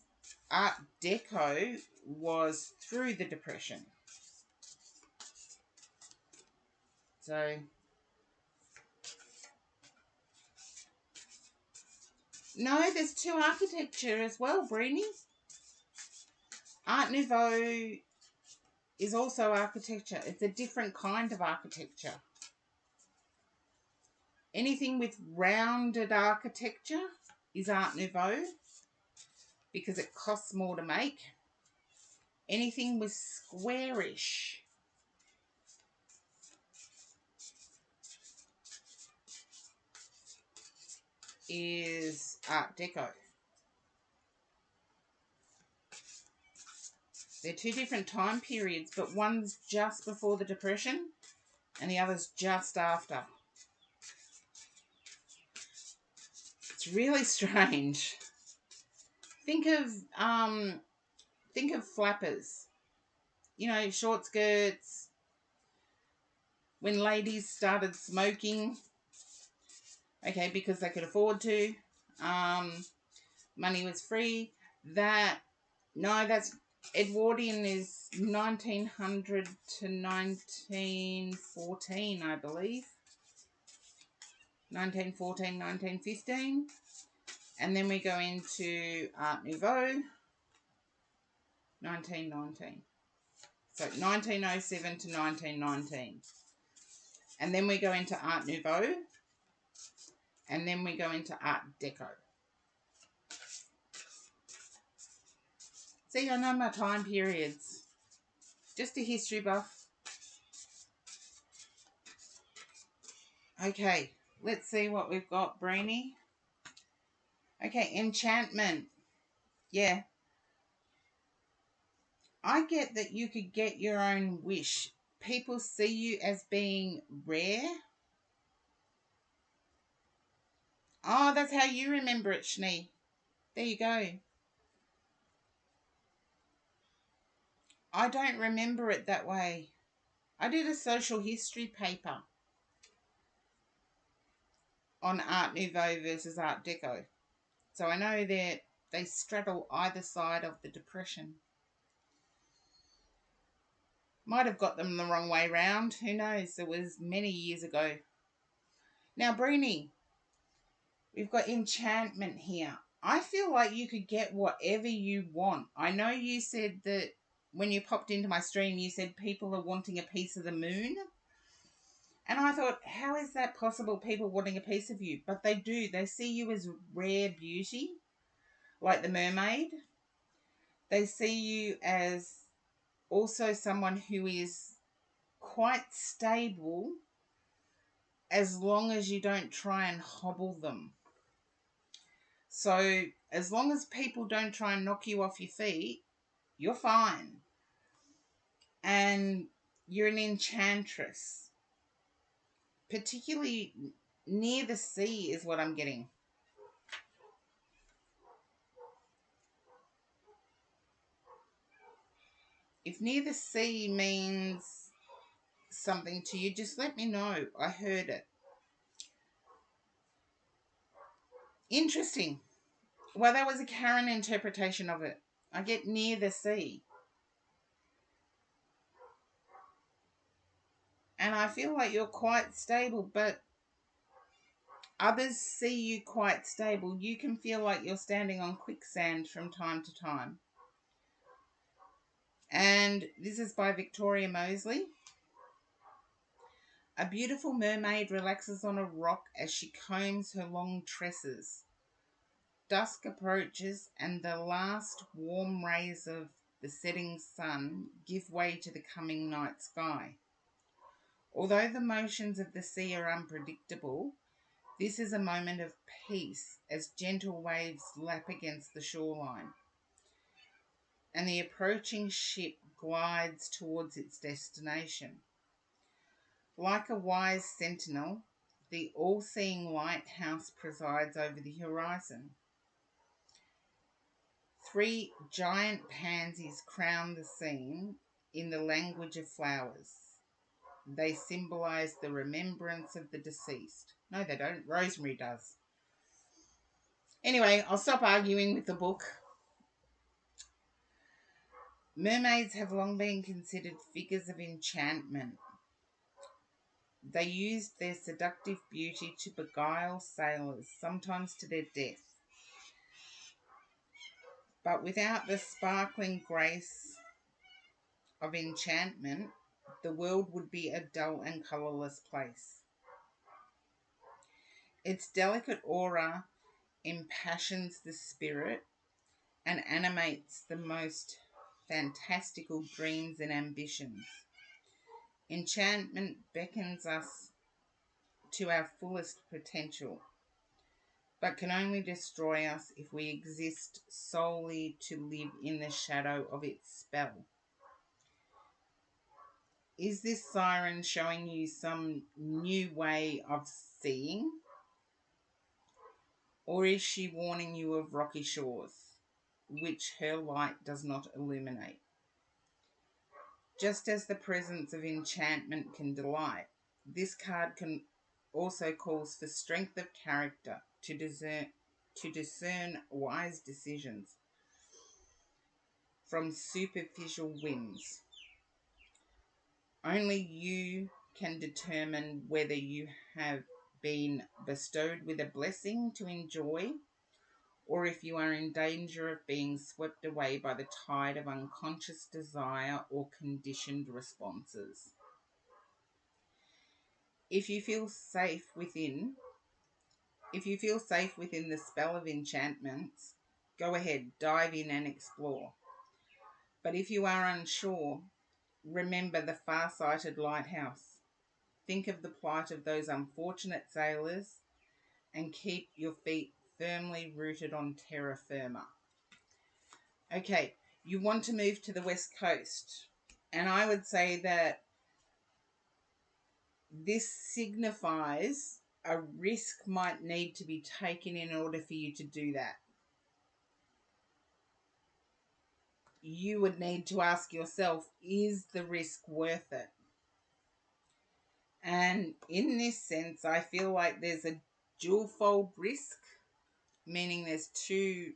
Art Deco was through the Depression. So, no, there's two architecture as well, Breenie. Art Nouveau is also architecture. It's a different kind of architecture. Anything with rounded architecture is Art Nouveau because it costs more to make. Anything with squarish is Art Deco. They're two different time periods, but one's just before the Depression and the other's just after. It's really strange. Think of flappers. You know, short skirts. When ladies started smoking, okay, because they could afford to. Money was free. That's Edwardian is 1900 to 1914, I believe. 1914, 1915. And then we go into Art Nouveau, 1919. So 1907 to 1919. And then we go into Art Nouveau. And then we go into Art Deco. See, I know my time periods. Just a history buff. Okay, let's see what we've got, Brainy. Okay, enchantment. Yeah. I get that you could get your own wish. People see you as being rare. Oh, that's how you remember it, Shani. There you go. I don't remember it that way. I did a social history paper on Art Nouveau versus Art Deco. So I know that they straddle either side of the Depression. Might have got them the wrong way round. Who knows? It was many years ago. Now, Breenie, we've got enchantment here. I feel like you could get whatever you want. I know you said that when you popped into my stream, you said people are wanting a piece of the moon. And I thought, how is that possible, people wanting a piece of you? But they do. They see you as rare beauty, like the mermaid. They see you as also someone who is quite stable as long as you don't try and hobble them. So as long as people don't try and knock you off your feet, you're fine. And you're an enchantress. Particularly near the sea is what I'm getting. If near the sea means something to you, just let me know. I heard it. Interesting. Well, that was a Karen interpretation of it. I get near the sea. And I feel like you're quite stable, but others see you quite stable. You can feel like you're standing on quicksand from time to time. And this is by Victoria Mosley. A beautiful mermaid relaxes on a rock as she combs her long tresses. Dusk approaches and the last warm rays of the setting sun give way to the coming night sky. Although the motions of the sea are unpredictable, this is a moment of peace as gentle waves lap against the shoreline, and the approaching ship glides towards its destination. Like a wise sentinel, the all-seeing lighthouse presides over the horizon. 3 giant pansies crown the scene in the language of flowers. They symbolize the remembrance of the deceased. No, they don't. Rosemary does. Anyway, I'll stop arguing with the book. Mermaids have long been considered figures of enchantment. They used their seductive beauty to beguile sailors, sometimes to their death. But without the sparkling grace of enchantment, the world would be a dull and colourless place. Its delicate aura impassions the spirit and animates the most fantastical dreams and ambitions. Enchantment beckons us to our fullest potential, but can only destroy us if we exist solely to live in the shadow of its spell. Is this siren showing you some new way of seeing? Or is she warning you of rocky shores, which her light does not illuminate? Just as the presence of enchantment can delight, this card can also calls for strength of character to discern wise decisions from superficial whims. Only you can determine whether you have been bestowed with a blessing to enjoy, or if you are in danger of being swept away by the tide of unconscious desire or conditioned responses. If you feel safe within the spell of enchantments, go ahead, dive in and explore. But if you are unsure, remember the far-sighted lighthouse. Think of the plight of those unfortunate sailors and keep your feet firmly rooted on terra firma. Okay, you want to move to the West Coast. And I would say that this signifies a risk might need to be taken in order for you to do that. You would need to ask yourself, is the risk worth it? And in this sense, I feel like there's a dual-fold risk, meaning there's two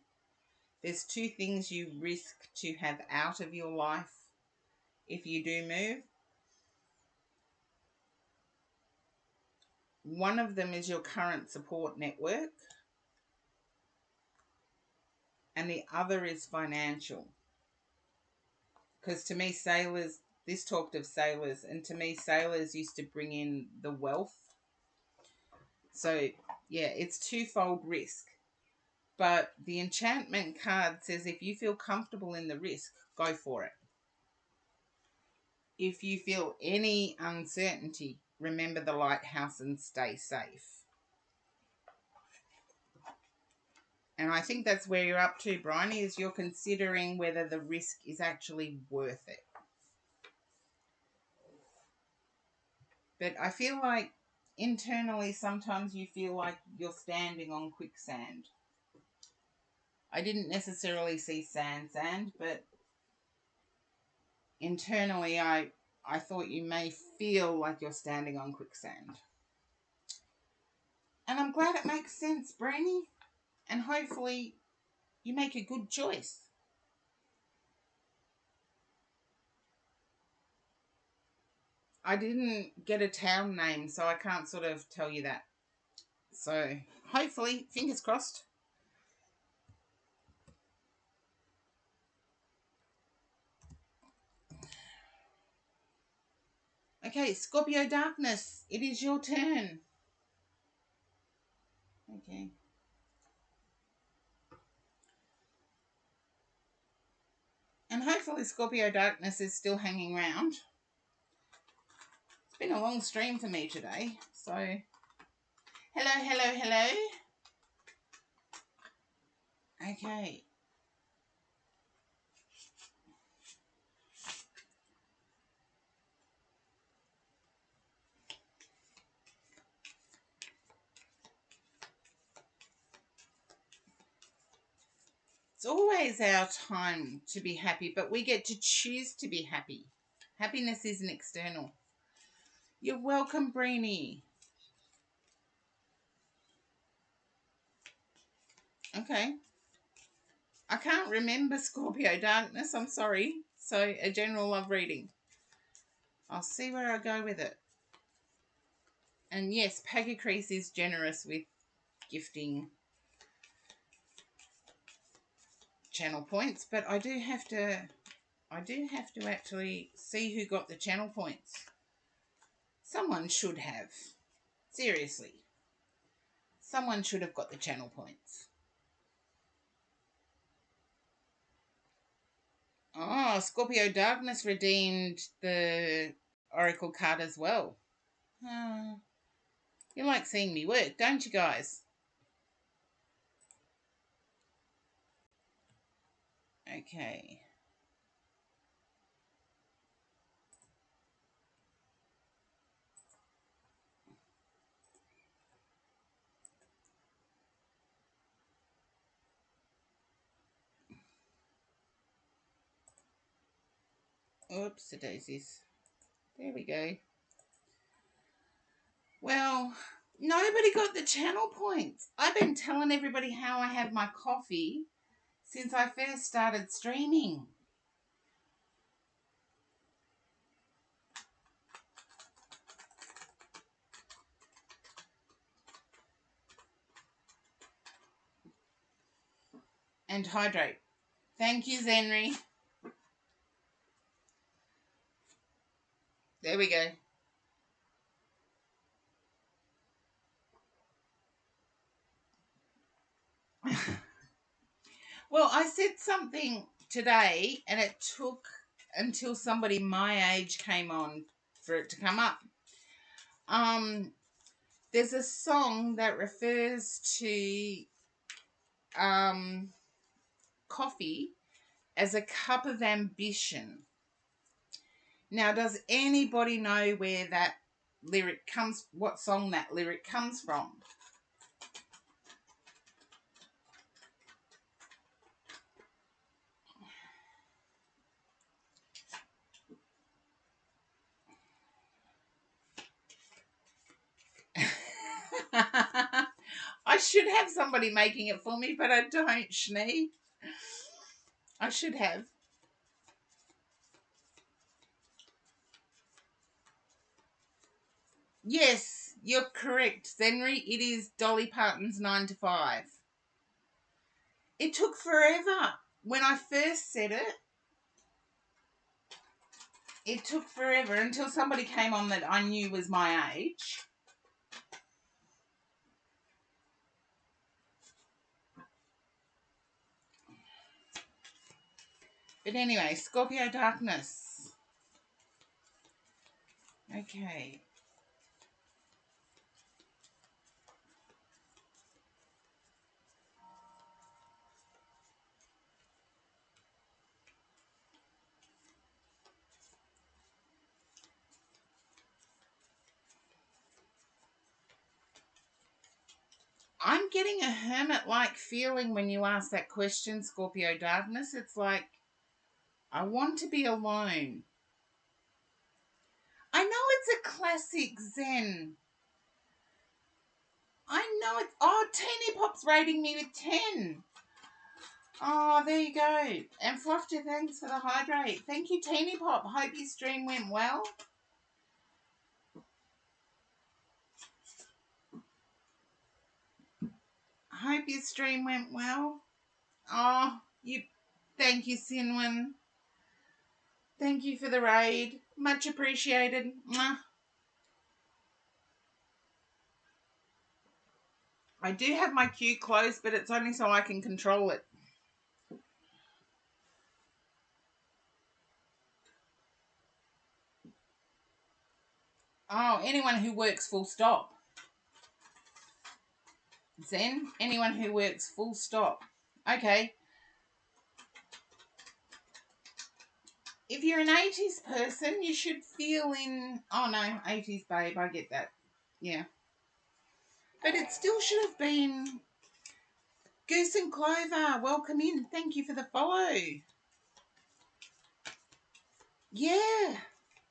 things you risk to have out of your life if you do move. One of them is your current support network, and the other is financial. Because to me, this talked of sailors, and to me, sailors used to bring in the wealth. So, yeah, it's twofold risk. But the enchantment card says if you feel comfortable in the risk, go for it. If you feel any uncertainty, remember the lighthouse and stay safe. And I think that's where you're up to, Bryony, is you're considering whether the risk is actually worth it. But I feel like internally sometimes you feel like you're standing on quicksand. I didn't necessarily see sand, but internally I thought you may feel like you're standing on quicksand. And I'm glad it makes sense, Brainy. And hopefully you make a good choice. I didn't get a town name, so I can't sort of tell you that. So hopefully, fingers crossed. Okay, Scorpio Darkness, it is your turn. Okay. And hopefully Scorpio Darkness is still hanging around. It's been a long stream for me today, so hello. Okay. It's always our time to be happy, but we get to choose to be happy. Happiness isn't external. You're welcome, Breenie. Okay. I can't remember Scorpio Darkness, I'm sorry. So, a general love reading. I'll see where I go with it. And yes, Pagacrease is generous with gifting channel points, but I do have to actually see who got the channel points. Someone should have. Seriously. Someone should have got the channel points. Oh, Scorpio Darkness redeemed the Oracle card as well. You like seeing me work, don't you guys? Okay. Oops, the daisies. There we go. Well, nobody got the channel points. I've been telling everybody how I have my coffee since I first started streaming. And hydrate. Thank you, Zenri. There we go. Well, I said something today and it took until somebody my age came on for it to come up. There's a song that refers to coffee as a cup of ambition. Now, does anybody know where that lyric comes, what song that lyric comes from? I should have somebody making it for me, but I don't, Schnee. I should have. Yes, you're correct, Zenri. It is Dolly Parton's 9 to 5. It took forever. When I first said it, it took forever until somebody came on that I knew was my age. But anyway, Scorpio Darkness. Okay. I'm getting a hermit-like feeling when you ask that question, Scorpio Darkness. It's like, I want to be alone. I know it's a classic Zen. I know it's... Oh, Teeny Pop's rating me with 10. Oh, there you go. And Fluffter, thanks for the hydrate. Thank you, Teeny Pop. Hope your stream went well. Hope your stream went well. Oh, you... Thank you, Sinwin. Thank you for the raid. Much appreciated. Mwah. I do have my queue closed, but it's only so I can control it. Oh, anyone who works full stop. Zen, anyone who works full stop. Okay. If you're an 80s person, you should feel in... Oh, no, 80s babe, I get that. Yeah. But it still should have been... Goose and Clover, welcome in. Thank you for the follow. Yeah.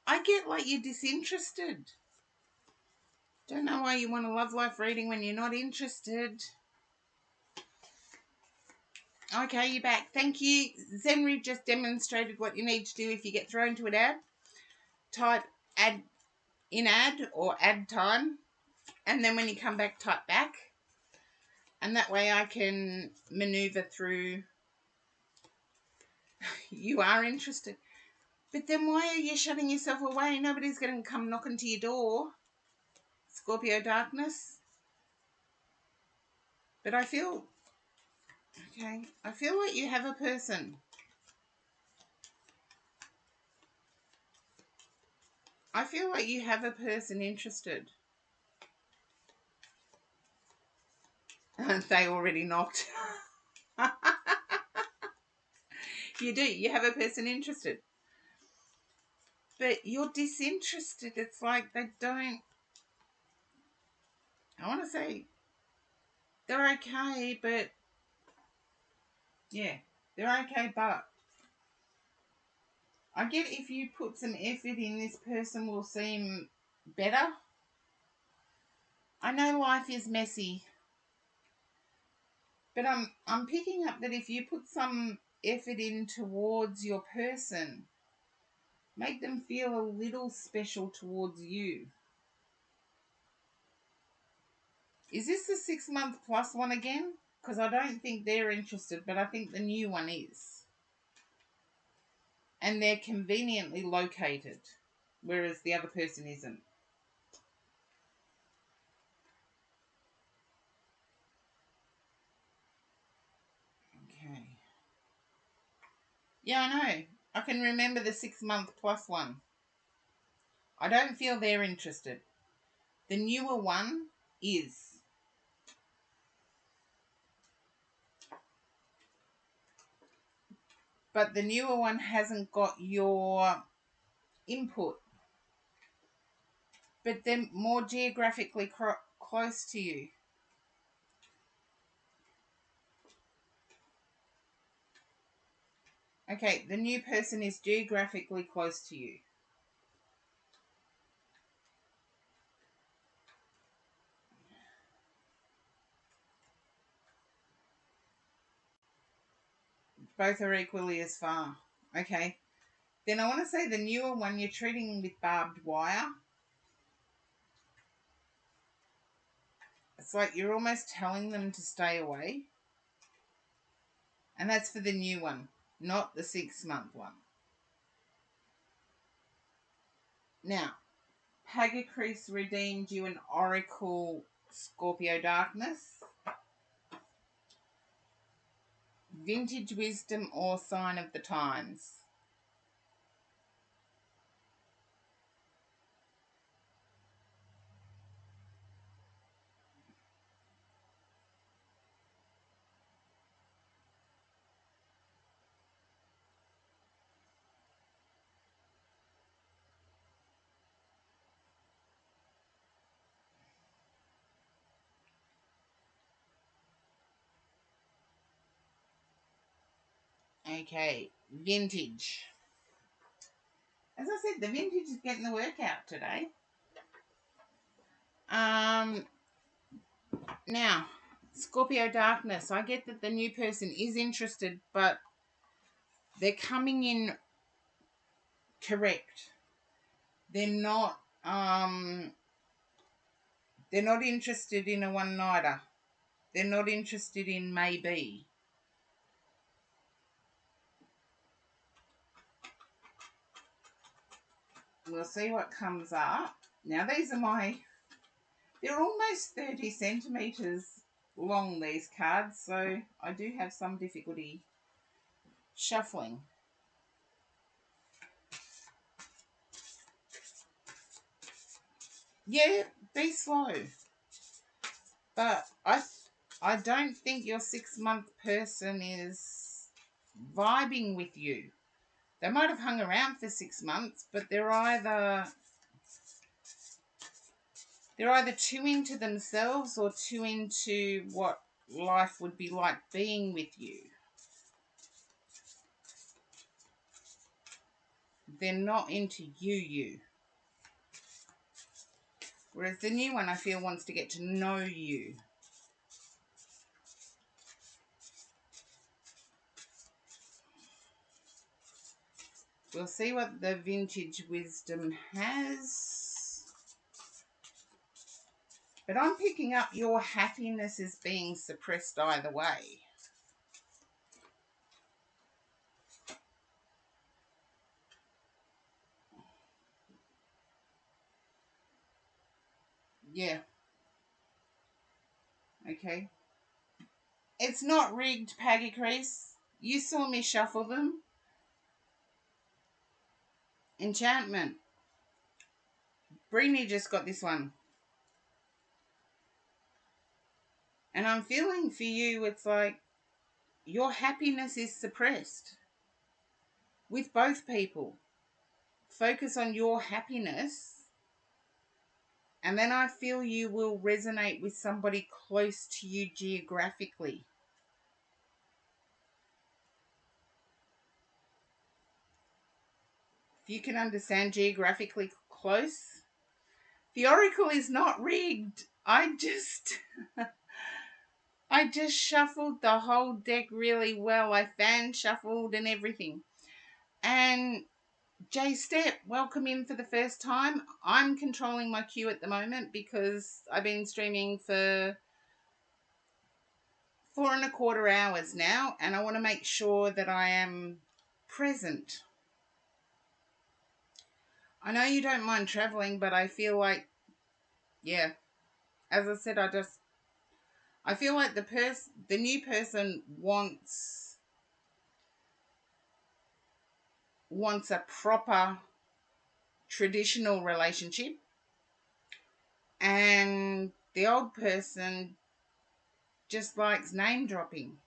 I get like you're disinterested. Don't know why you want a love life reading when you're not interested. Okay, you're back. Thank you. Zenri just demonstrated what you need to do if you get thrown to an ad. Type ad in ad or ad time And then when you come back, type back. And that way I can maneuver through. You are interested. But then why are you shutting yourself away? Nobody's going to come knocking to your door. Scorpio darkness. But I feel, okay, I feel like you have a person. I feel like you have a person interested. They already knocked. You do. You have a person interested. But you're disinterested. It's like they don't... I want to say they're okay, but... Yeah, they're okay, but... I get if you put some effort in, this person will seem better. I know life is messy. But I'm picking up that if you put some effort in towards your person, make them feel a little special towards you. Is this the 6 month plus one again? Because I don't think they're interested, but I think the new one is. And they're conveniently located, whereas the other person isn't. Okay. Yeah, I know. I can remember the 6 month plus one. I don't feel they're interested. The newer one is. But the newer one hasn't got your input. But they're more geographically close to you. Okay, the new person is geographically close to you. Both are equally as far. Okay. Then I want to say the newer one, you're treating with barbed wire. It's like you're almost telling them to stay away. And that's for the new one, not the 6 month one. Now, Pagacris redeemed you an Oracle Scorpio Darkness, Vintage Wisdom, or Sign of the Times. Okay, Vintage. As I said, the Vintage is getting the workout today. Now, Scorpio Darkness. I get that the new person is interested, but they're coming in correct. They're not interested in a one-nighter. They're not interested in maybe. We'll see what comes up. Now, these are they're almost 30 centimetres long, these cards, so I do have some difficulty shuffling. Yeah, be slow. But I don't think your 6 month person is vibing with you. They might have hung around for 6 months, but they're either too into themselves or too into what life would be like being with you. They're not into you. Whereas the new one, I feel, wants to get to know you. We'll see what the Vintage Wisdom has. But I'm picking up your happiness is being suppressed either way. Yeah. Okay. It's not rigged, Peggy Crease. You saw me shuffle them. Enchantment. Brini just got this one. And I'm feeling for you, it's like your happiness is suppressed with both people. Focus on your happiness, and then I feel you will resonate with somebody close to you geographically. If you can understand geographically close, the oracle is not rigged. I just shuffled the whole deck really well. I fan shuffled and everything. And Jay Step, welcome in for the first time. I'm controlling my queue at the moment because I've been streaming for 4.25 hours now, and I want to make sure that I am present. I know you don't mind traveling, but I feel like, yeah, as I said, I feel like the new person wants a proper traditional relationship, and the old person just likes name dropping.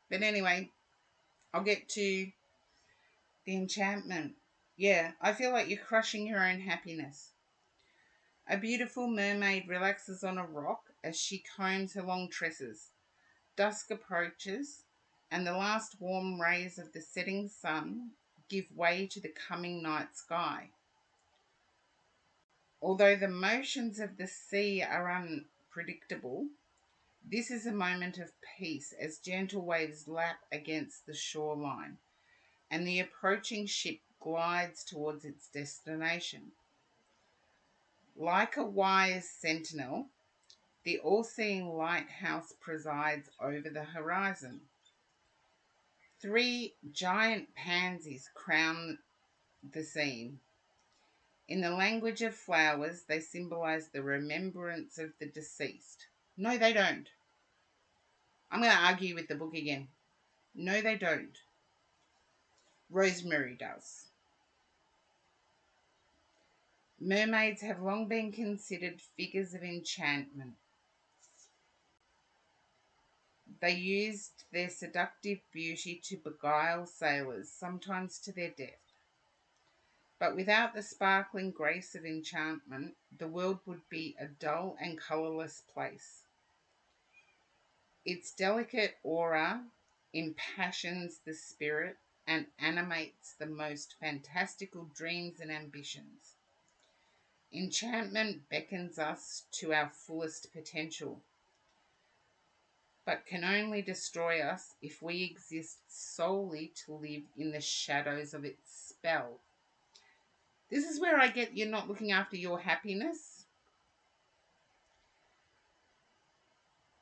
But anyway, I'll get to the enchantment. Yeah, I feel like you're crushing your own happiness. A beautiful mermaid relaxes on a rock as she combs her long tresses. Dusk approaches, and the last warm rays of the setting sun give way to the coming night sky. Although the motions of the sea are unpredictable, this is a moment of peace as gentle waves lap against the shoreline, and the approaching ship glides towards its destination. Like a wise sentinel, the all-seeing lighthouse presides over the horizon. 3 giant pansies crown the scene. In the language of flowers, they symbolize the remembrance of the deceased. No, they don't. I'm going to argue with the book again. No, they don't. Rosemary does. Mermaids have long been considered figures of enchantment. They used their seductive beauty to beguile sailors, sometimes to their death. But without the sparkling grace of enchantment, the world would be a dull and colourless place. Its delicate aura impassions the spirit and animates the most fantastical dreams and ambitions. Enchantment beckons us to our fullest potential, but can only destroy us if we exist solely to live in the shadows of its spell. This is where I get you're not looking after your happiness.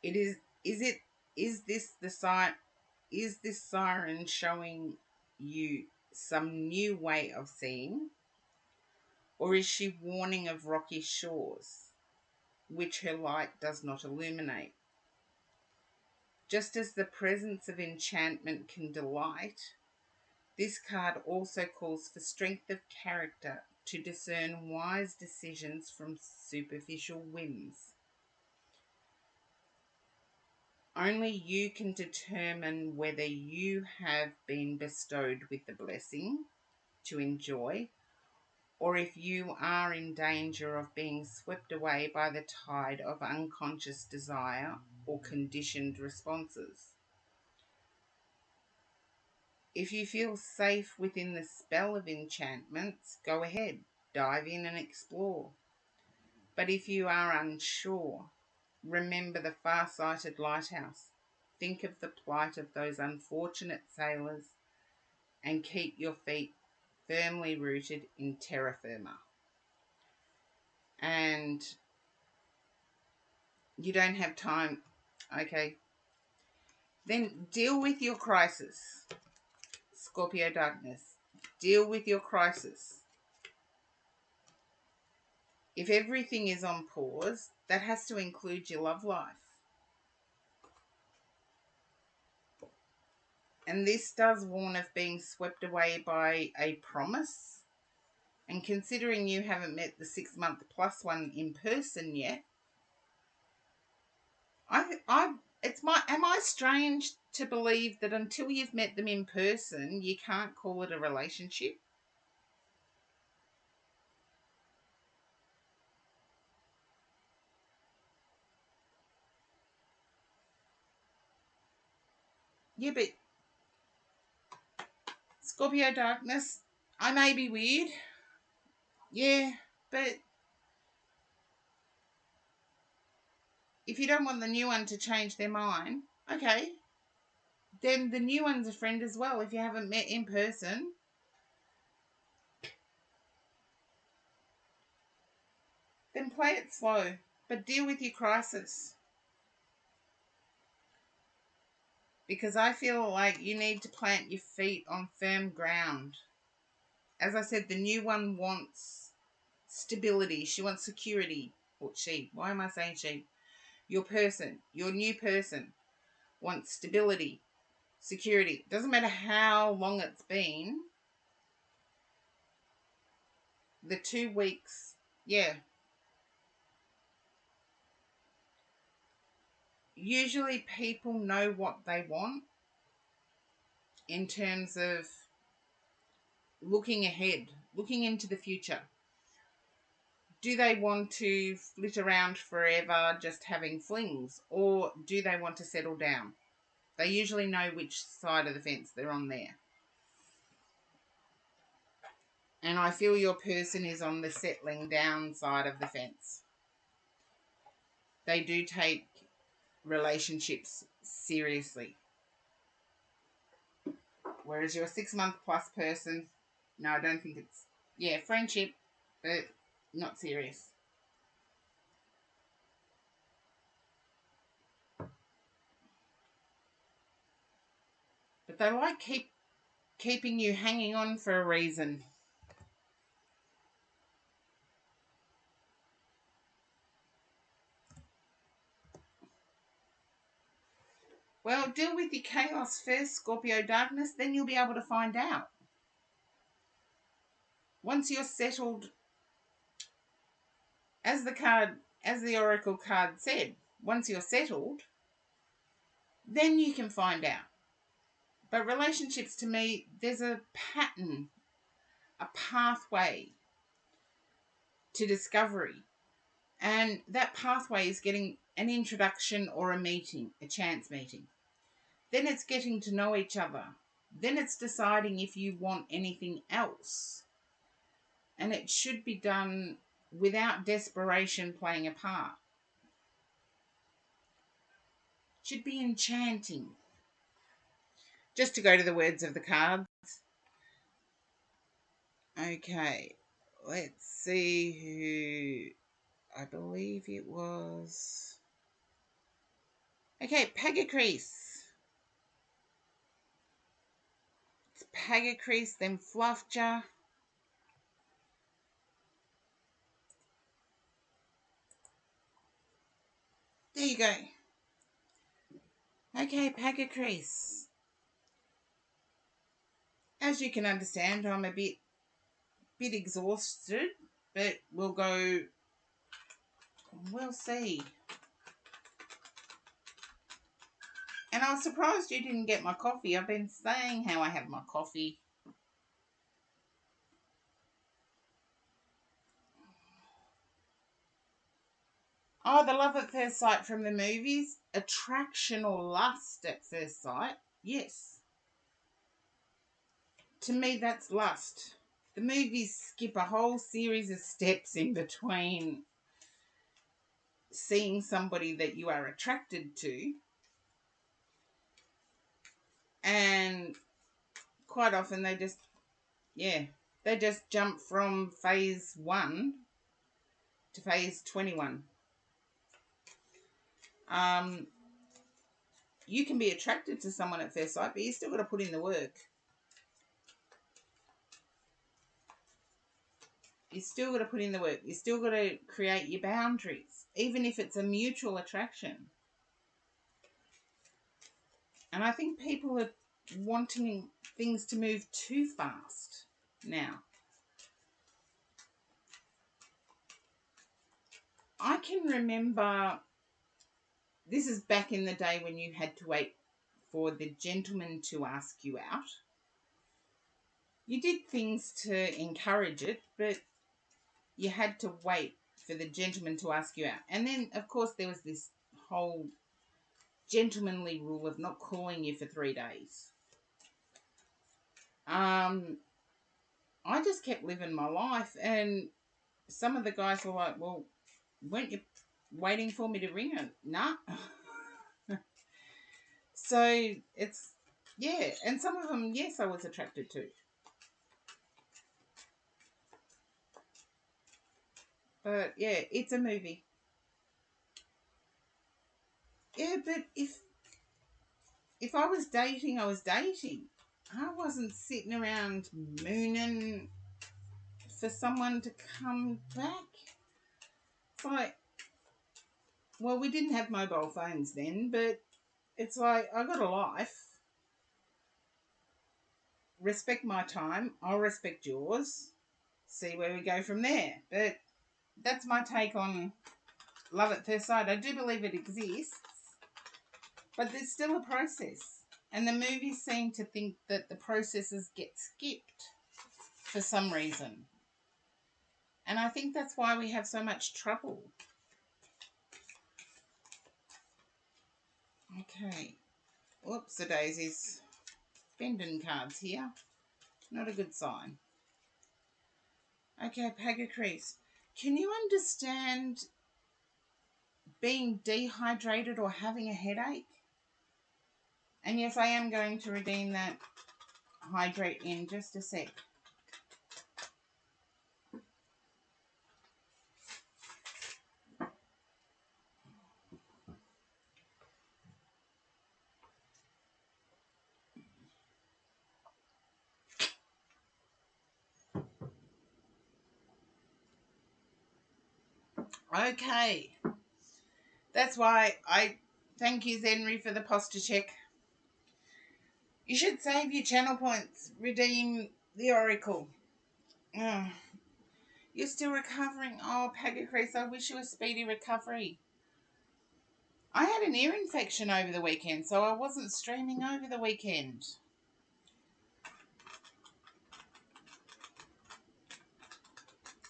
Is this the sign? Is this siren showing you some new way of seeing, or is she warning of rocky shores, which her light does not illuminate? Just as the presence of enchantment can delight, this card also calls for strength of character to discern wise decisions from superficial whims. Only you can determine whether you have been bestowed with the blessing to enjoy, or if you are in danger of being swept away by the tide of unconscious desire or conditioned responses. If you feel safe within the spell of enchantments, go ahead, dive in and explore. But if you are unsure, remember the far-sighted lighthouse. Think of the plight of those unfortunate sailors and keep your feet firmly rooted in terra firma. And You don't have time. Okay. Then deal with your crisis. Scorpio darkness. Deal with your crisis. If everything is on pause, that has to include your love life. And this does warn of being swept away by a promise. And considering you haven't met the 6-month plus one in person yet, am I strange to believe that until you've met them in person, you can't call it a relationship? Yeah, but Scorpio darkness, I may be weird. Yeah, but if you don't want the new one to change their mind, okay, then the new one's a friend as well if you haven't met in person. Then play it slow, but deal with your crisis. Because I feel like you need to plant your feet on firm ground. As I said, the new one wants stability. She wants security. Or she. Why am I saying she? Your new person wants stability, security. Doesn't matter how long it's been. The 2 weeks, yeah. Usually people know what they want in terms of looking ahead, looking into the future. Do they want to flit around forever just having flings, or do they want to settle down? They usually know which side of the fence they're on there. And I feel your person is on the settling down side of the fence. They do take relationships seriously. Whereas your 6-month plus person, no, I don't think it's, yeah, friendship, but not serious. But they like keeping you hanging on for a reason. Well, deal with your chaos first, Scorpio darkness, then you'll be able to find out. Once you're settled, as the oracle card said, once you're settled, then you can find out. But relationships, to me, there's a pattern, a pathway to discovery. And that pathway is getting an introduction or a meeting, a chance meeting. Then it's getting to know each other. Then it's deciding if you want anything else. And it should be done without desperation playing a part. It should be enchanting. Just to go to the words of the cards. Okay, let's see who, I believe it was. Okay, Pagacrease. It's Pagacrease, then Fluffja. There you go. Okay, Pagacrease. As you can understand, I'm a bit exhausted, but we'll see. And I was surprised you didn't get my coffee. I've been saying how I have my coffee. Oh, the love at first sight from the movies. Attraction or lust at first sight. Yes. To me, that's lust. The movies skip a whole series of steps in between seeing somebody that you are attracted to, and quite often they just jump from phase 1 to phase 21. Um, you can be attracted to someone at first sight, but you still got to put in the work. You still got to put in the work. You still got to create your boundaries, even if it's a mutual attraction. And I think people are wanting things to move too fast now. I can remember, this is back in the day when you had to wait for the gentleman to ask you out. You did things to encourage it, but you had to wait for the gentleman to ask you out. And then, of course, there was this whole gentlemanly rule of not calling you for 3 days. I just kept living my life, and some of the guys were like, well, weren't you waiting for me to ring it? Nah. So it's, yeah, and some of them, yes, I was attracted to. But yeah, it's a movie. Yeah, but if I was dating, I was dating. I wasn't sitting around mooning for someone to come back. It's like, well, we didn't have mobile phones then, but it's like, I got a life. Respect my time. I'll respect yours. See where we go from there. But that's my take on love at first sight. I do believe it exists, but there's still a process. And the movies seem to think that the processes get skipped for some reason. And I think that's why we have so much trouble. Okay. Whoops, the daisies. Bending cards here. Not a good sign. Okay, Pagacrease. Can you understand being dehydrated or having a headache? And yes, I am going to redeem that hydrate in just a sec. Okay. That's why I thank you, Zenry, for the posture check. You should save your channel points. Redeem the Oracle. Oh, you're still recovering. Oh, Pagacrease, I wish you a speedy recovery. I had an ear infection over the weekend, so I wasn't streaming over the weekend.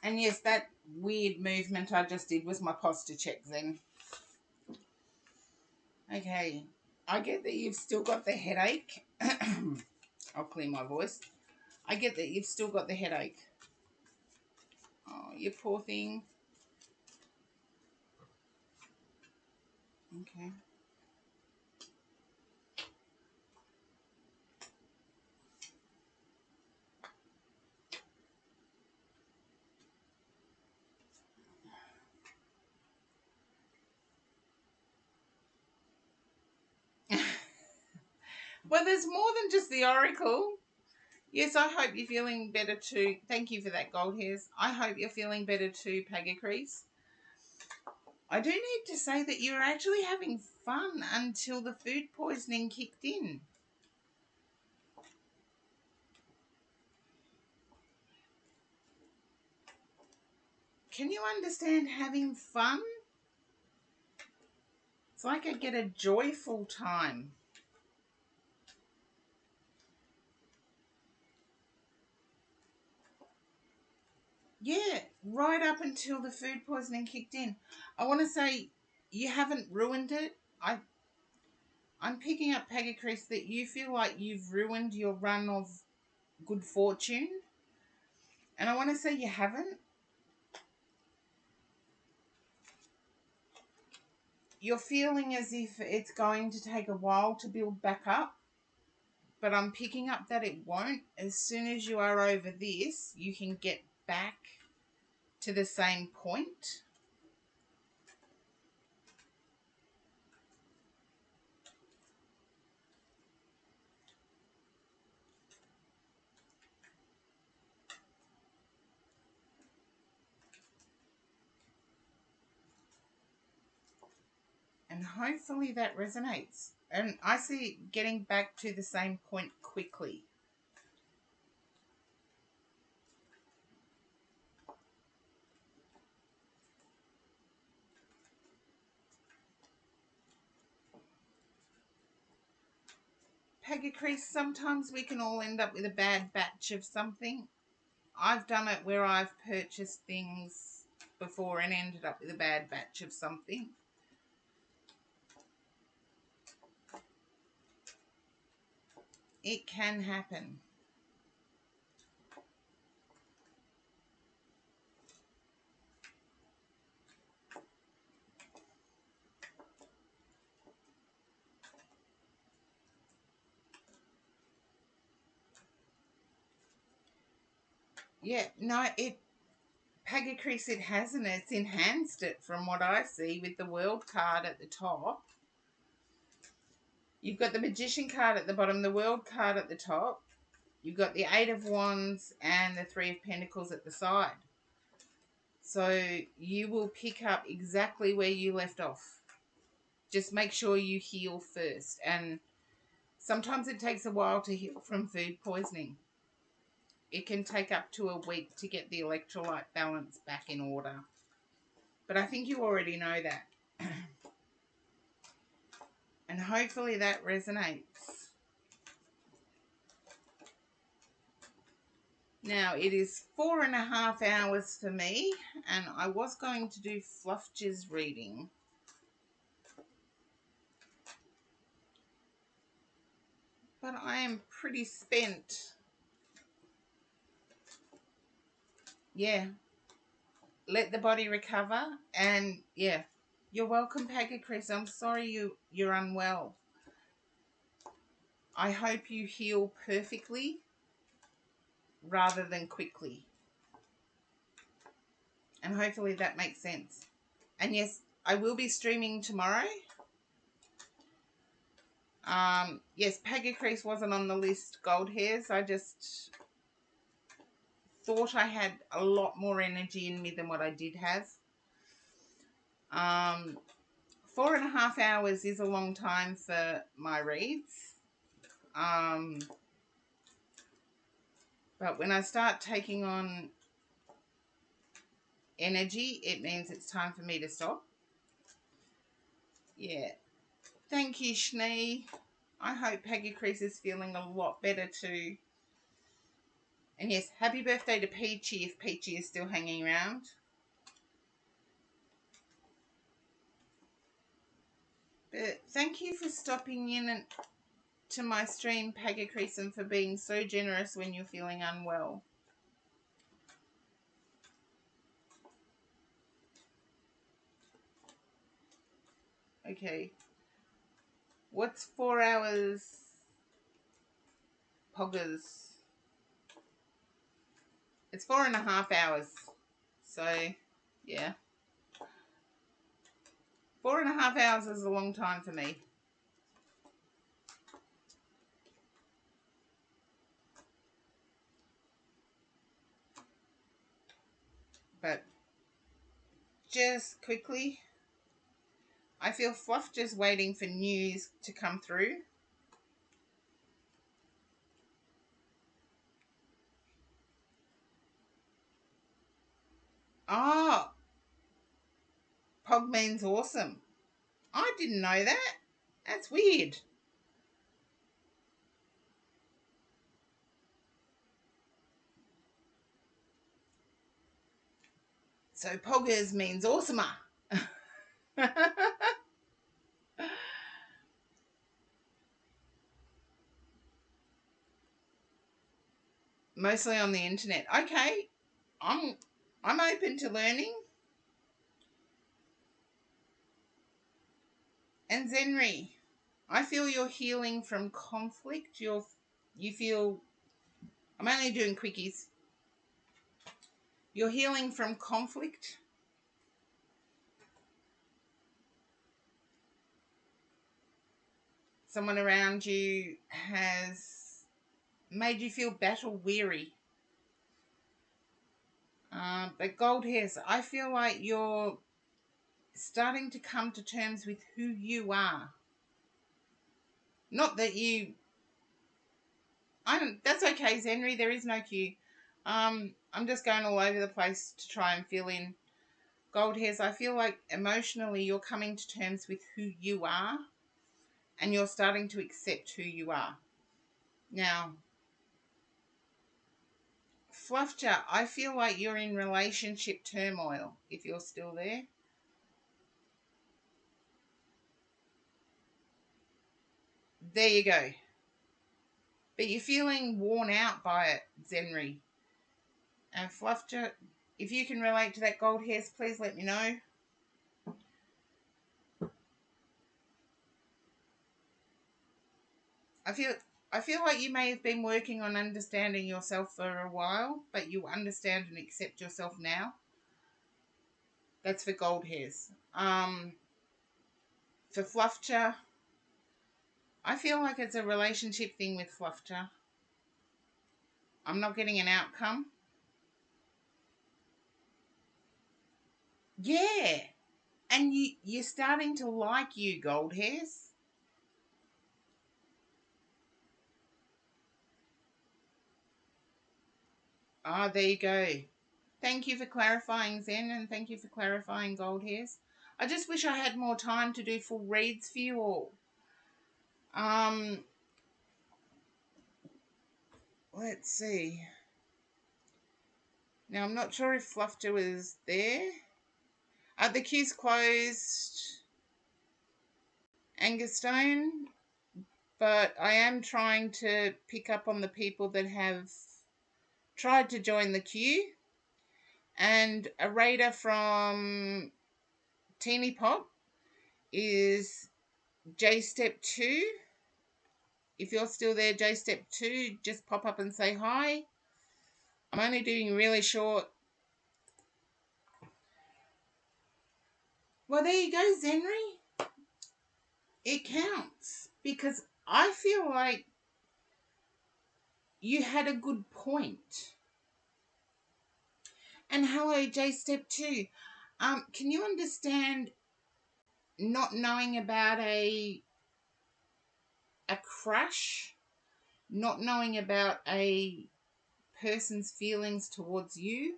And yes, that weird movement I just did was my posture check then. Okay, I get that you've still got the headache. I'll clear my voice. I get that you've still got the headache. Oh, you poor thing. Okay. Well, there's more than just the Oracle. Yes, I hope you're feeling better too. Thank you for that, Gold Hairs. I hope you're feeling better too, Pagacrease. I do need to say that you were actually having fun until the food poisoning kicked in. Can you understand having fun? It's like I get a joyful time. Yeah, right up until the food poisoning kicked in. I want to say you haven't ruined it. I'm picking up, Pagacrease, that you feel like you've ruined your run of good fortune. And I want to say you haven't. You're feeling as if it's going to take a while to build back up. But I'm picking up that it won't. As soon as you are over this, you can get back to the same point. And hopefully that resonates. And I see getting back to the same point quickly. Pegacrease, sometimes we can all end up with a bad batch of something. I've done it where I've purchased things before and ended up with a bad batch of something. It can happen. Yeah, no, Pegacrease, it hasn't. It's enhanced it from what I see with the World card at the top. You've got the Magician card at the bottom, the World card at the top. You've got the Eight of Wands and the Three of Pentacles at the side. So you will pick up exactly where you left off. Just make sure you heal first. And sometimes it takes a while to heal from food poisoning. It can take up to a week to get the electrolyte balance back in order. But I think you already know that. And hopefully that resonates. Now, it is 4.5 hours for me, and I was going to do Fluffj's reading. But I am pretty spent. Yeah. Let the body recover, and yeah. You're welcome, Pegacrease. I'm sorry you're unwell. I hope you heal perfectly rather than quickly. And hopefully that makes sense. And yes, I will be streaming tomorrow. Yes, Pegacrease wasn't on the list, Gold Hairs. I just thought I had a lot more energy in me than what I did have. 4.5 hours is a long time for my reads. But when I start taking on energy, it means it's time for me to stop. Yeah. Thank you, Schnee. I hope Pegacrease is feeling a lot better too. And yes, happy birthday to Peachy if Peachy is still hanging around. But thank you for stopping in to my stream, Pegacrease, and for being so generous when you're feeling unwell. Okay. What's 4 hours? Poggers. It's 4.5 hours. So, yeah. 4.5 hours is a long time for me. But just quickly, I feel Fluff just waiting for news to come through. Oh, Pog means awesome. I didn't know that. That's weird. So Poggers means awesomer. Mostly on the internet. Okay. I'm open to learning. And Zenri, I feel you're healing from conflict. You feel I'm only doing quickies. You're healing from conflict. Someone around you has made you feel battle weary. But Gold Hairs, I feel like you're starting to come to terms with who you are. Not that you, that's okay, Zenry, there is no cue. I'm just going all over the place to try and fill in. Gold hairs, I feel like emotionally you're coming to terms with who you are and you're starting to accept who you are. Now, Fluffjar, I feel like you're in relationship turmoil if you're still there. There you go. But you're feeling worn out by it, Zenry. And Fluffjar, if you can relate to that, gold hairs, please let me know. I feel like you may have been working on understanding yourself for a while, but you understand and accept yourself now. That's for gold hairs. For Fluffjar, I feel like it's a relationship thing with Fluffjar. I'm not getting an outcome. Yeah. And you're starting to like you, gold hairs. Ah, there you go. Thank you for clarifying, Zen, and thank you for clarifying, gold hairs. I just wish I had more time to do full reads for you all. Let's see. Now, I'm not sure if Fluffjar is there. The queue's closed, Angustone, but I am trying to pick up on the people that have tried to join the queue. And a raider from Teeny Pop is J Step 2. If you're still there, J Step 2, just pop up and say hi. I'm only doing really short. Well, there you go, Zenry. It counts because I feel like you had a good point. And hello, J Step 2. Can you understand not knowing about a crush, not knowing about a person's feelings towards you?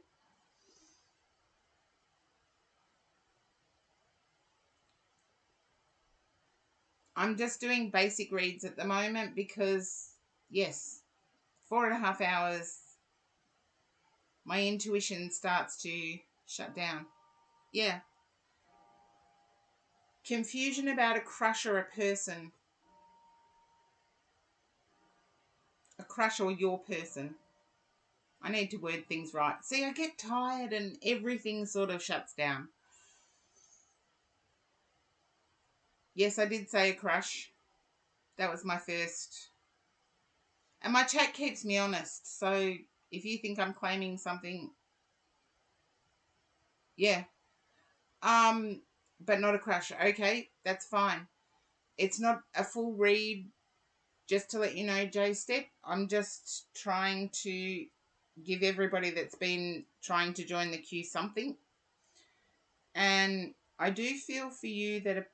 I'm just doing basic reads at the moment because, yes, 4.5 hours, my intuition starts to shut down. Yeah. Confusion about a crush or a person. A crush or your person. I need to word things right. See, I get tired and everything sort of shuts down. Yes, I did say a crush. That was my first. And my chat keeps me honest. So if you think I'm claiming something, yeah. But not a crush. Okay, that's fine. It's not a full read, just to let you know, J Step. I'm just trying to give everybody that's been trying to join the queue something. And I do feel for you that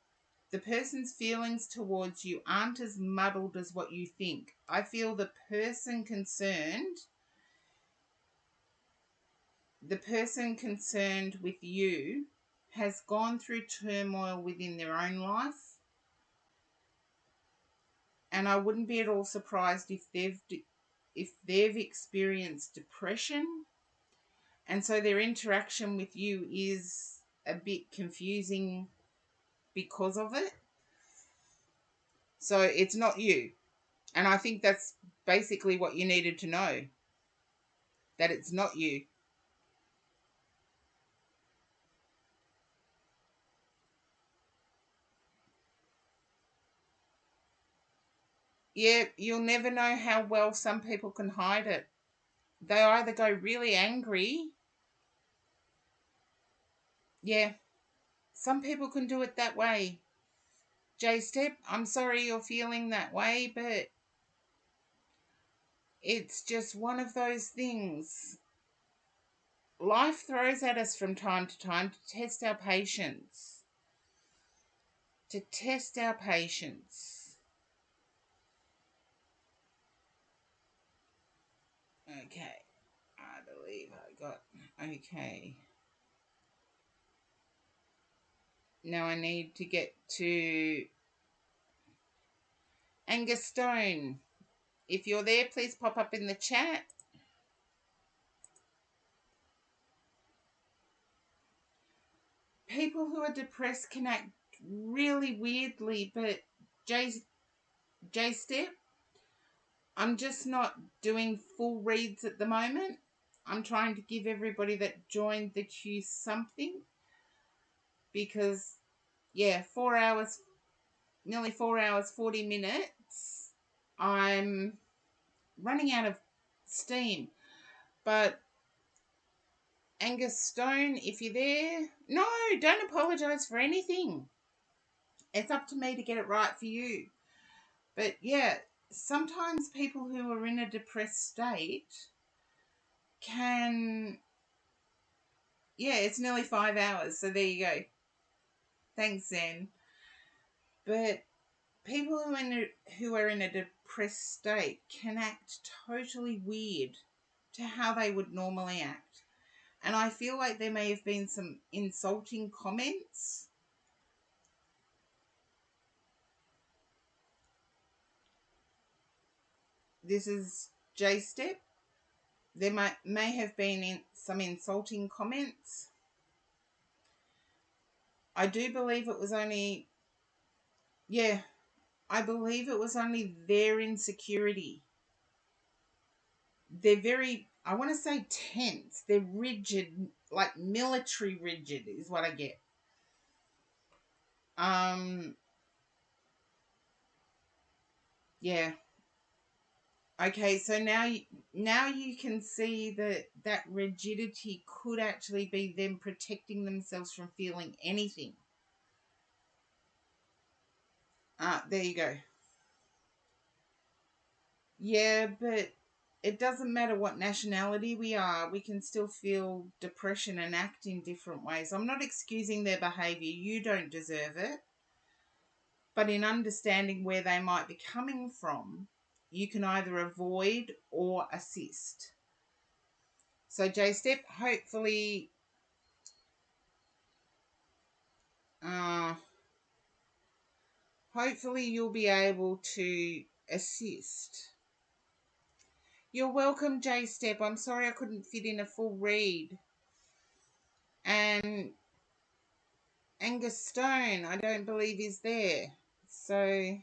the person's feelings towards you aren't as muddled as what you think. I feel the person concerned with you has gone through turmoil within their own life, and I wouldn't be at all surprised if they've experienced depression, and so their interaction with you is a bit confusing because of it. So it's not you. And I think that's basically what you needed to know, that it's not you. Yeah, you'll never know how well some people can hide it. They either go really angry. Yeah, some people can do it that way. J Step, I'm sorry you're feeling that way, but it's just one of those things. Life throws at us from time to time to test our patience. to test our patience. Okay. I believe I got... Okay. Now I need to get to Angus Stone. If you're there, please pop up in the chat. People who are depressed can act really weirdly, but J-Step, I'm just not doing full reads at the moment. I'm trying to give everybody that joined the queue something because, yeah, 4 hours, nearly 4 hours, 40 minutes. I'm running out of steam. But Angus Stone, if you're there, no, don't apologise for anything. It's up to me to get it right for you. But yeah, sometimes people who are in a depressed state can... Yeah, it's nearly 5 hours, so there you go. Thanks, Zen. But people who are in a depressed state can act totally weird to how they would normally act. And I feel like there may have been some insulting comments. This is J-Step. There may have been some insulting comments. I do believe it was only... Yeah, I believe it was only their insecurity. They're very, I want to say tense. They're rigid, like military rigid is what I get. Yeah. Okay, so now you can see that rigidity could actually be them protecting themselves from feeling anything. There you go. Yeah, but it doesn't matter what nationality we are, we can still feel depression and act in different ways. I'm not excusing their behaviour. You don't deserve it. But in understanding where they might be coming from, you can either avoid or assist. So J-Step, hopefully you'll be able to assist. You're welcome, J-Step. I'm sorry I couldn't fit in a full read. And Angus Stone, I don't believe is there. So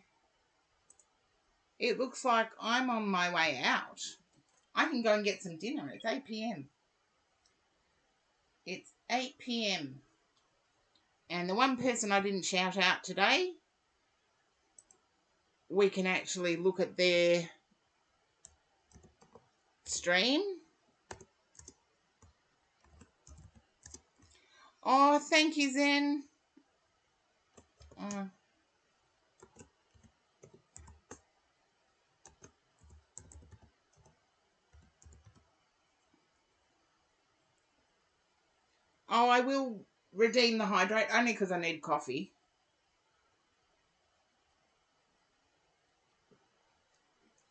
it looks like I'm on my way out. I can go and get some dinner. It's 8 p.m. It's 8 p.m. And the one person I didn't shout out today, we can actually look at their stream. Oh, thank you, Zen. I will redeem the hydrate only because I need coffee.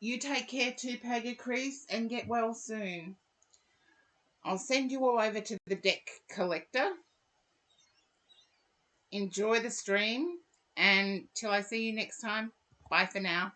You take care too, Pagacrease, and get well soon. I'll send you all over to the deck collector. Enjoy the stream, and till I see you next time, bye for now.